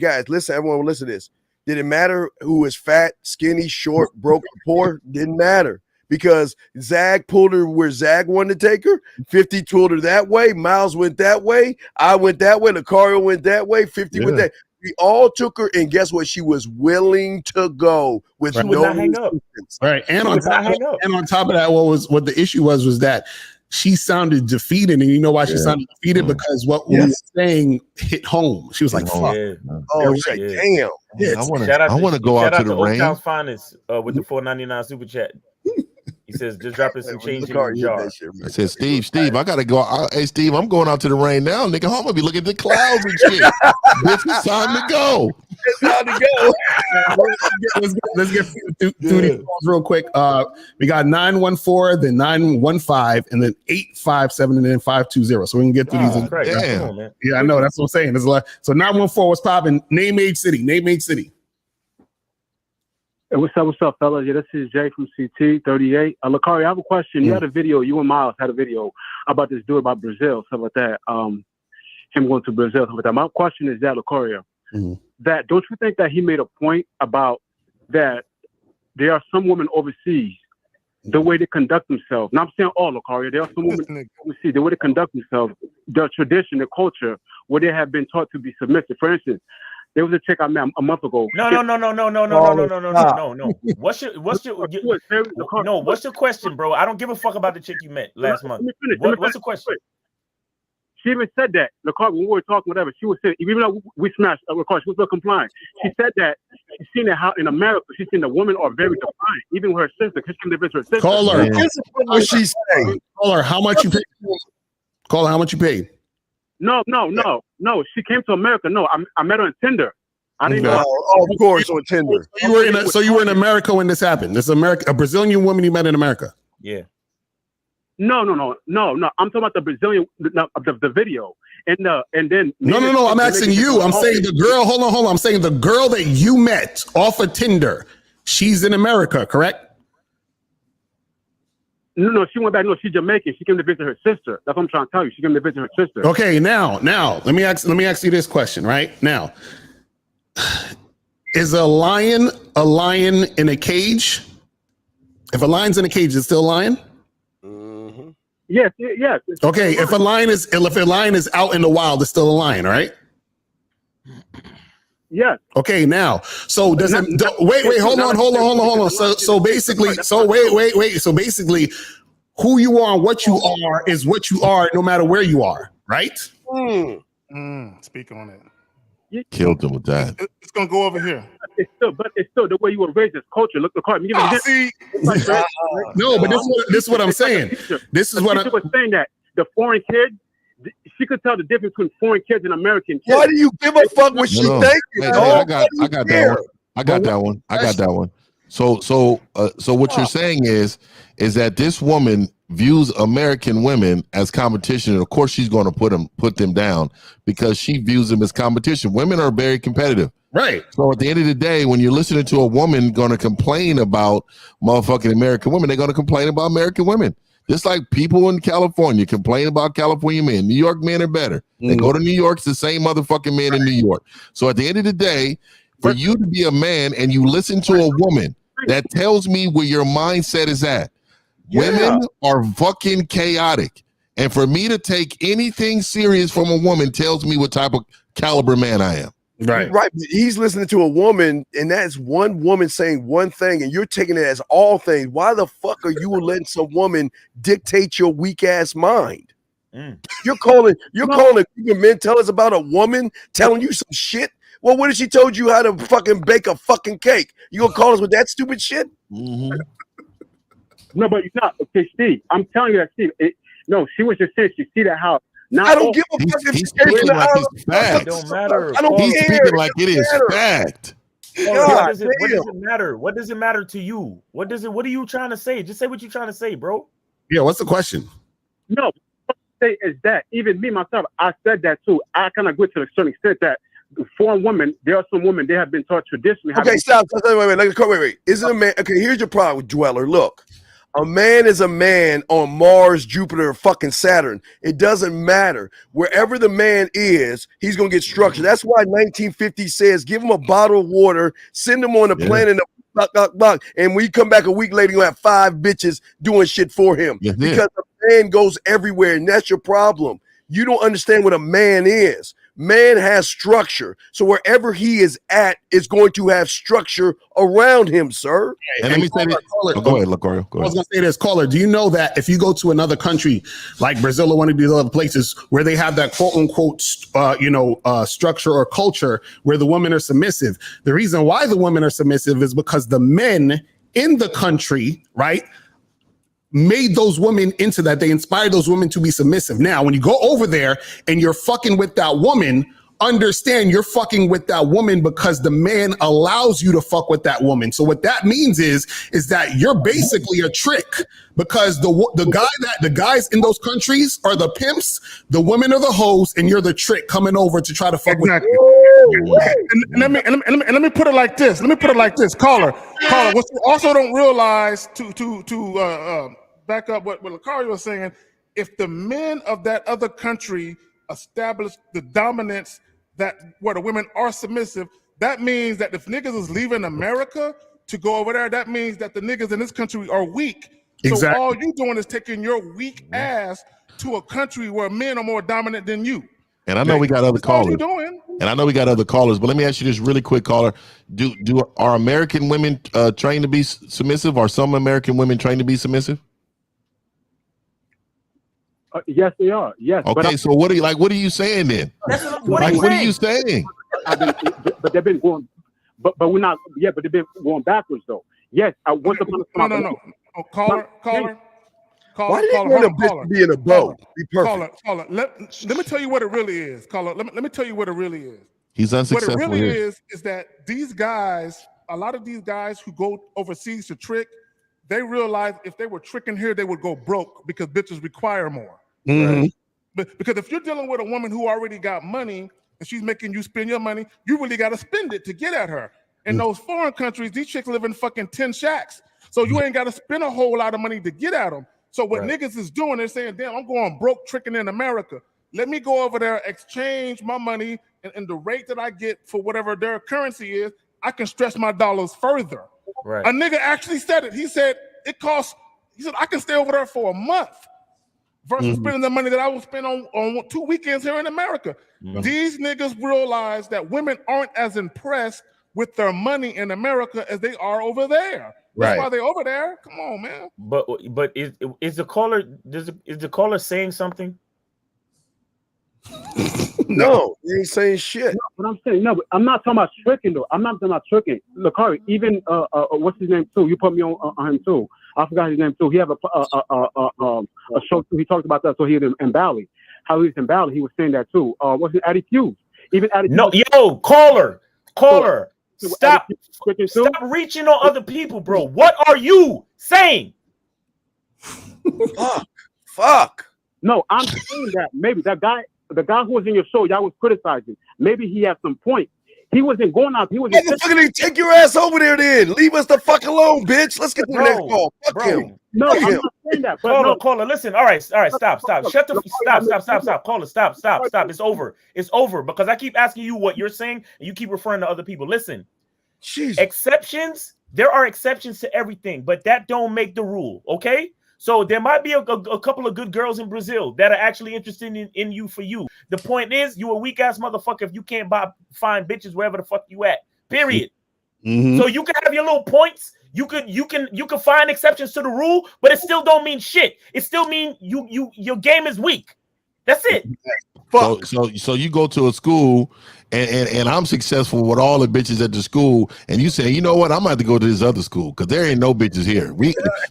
guys. Listen, everyone, will listen to this. Did it matter who was fat, skinny, short, broke, poor? Didn't matter. Because Zag pulled her where Zag wanted to take her. 50 pulled her that way. Miles went that way. I went that way. Lucario went that way. 50 went that. We all took her, and guess what? She was willing to go with no resistance. Right. And on top of that, what the issue was that she sounded defeated. And you know why she sounded defeated? Because what we were saying hit home. She was like, fuck. Oh, damn. I want to go out to the rain. Old Town Finest with the $4.99 super chat. He says, just drop us some change in the jar. I said, Steve, I gotta go. Hey, Steve, I'm going out to the rain now, nigga. I'm gonna be looking at the clouds and shit. Bitch, it's time to go. It's time to go. Let's get through these calls real quick. We got 914, then 915, and then 857, and then 520. So we can get through these. Damn. On, man. Yeah, I know. That's what I'm saying. There's a lot. So 914, what's popping? Name, age, city. Name, age, city. Hey, what's up, fellas? Yeah, this is Jay from CT 38. Lucario, I have a question. You had a video, you and Miles had a video about this dude about Brazil, stuff like that. Him going to Brazil, stuff like that. My question is that, Lucario, that don't you think that he made a point about that there are some women overseas, the way they conduct themselves. Now I'm saying all, Lucario, there are some women overseas, the way they conduct themselves, the tradition, the culture, where they have been taught to be submissive. For instance, there was a chick I met a month ago. No. What's your question, bro? I don't give a fuck about the chick you met last month. What's the question? She even said that. When we were talking, whatever, she was saying, even though we smashed, she was still compliant. She said that she's seen that how in America, she's seen that women are very defiant, even with her sister. Because she can live with her sister. Call her. What she saying? Call her. How much you paid? Call her. How much you paid? No. She came to America. No, I met her on Tinder. I didn't know. Oh, of course, on Tinder. So you were in America when this happened. This America, a Brazilian woman you met in America. Yeah. No. I'm talking about the Brazilian, the video, and then. No. I'm asking you. I'm saying the girl. Hold on. I'm saying the girl that you met off of Tinder. She's in America, correct? No, she went back. No, she's Jamaican. She came to visit her sister. That's what I'm trying to tell you. She came to visit her sister. Okay, now, let me ask you this question, right? Now, is a lion in a cage? If a lion's in a cage, is it still a lion? Yes. Okay, if a lion is out in the wild, it's still a lion, right? Yes. Okay, now, so does it? Wait, hold on. So basically, who you are and what you are is what you are, no matter where you are, right? Speak on it. Killed him with that. It's gonna go over here. It's still the way you were raised. This culture. Look, the card. See, no, but this is what I'm saying. This is what I was saying, that the foreign kids, she could tell the difference between foreign kids and American kids. Why do you give a fuck what she thinks? Hey, I got that one. So what you're saying is that this woman views American women as competition, and of course she's going to put them down because she views them as competition. Women are very competitive, right? So at the end of the day, when you're listening to a woman going to complain about motherfucking American women, they're going to complain about American women. Just like people in California complain about California men. New York men are better. They go to New York, it's the same motherfucking men in New York. So at the end of the day, for you to be a man and you listen to a woman, that tells me where your mindset is at. Women are fucking chaotic. And for me to take anything serious from a woman tells me what type of caliber man I am. Right. He's listening to a woman, and that's one woman saying one thing, and you're taking it as all things. Why the fuck are you letting some woman dictate your weak ass mind? You're calling men tell us about a woman telling you some shit. Well, what if she told you how to fucking bake a fucking cake? You gonna call us with that stupid shit? No, but you're not. Okay, Steve, I'm telling you that, Steve. No, she was just saying she see that how. I don't give a fuck if he's speaking like it's fact. It don't matter. I don't He's care. speaking like it is fact. What does it matter? What does it matter to you? What are you trying to say? Just say what you're trying to say, bro. Yeah, what's the question? No, what I say is that even me myself, I said that too. I kind of agree to a certain extent that for women, there are some women they have been taught traditionally. Okay, stop. Wait. Isn't a man? Okay, here's your problem, Dweller. Look. A man is a man on Mars, Jupiter, fucking Saturn. It doesn't matter. Wherever the man is, he's going to get structured. That's why 1950 says, give him a bottle of water, send him on a planet, and when you come back a week later, you'll have 5 bitches doing shit for him. Because a man goes everywhere, and that's your problem. You don't understand what a man is. Man has structure. So wherever he is at is going to have structure around him, sir. And let me say this. Go ahead, Lacorio. I was going to say this, caller. Do you know that if you go to another country like Brazil or one of these other places where they have that quote unquote, structure or culture where the women are submissive, the reason why the women are submissive is because the men in the country, right, made those women into that. They inspired those women to be submissive. Now, when you go over there and you're fucking with that woman, understand you're fucking with that woman because the man allows you to fuck with that woman. So what that means is that you're basically a trick because the guys in those countries are the pimps, the women are the hoes, and you're the trick coming over to try to fuck with you. And let me put it like this. Caller, what you also don't realize to back up what Lacario was saying, if the men of that other country establish the dominance that where the women are submissive, that means that if niggas is leaving America to go over there, that means that the niggas in this country are weak. So all you doing is taking your weak ass to a country where men are more dominant than you. And I know we got other callers. But let me ask you this really quick, caller. Are American women trained to be submissive? Are some American women trained to be submissive? Yes, they are. Yes. Okay, so what are you saying then? What are you saying? But they've been going, but we're not. Yeah, but they've been going backwards though. Yes, I want to. No. Oh, caller. Why do you want a bitch to be in a boat? Be perfect. Caller. Let me tell you what it really is. Caller, let me tell you what it really is. He's unsuccessful. What it really is that these guys, a lot of these guys who go overseas to trick, they realize if they were tricking here, they would go broke because bitches require more. Mm-hmm. But because if you're dealing with a woman who already got money and she's making you spend your money, you really got to spend it to get at her. In those foreign countries, these chicks live in fucking 10 shacks. So you ain't got to spend a whole lot of money to get at them. So what niggas is doing, they're saying, damn, I'm going broke tricking in America. Let me go over there, exchange my money, and the rate that I get for whatever their currency is, I can stretch my dollars further. Right. A nigga actually said it. He said, I can stay over there for a month versus spending the money that I will spend on 2 weekends here in America. These niggas realize that women aren't as impressed with their money in America as they are over there. That's why they over there. Come on, man. But is the caller saying something? No, you ain't saying shit. No, but I'm saying no. But I'm not talking about tricking though. I'm not talking about tricking. Look, Harry, even what's his name too? You put me on him too. I forgot his name too. He have a show too. He talked about that. So he was in Bali. How he was in Bali, he was saying that too. What's it? Addie Hughes. Even Addie No, Hughes. yo, caller. Stop reaching on other people, bro. What are you saying? Fuck. No, I'm saying that maybe that guy, the guy who was in your show, y'all was criticizing. Maybe he had some point. He wasn't going out. He was. Motherfucker, take your ass over there then. Leave us the fuck alone, bitch. Let's get to the next call. Fuck him. No, Fuck I'm him. not saying that. Caller, listen. All right, stop. Shut the stop. Caller, stop. It's over because I keep asking you what you're saying and you keep referring to other people. Listen. Jeez. Exceptions, there are exceptions to everything, but that don't make the rule, okay? So there might be a couple of good girls in Brazil that are actually interested in you for you. The point is, you a weak ass motherfucker if you can't find bitches wherever the fuck you at. Period. Mm-hmm. So you can have your little points. You can find exceptions to the rule, but it still don't mean shit. It still mean your game is weak. That's it. So you go to a school and I'm successful with all the bitches at the school, and you say, you know what, I'm gonna have to go to this other school because there ain't no bitches here.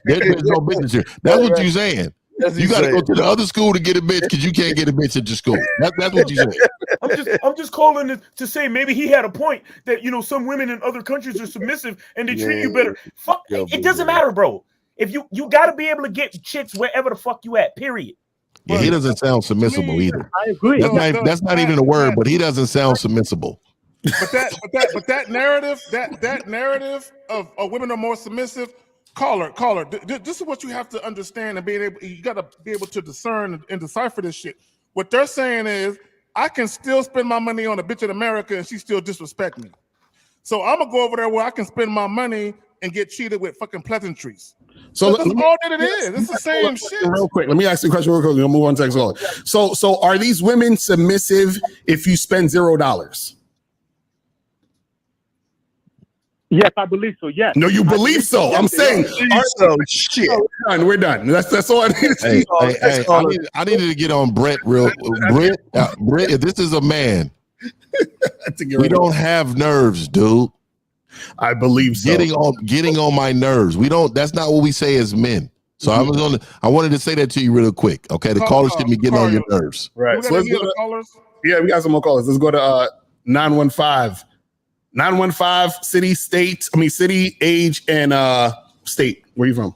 There's no bitches here. That's what you're saying. You got to go to the other school to get a bitch because you can't get a bitch at your school. That's what you're saying. I'm just calling to say maybe he had a point that some women in other countries are submissive and they treat you better. Fuck, it doesn't matter, bro. If you got to be able to get chicks wherever the fuck you at. Period. Yeah, he doesn't sound submissible either. I agree. That's not even a word, but he doesn't sound submissible. But that narrative of women are more submissive. Caller. This is what you have to understand and you got to be able to discern and decipher this shit. What they're saying is, I can still spend my money on a bitch in America and she still disrespect me. So I'm gonna go over there where I can spend my money and get cheated with fucking pleasantries. So that's all that it is. It's the same shit. Real quick, let me ask you a question real quick. We'll move on to the next caller. So are these women submissive if you spend $0? Yes, I believe so. Yes. No, you believe so. I'm saying, shit. We're done. That's all I need to see. I needed to get on Brett real. Brett, if this is a man, we don't have nerves, dude. I believe so. Getting on my nerves. We don't. That's not what we say as men. So I wanted to say that to you real quick. Okay, the callers should be getting on your nerves. Right. So let's go to callers. Yeah, we got some more callers. Let's go to 915. 915 city, age, and state. Where you from?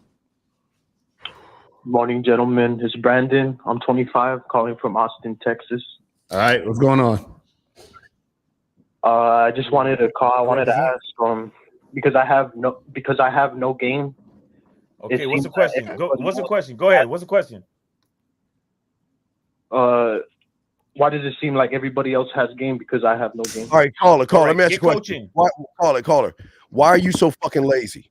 Morning, gentlemen. It's Brandon. I'm 25, calling from Austin, Texas. All right, what's going on? I just wanted to call. I wanted to ask because I have no game. Okay, what's the question? What's the question? Go ahead. What's the question? Why does it seem like everybody else has game because I have no game? All right, caller. Let me ask you a question. Caller. Why are you so fucking lazy?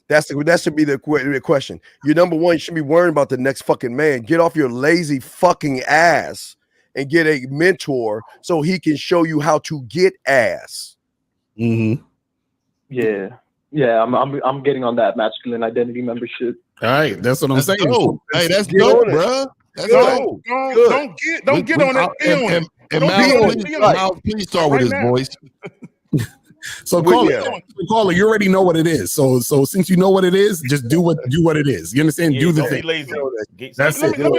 That should be the question. You're number one. You should be worrying about the next fucking man. Get off your lazy fucking ass and get a mentor so he can show you how to get ass. Mm-hmm. Yeah. I'm getting on that masculine identity membership. All right, that's what I'm saying. Dope. Hey, that's dope, bro. Don't get on it. And Miles, please start with his voice. So caller, you already know what it is. So since you know what it is, just do what it is. You understand? Yeah, do the don't thing. be lazy. That's it. Let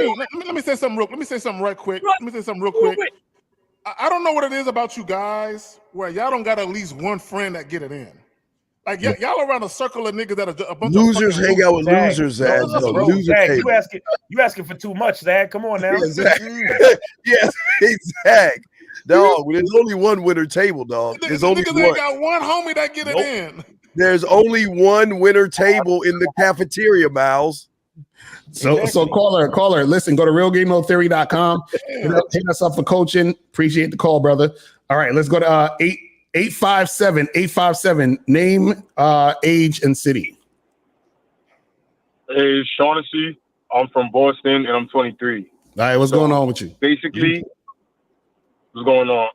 me say something real quick. I don't know what it is about you guys where y'all don't got at least one friend that get it in. Like y'all around a circle of niggas that are a bunch losers of hang out with losers, Zach. Zach, you asking for too much, Zach. Come on now. Yes, exactly. Dog, there's only one winner table, dog. There's only niggas one. ain't got one homie that get it in. There's only one winner table in the cafeteria, Miles. So caller, listen, go to realgametheory.com. Hit us up for coaching. Appreciate the call, brother. All right, let's go to 857. Name, age, and city. Hey, Shaughnessy. I'm from Boston, and I'm 23. All right, what's going on with you? Basically, what's going on?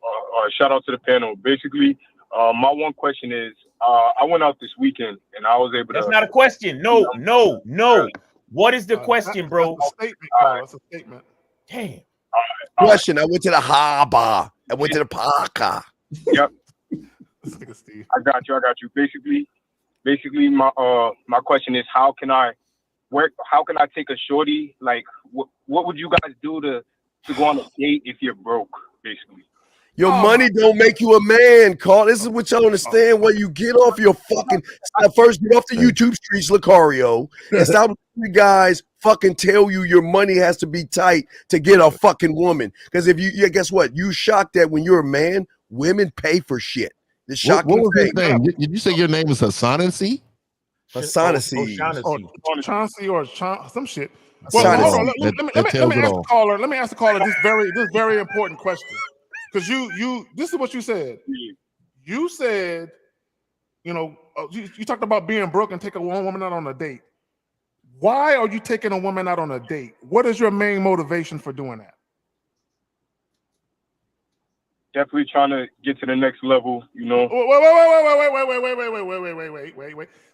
Shout out to the panel. Basically, my one question is, I went out this weekend, and I was able to... That's not a question. No. What is the question, bro? That's a statement, Carl. That's a statement. Damn. question. I went to the haba. I went to the paka. Yep. I got you. Basically, my question is, how can I take a shorty? Like, what would you guys do to go on a date if you're broke? Basically. Your money don't make you a man, Carl. This is what y'all understand. Where you get off your fucking first get off the YouTube streets, Lucario, and stop letting you guys fucking tell you your money has to be tight to get a fucking woman. Because if you guess what? You shocked that when you're a man, women pay for shit. The shocking What was his thing. name? Did you say your name is Hasanacy? Hasanacy. Chauncey or some shit. Well, hold on. Let me ask the caller this very important question. Because this is what you said. You said, you talked about being broke and taking one woman out on a date. Why are you taking a woman out on a date? What is your main motivation for doing that? Definitely trying to get to the next level, Wait.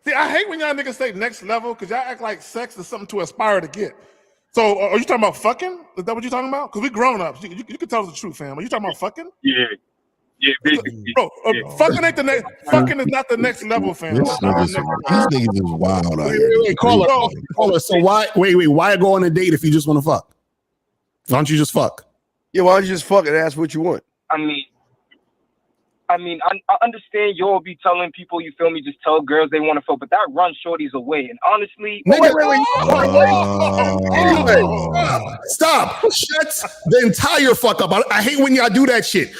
See, I hate when y'all niggas say next level because y'all act like sex is something to aspire to get. So, are you talking about fucking? Is that what you're talking about? Because we grown ups. You can tell us the truth, fam. Are you talking about fucking? Yeah, basically. Bro, fucking ain't the next. Fucking is not the next level, fam. These niggas is wild out here. Wait, caller. So why go on a date if you just want to fuck? Why don't you just fuck? Yeah, why don't you just fuck and ask what you want? I understand you'll be telling people, you feel me, just tell girls they want to fuck, but that runs shorties away. And honestly, wait. Stop. Shut the entire fuck up. I hate when y'all do that shit.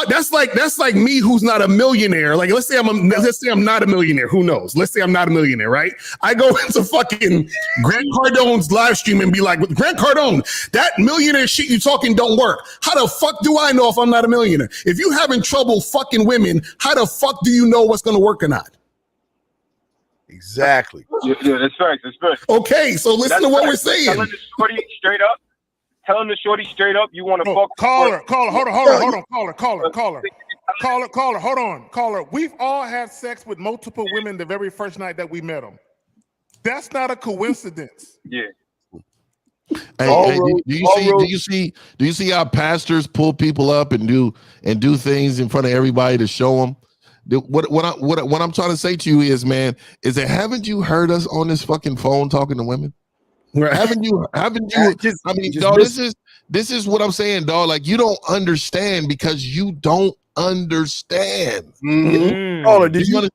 That's like me who's not a millionaire. Like let's say I'm not a millionaire. Who knows? Let's say I'm not a millionaire, right? I go into fucking Grant Cardone's live stream and be like, with Grant Cardone, that millionaire shit you talking don't work. How the fuck do I know if I'm not a millionaire? If you having trouble fucking women, how the fuck do you know what's gonna work or not? Exactly. Yeah, that's right. Okay, so listen to what we're saying. Telling the shorty straight up, you want to fuck. Caller, hold on. Caller. We've all had sex with multiple women the very first night that we met them. That's not a coincidence. Yeah. Hey, do you see how pastors pull people up and do things in front of everybody to show them? What I'm trying to say to you is, man, is that haven't you heard us on this fucking phone talking to women? Right. Haven't you? Dog, this is what I'm saying, dog. Like, you don't understand because you don't understand. Mm-hmm. Caller, we didn't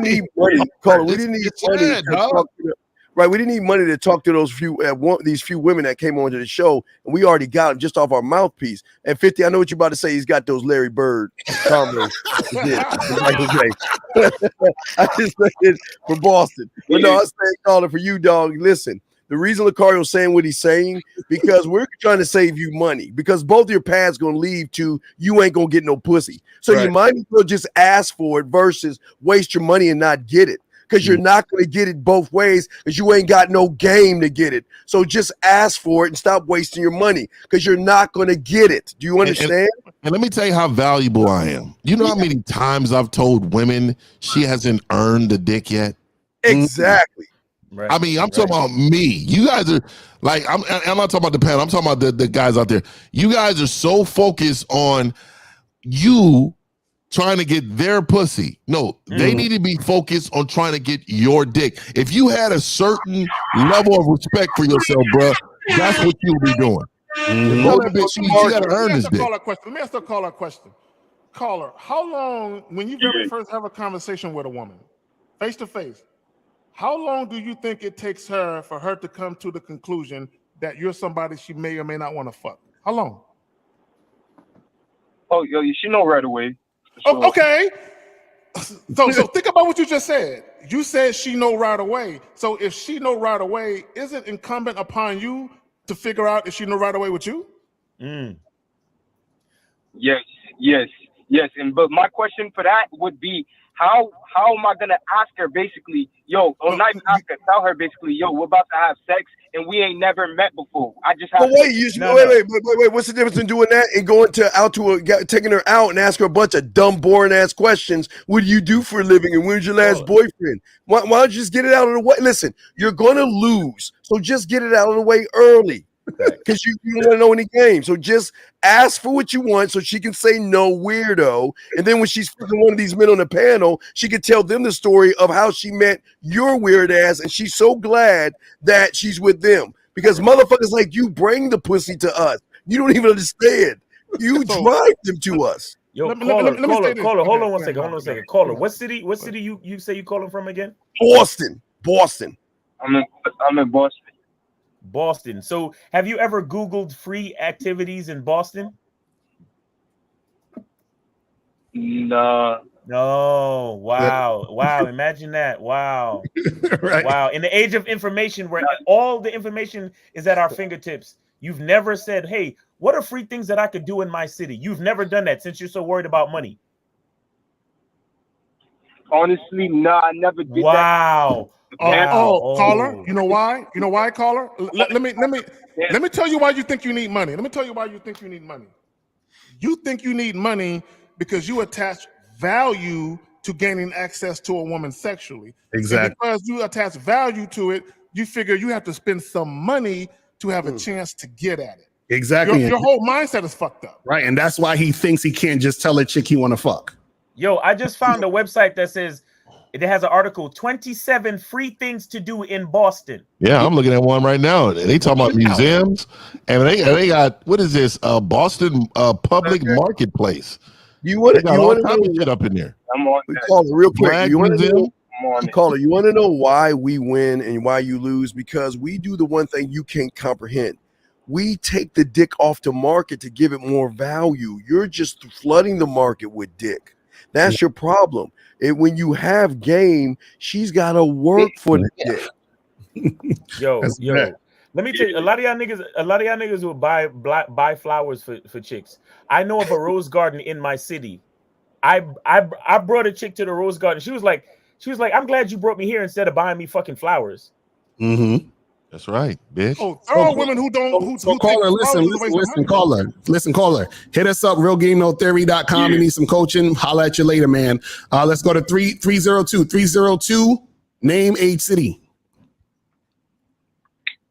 need money. Caller, we didn't need money to talk to right, we didn't need money to talk to those these few women that came onto the show, and we already got them just off our mouthpiece. And 50, I know what you're about to say. He's got those Larry Bird combos. I just said it for Boston, but no, I say, caller, for you, dog. Listen. The reason Lucario's saying what he's saying, because we're trying to save you money, because both of your paths going to lead to you ain't going to get no pussy. So you might as well just ask for it versus waste your money and not get it, because you're not going to get it both ways because you ain't got no game to get it. So just ask for it and stop wasting your money because you're not going to get it. Do you understand? And let me tell you how valuable I am. You know how many times I've told women she hasn't earned the dick yet? Exactly. Right. I mean, I'm talking about me. You guys are like, I'm not talking about the panel. I'm talking about the guys out there. You guys are so focused on you trying to get their pussy. No, they need to be focused on trying to get your dick. If you had a certain level of respect for yourself, bro, that's what you'll be doing. You got to earn this dick. Let me ask the caller a question. Caller, how long, when you very first have a conversation with a woman, face to face, how long do you think it takes her for her to come to the conclusion that you're somebody she may or may not want to fuck? How long? Oh, yo, she know right away. Oh, okay. So think about what you just said. You said she know right away. So if she know right away, is it incumbent upon you to figure out if she know right away with you? Yes. But my question for that would be, how am I gonna ask her basically, not even ask her, tell her basically, we're about to have sex and we ain't never met before. I just have wait. What's the difference in doing that and going taking her out and ask her a bunch of dumb, boring ass questions? What do you do for a living? And when's your last boyfriend? Why don't you just get it out of the way? Listen, you're gonna lose, so just get it out of the way early. because you don't want to know any game. So just ask for what you want so she can say no, weirdo. And then when she's fucking one of these men on the panel, she can tell them the story of how she met your weird ass, and she's so glad that she's with them. Because motherfuckers like you bring the pussy to us. You don't even understand. You drive them to us. Yo, caller, hold on one second. Caller, what city you say you calling from again? Boston. I'm in Boston. Boston. So have you ever Googled free activities in Boston? No. Wow. Imagine that. Wow. Right. Wow. In the age of information where all the information is at our fingertips, you've never said, hey, what are free things that I could do in my city? You've never done that since you're so worried about money. Honestly, no, I never did that. Caller, you know why? You know why, caller? Let me tell you why you think you need money. You think you need money because you attach value to gaining access to a woman sexually. Exactly. And because you attach value to it, you figure you have to spend some money to have a chance to get at it. Exactly. Your whole mindset is fucked up. Right. And that's why he thinks he can't just tell a chick he want to fuck. Yo, I just found a website that says it has an article, 27 free things to do in Boston. Yeah, I'm looking at one right now. They talking about museums, and they got, what is this? Boston Public Marketplace. You want to get up in there? I'm on that. Call it real quick. You want to know why we win and why you lose? Because we do the one thing you can't comprehend. We take the dick off the market to give it more value. You're just flooding the market with dick. That's your problem. And when you have game, she's got to work for the dick. Yo. Let me tell you, a lot of y'all niggas will buy flowers for chicks. I know of a rose garden in my city. I brought a chick to the rose garden. She was like, I'm glad you brought me here instead of buying me fucking flowers. Mm-hmm. That's right, bitch. Oh, there are women who don't. Caller, listen, caller. Hit us up, realgamenotheory.com. You need some coaching. Holla at you later, man. Let's go to 302. Name, age, city.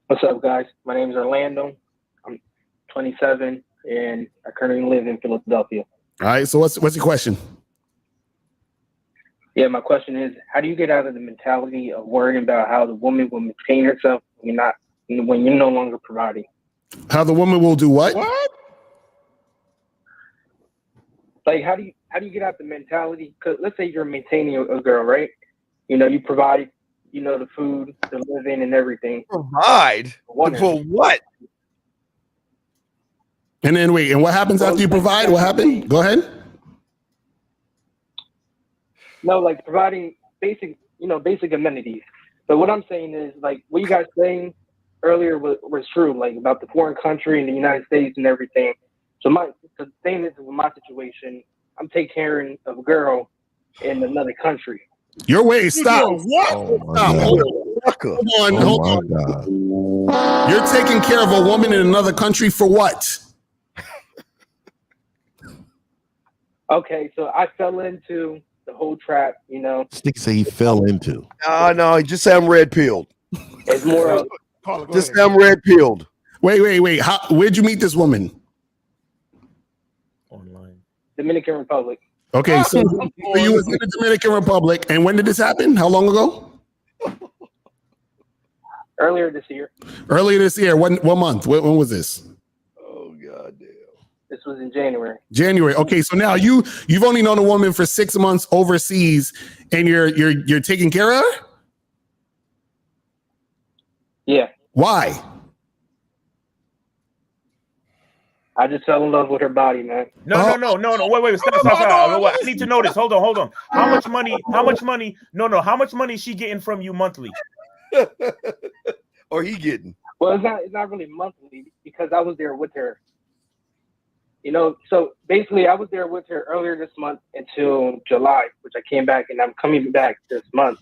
What's up, guys? My name is Orlando. I'm 27, and I currently live in Philadelphia. All right. So what's your question? Yeah, my question is, how do you get out of the mentality of worrying about how the woman will maintain herself when you're no longer providing? How the woman will do what? What? Like, how do you get out the mentality? Because let's say you're maintaining a girl, right? You provide, the food, the living, and everything. Provide for what? And then wait, and what happens after you provide? What happened? Go ahead. No, like providing basic amenities. But what I'm saying is, like, what you guys saying earlier was true, like about the foreign country and the United States and everything. So the thing is, with my situation, I'm taking care of a girl in another country. Your way, stop. What? Hold on. You're taking care of a woman in another country for what? Okay, so I fell into the whole trap, Stick say he fell into. No, just say I'm red pilled. It's more of just say I'm red pilled. Wait. Where'd you meet this woman? Online. Dominican Republic. Okay, so you was in the Dominican Republic, and when did this happen? How long ago? Earlier this year. What month? When was this? Oh, God damn. This was in January. January. Okay, so now you've only known a woman for 6 months overseas, and you're taking care of her? Yeah. Why? I just fell in love with her body, man. No. Wait. Stop. I need to know this. Hold on. How much money? How much money is she getting from you monthly? Or he getting? Well, it's not really monthly because I was there with her. So basically I was there with her earlier this month until July, which I came back, and I'm coming back this month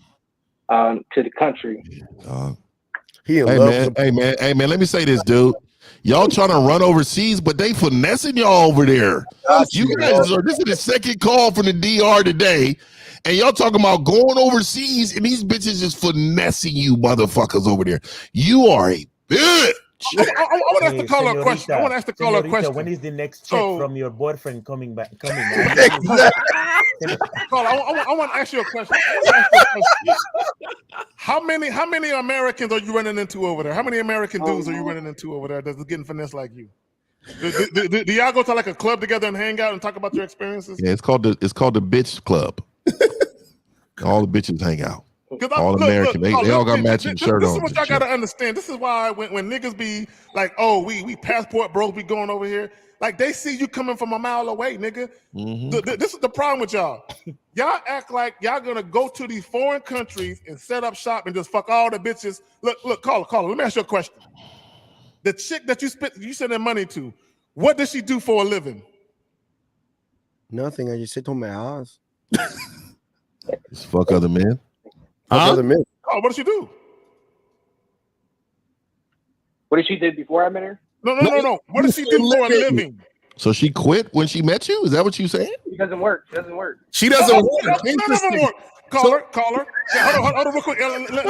to the country. Hey man, let me say this, dude. Y'all trying to run overseas, but they finessing y'all over there. You guys this is the second call from the DR today, and y'all talking about going overseas, and these bitches just finessing you motherfuckers over there. You are a bitch. want to ask the caller a question. I want to ask the caller a question. When is the next check from your boyfriend coming? Caller, I want to ask you a question. How many Americans are you running into over there? How many American dudes are you running into over there that's getting finesse like you? Do y'all go to like a club together and hang out and talk about your experiences? Yeah, it's called the bitch club. All the bitches hang out. All American. They all got matching shirt on. This is what y'all gotta understand. This is why when niggas be like, oh, we passport bros be going over here. Like they see you coming from a mile away, nigga. This is the problem with y'all. Y'all act like y'all gonna go to these foreign countries and set up shop and just fuck all the bitches. Look, caller. Let me ask you a question. The chick that you send that money to, what does she do for a living? Nothing. I just sit on my ass. Just fuck other men. Other men. Oh, what does she do? What did she do before I met her? No. What does she do for a living? So she quit when she met you? Is that what you saying? She doesn't work. She doesn't work. None of them work. Caller. Yeah, hold on real quick. Let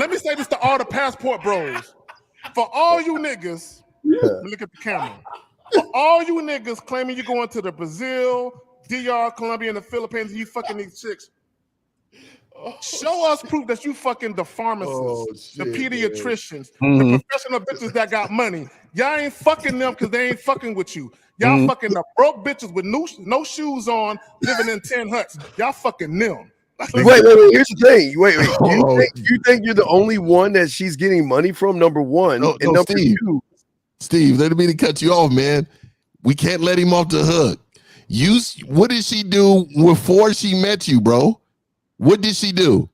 me say this to all the passport bros. For all you niggas, look at the camera. For all you niggas claiming you're going to the Brazil, DR, Colombia, and the Philippines, you fucking these chicks. Show us proof that you fucking the pharmacists, the pediatricians, the professional bitches that got money. Y'all ain't fucking them because they ain't fucking with you. Y'all fucking the broke bitches with no shoes on, living in 10 huts. Y'all fucking them. Wait. Here's the thing. Wait. You think you're the only one that she's getting money from? Number one, and number two. Steve, let me cut you off, man. We can't let him off the hook. What did she do before she met you, bro? What did she do?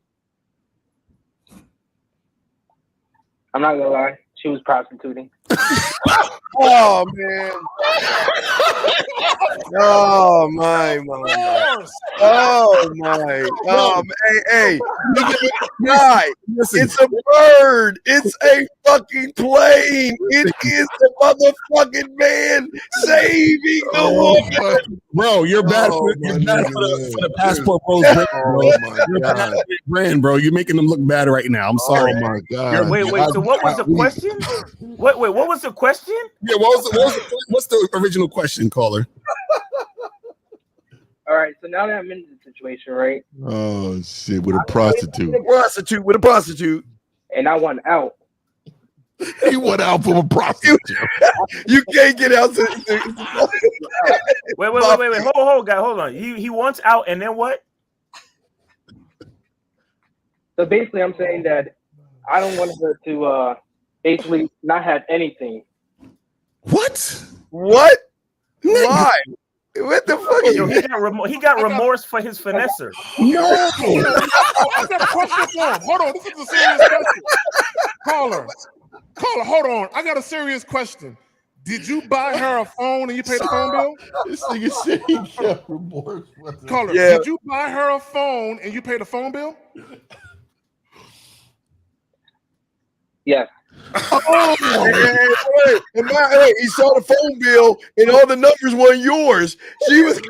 I'm not gonna lie. She was prostituting. Oh man! Oh my! Hey! Guy, it's a bird. It's a fucking plane. It is the motherfucking man saving the woman. Bro, you're bad for the passport bros. You're bad for the brand, bro. You're making them look bad right now. I'm sorry. Oh my god! Wait. So what was the question? Wait. What was the question? Yeah. What's the original question, caller? All right. So now that I'm in the situation, right? Oh shit! With a prostitute. With a prostitute. And I want out. He went out from a prostitute. You can't get out. Wait. Hold on. He wants out, and then what? So basically, I'm saying that I don't want her to basically not have anything. What? Why? What the fuck? Yo, he got remorse for his finesser. No. I got a question for him. Hold on. This is a serious question. Caller, hold on. I got a serious question. Did you buy her a phone and you paid the phone bill? This nigga said he got remorse. Caller, did you buy her a phone and you paid the phone bill? Yes. He saw the phone bill and all the numbers weren't yours. She was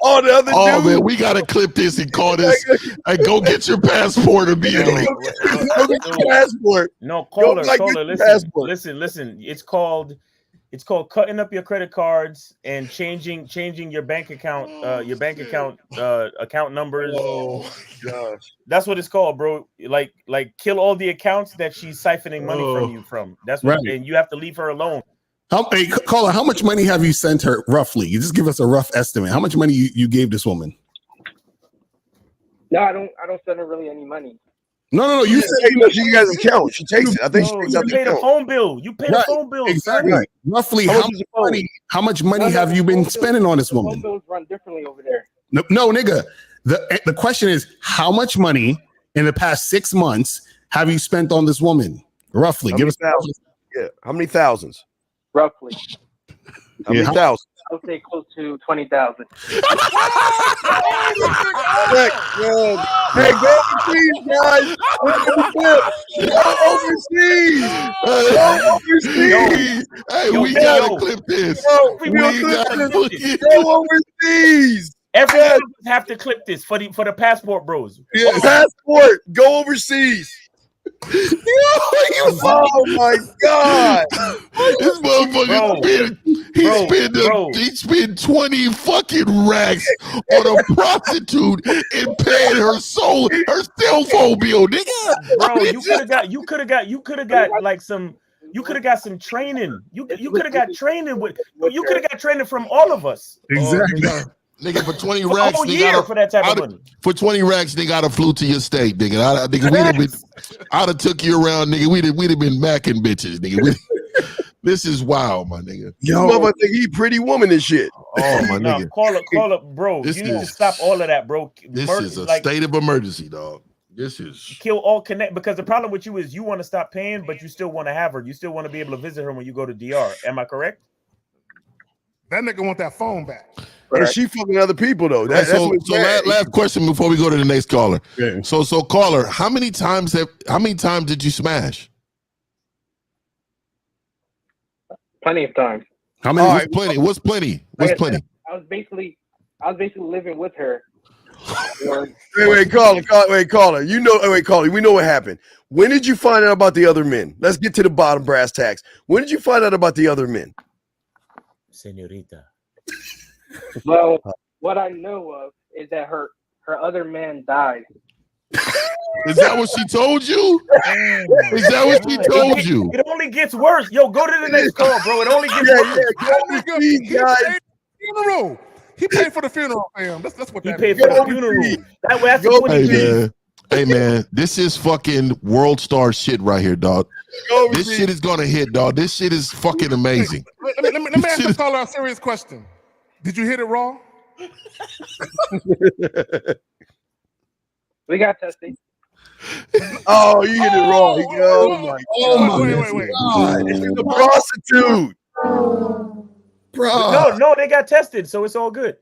all the other dudes. Man, we gotta clip this and call this. Hey, go get your passport immediately. Go get your passport. No, caller, listen. It's called cutting up your credit cards and changing your bank account account numbers. Oh gosh, that's what it's called, bro. Like kill all the accounts that she's siphoning money from you from. That's what, and you have to leave her alone. Hey, caller, how much money have you sent her roughly? You just give us a rough estimate. How much money you gave this woman? No, I don't send her really any money. No. You she has an account. She takes it. I think she takes out the paid a phone bill. You paid a phone bill. Exactly. Right. Roughly, how much money have you been spending on this woman? Phone bills run differently over there. No, nigga. The question is, how much money in the past 6 months have you spent on this woman? Roughly, give us thousands. Yeah, how many thousands? Roughly. How many thousands? I would say close to 20,000. Hey, go overseas, guys. Go overseas. Hey, we gotta clip this. Go overseas. Everyone have to clip this for the passport bros. Yes. Passport. Go overseas. Oh my God! This motherfucker he spent 20 fucking racks on a prostitute and paid her cell phone bill, nigga. Bro, you could have got like some. You could have got some training. You could have got training with. You could have got training from all of us. Exactly. Nigga, for 20 For a racks, whole they year got for that type of money. For 20 racks, they got a flew to your state, nigga. I'd have took you around, nigga. We'd have been macking bitches, nigga. This is wild, my nigga. Yo, mother think he pretty woman and shit. Oh my nigga. Call up, bro. You need to stop all of that, bro. This is a state of emergency, dog. This is kill all connect, because the problem with you is you want to stop paying, but you still want to have her. You still want to be able to visit her when you go to DR. Am I correct? That nigga want that phone back. And she fucking other people though. That's last question before we go to the next caller. Yeah. So caller, how many times did you smash? Plenty of times. How many? What's plenty? What's plenty? What's plenty? I was basically living with her. Wait, caller. You know, caller. We know what happened. When did you find out about the other men? Let's get to the bottom brass tacks. When did you find out about the other men? Señorita. Well, what I know of is that her other man died. Is that what she told you? Is that what she told you? It only gets worse. Yo, go to the next call, bro. It only gets worse. Funeral. He paid for the funeral, fam. That's what he paid for the funeral. That's hey man, this is fucking world star shit right here, dog. This shit is gonna hit, dog. This shit is fucking amazing. Let me ask this caller a serious question. Did you hit it wrong? We got testing. Oh, you hit it wrong. Wait. God. This is a prostitute. Bro. No, they got tested, so it's all good.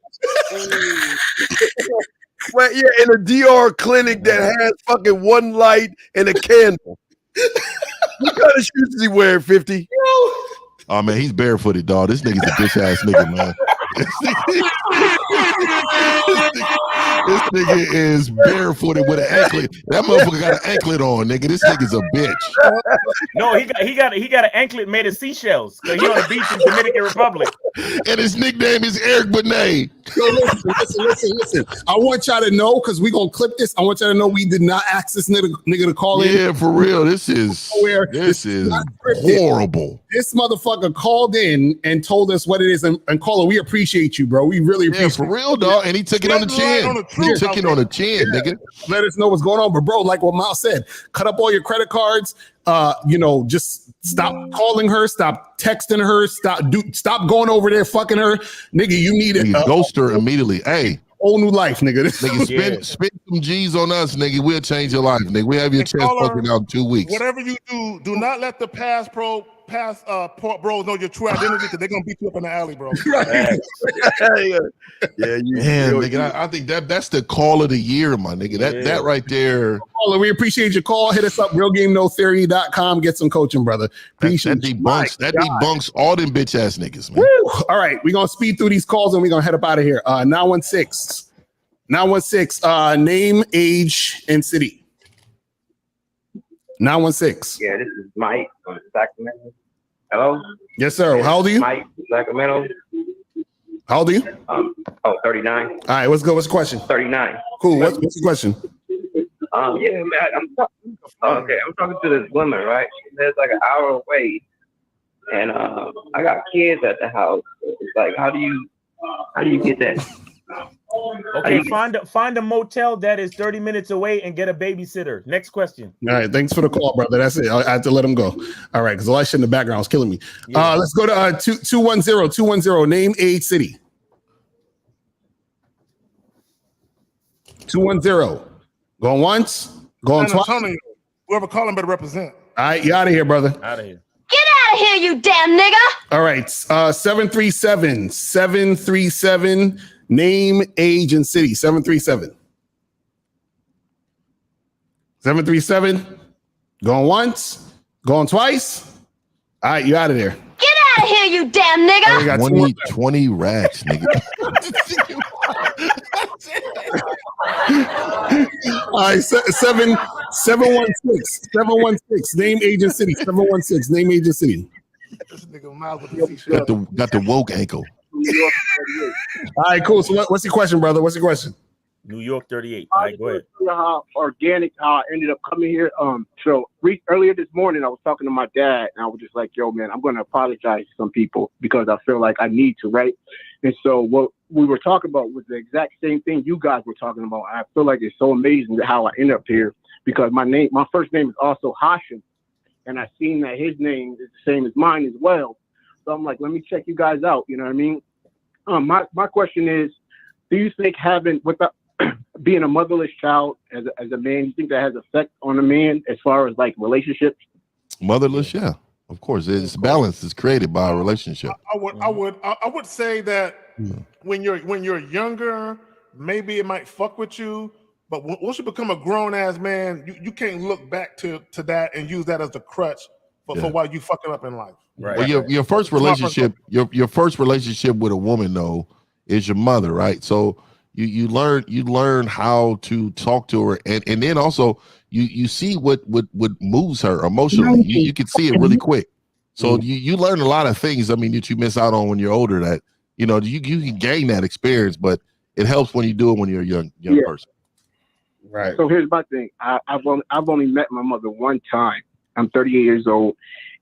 Well, yeah, in a DR clinic that has fucking one light and a candle. What kind of shoes is he wearing, 50? Oh man, he's barefooted, dog. This nigga's a bitch ass nigga, man. This nigga is barefooted with an anklet. That motherfucker got an anklet on, nigga. This nigga's a bitch. No, he got an anklet made of seashells. So he on the beach in Dominican Republic. And his nickname is Eric Benet. So listen. I want y'all to know, because we're gonna clip this. I want y'all to know we did not ask this nigga to call in. Yeah, for real. This is horrible. This motherfucker called in and told us what it is. And caller, we appreciate you, bro. We really appreciate for real, dog. And he took it on the chin. He took it on the chin, nigga. Let us know what's going on. But bro, like what Miles said, cut up all your credit cards. Just stop calling her, stop texting her, stop going over there fucking her. Nigga, you need it. Ghost her immediately. Hey. Whole new life, nigga. Nigga, spend some G's on us, nigga. We'll change your life, nigga. We have your chest fucking out in 2 weeks. Whatever you do not let the past bros know your true identity, because they're gonna beat you up in the alley, bro. Nigga. I think that's the call of the year, my nigga. That right there. Caller, we appreciate your call. Hit us up, realgamenotheory.com. Get some coaching, brother. Appreciate that debunks all them bitch ass niggas, man. Woo! All right, we're gonna speed through these calls and we're gonna head up out of here. 916. Name, age, and city. 916. Yeah, this is Mike from Sacramento. Hello? Yes, sir. How old are you? Mike from Sacramento. How old are you? 39. All right, let's go. What's the question? 39. Cool. What's the question? Yeah, man, I'm talking to this woman, right? She lives like an hour away, and I got kids at the house. It's like, how do you get that? Okay, find a motel that is 30 minutes away and get a babysitter. Next question. All right, thanks for the call, brother. That's it. I have to let him go. All right, because all that shit in the background was killing me. Yeah. Let's go to 210. Name, age, city. 210. Going once. Going twice. Whoever calling better represent. All right, you out of here, brother. Out of here. Get out of here, you damn nigga. All right, 737. Name, age, and city. 737. 737. Going once. Going twice. All right, you out of there. Get out of here, you damn nigga. Got 20 racks, nigga. All right, 716. Name agent city. 716. Name agent city. This nigga Miles with the C-sharp. Got the woke ankle. All right, cool. So what's your question, brother? What's your question? New York 38. All right, go ahead. How organic, how I ended up coming here. Earlier this morning, I was talking to my dad, and I was just like, yo, man, I'm going to apologize to some people because I feel like I need to, right? And so what we were talking about was the exact same thing you guys were talking about. I feel like it's so amazing how I ended up here because my first name is also Hashim, and I seen that his name is the same as mine as well. So I'm like, let me check you guys out. You know what I mean? My question is, do you think being a motherless child as a man, you think that has effect on a man as far as like relationships? Motherless, yeah, of course. It's balance is created by a relationship. I would say that when you're younger, maybe it might fuck with you, but once you become a grown ass man, you can't look back to that and use that as the crutch for why you fucking up in life. Right. Well, your first relationship, your first relationship with a woman though is your mother, right? So you learn how to talk to her, and then also you see what moves her emotionally. You can see it really quick. So you learn a lot of things. I mean, that you miss out on when you're older. That you can gain that experience, but it helps when you do it when you're a young person. Right. So here's my thing. I've only met my mother one time. I'm 38 years old,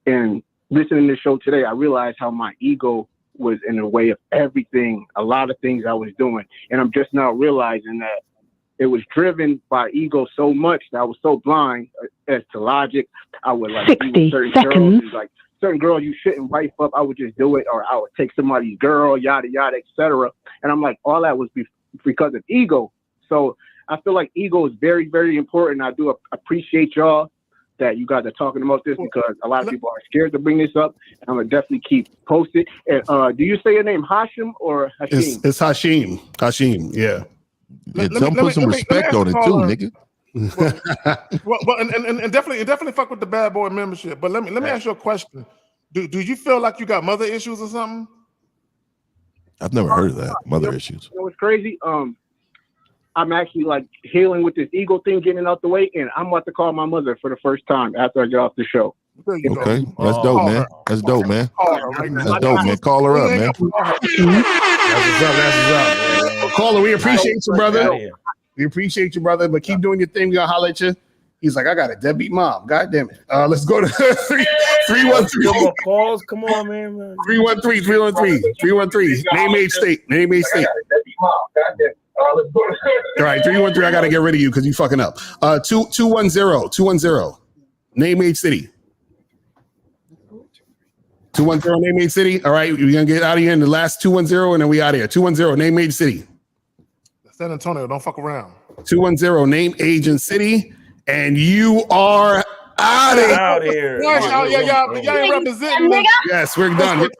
and listening to the show today, I realized how my ego was in the way of everything, a lot of things I was doing. And I'm just now realizing that it was driven by ego so much that I was so blind as to logic. I would like 60 certain seconds. girls, and, like certain girls you shouldn't wife up. I would just do it, or I would take somebody's girl, yada, yada, etc. And I'm like, all that was because of ego. So I feel like ego is very, very important. I do appreciate y'all that you guys are talking about this because a lot of people are scared to bring this up. And I'm gonna definitely keep posted. And, do you say your name Hashim or Hashim? It's Hashim. Hashim, yeah. Don't put some respect on it too, nigga. Well, and definitely fuck with the bad boy membership. But let me ask you a question. Do you feel like you got mother issues or something? I've never heard of that. Mother issues. You know what's crazy? I'm actually like healing with this ego thing, getting out the way, and I'm about to call my mother for the first time after I get off the show. Okay, that's dope, man. That's dope, man. That's dope, man. Call her up, man. That's what's up. Caller, we appreciate you, brother. We appreciate you, brother. But keep doing your thing. We're gonna holler at you. He's like, I got a deadbeat mom. God damn it. Let's go to 313. Calls. Come on, man. 313. Name, age, state. Name, age, state. All right, 313. I gotta get rid of you because you fucking up. 210. Name, age, city. 210. Name, age, city. All right, we're gonna get out of here in the last 210, and then we out of here. 210. Name, age, city. San Antonio. Don't fuck around. 210. Name, age, and city, and you are out of here. Y'all ain't representing. Yes, we're done. That's it.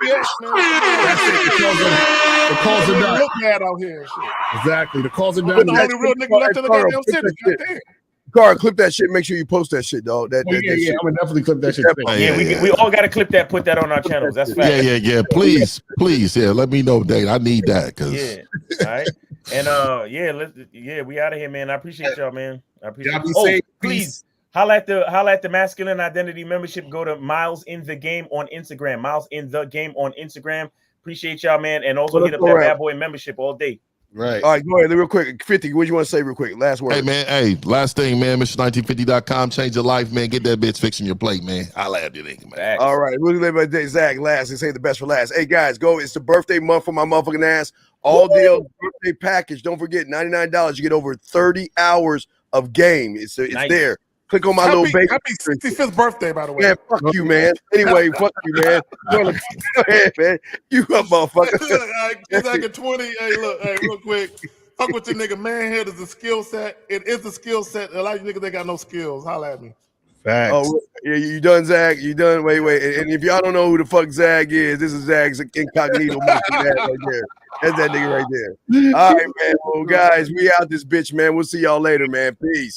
The calls are done. Look bad out here. Exactly. The calls are done. I'm the only real nigga left in the goddamn city. Carl, clip that shit. Make sure you post that shit, dog. That yeah, shit. I'm gonna definitely clip that shit. We all got to clip that, put that on our channels. That's fact. Yeah. Please, yeah. Let me know, Dave. I need that because. Yeah. All right. And we out of here, man. I appreciate y'all, man. I appreciate. Please. Holla at the Masculine Identity membership. Go to Miles in the Game on Instagram. Miles in the Game on Instagram. Appreciate y'all, man. And also hit up that bad boy membership all day. Right. All right, go ahead real quick. 50, what do you want to say real quick? Last word. Hey, man. Last thing, man. Mr1950.com. Change your life, man. Get that bitch fixing your plate, man. Holla at you, man. All right. We'll leave it at Zach last and say the best for last. Hey, guys, go. It's the birthday month for my motherfucking ass. All deal birthday package. Don't forget, $99. You get over 30 hours of game. It's nice. There. Click on my little baby. Happy 65th birthday, by the way. Yeah, fuck you, man. Anyway, fuck you, man. Go ahead, man. You up, motherfucker. It's like a 20. Hey, look, real quick. Fuck with your nigga. Manhood is a skill set. It is a skill set. A lot of you niggas ain't got no skills. Holla at me. Facts. Oh, yeah, you done, Zach? You done? Wait. And if y'all don't know who the fuck Zach is, this is Zach's incognito. Right there. That's that nigga right there. All right, man. Well, guys, we out this bitch, man. We'll see y'all later, man. Peace.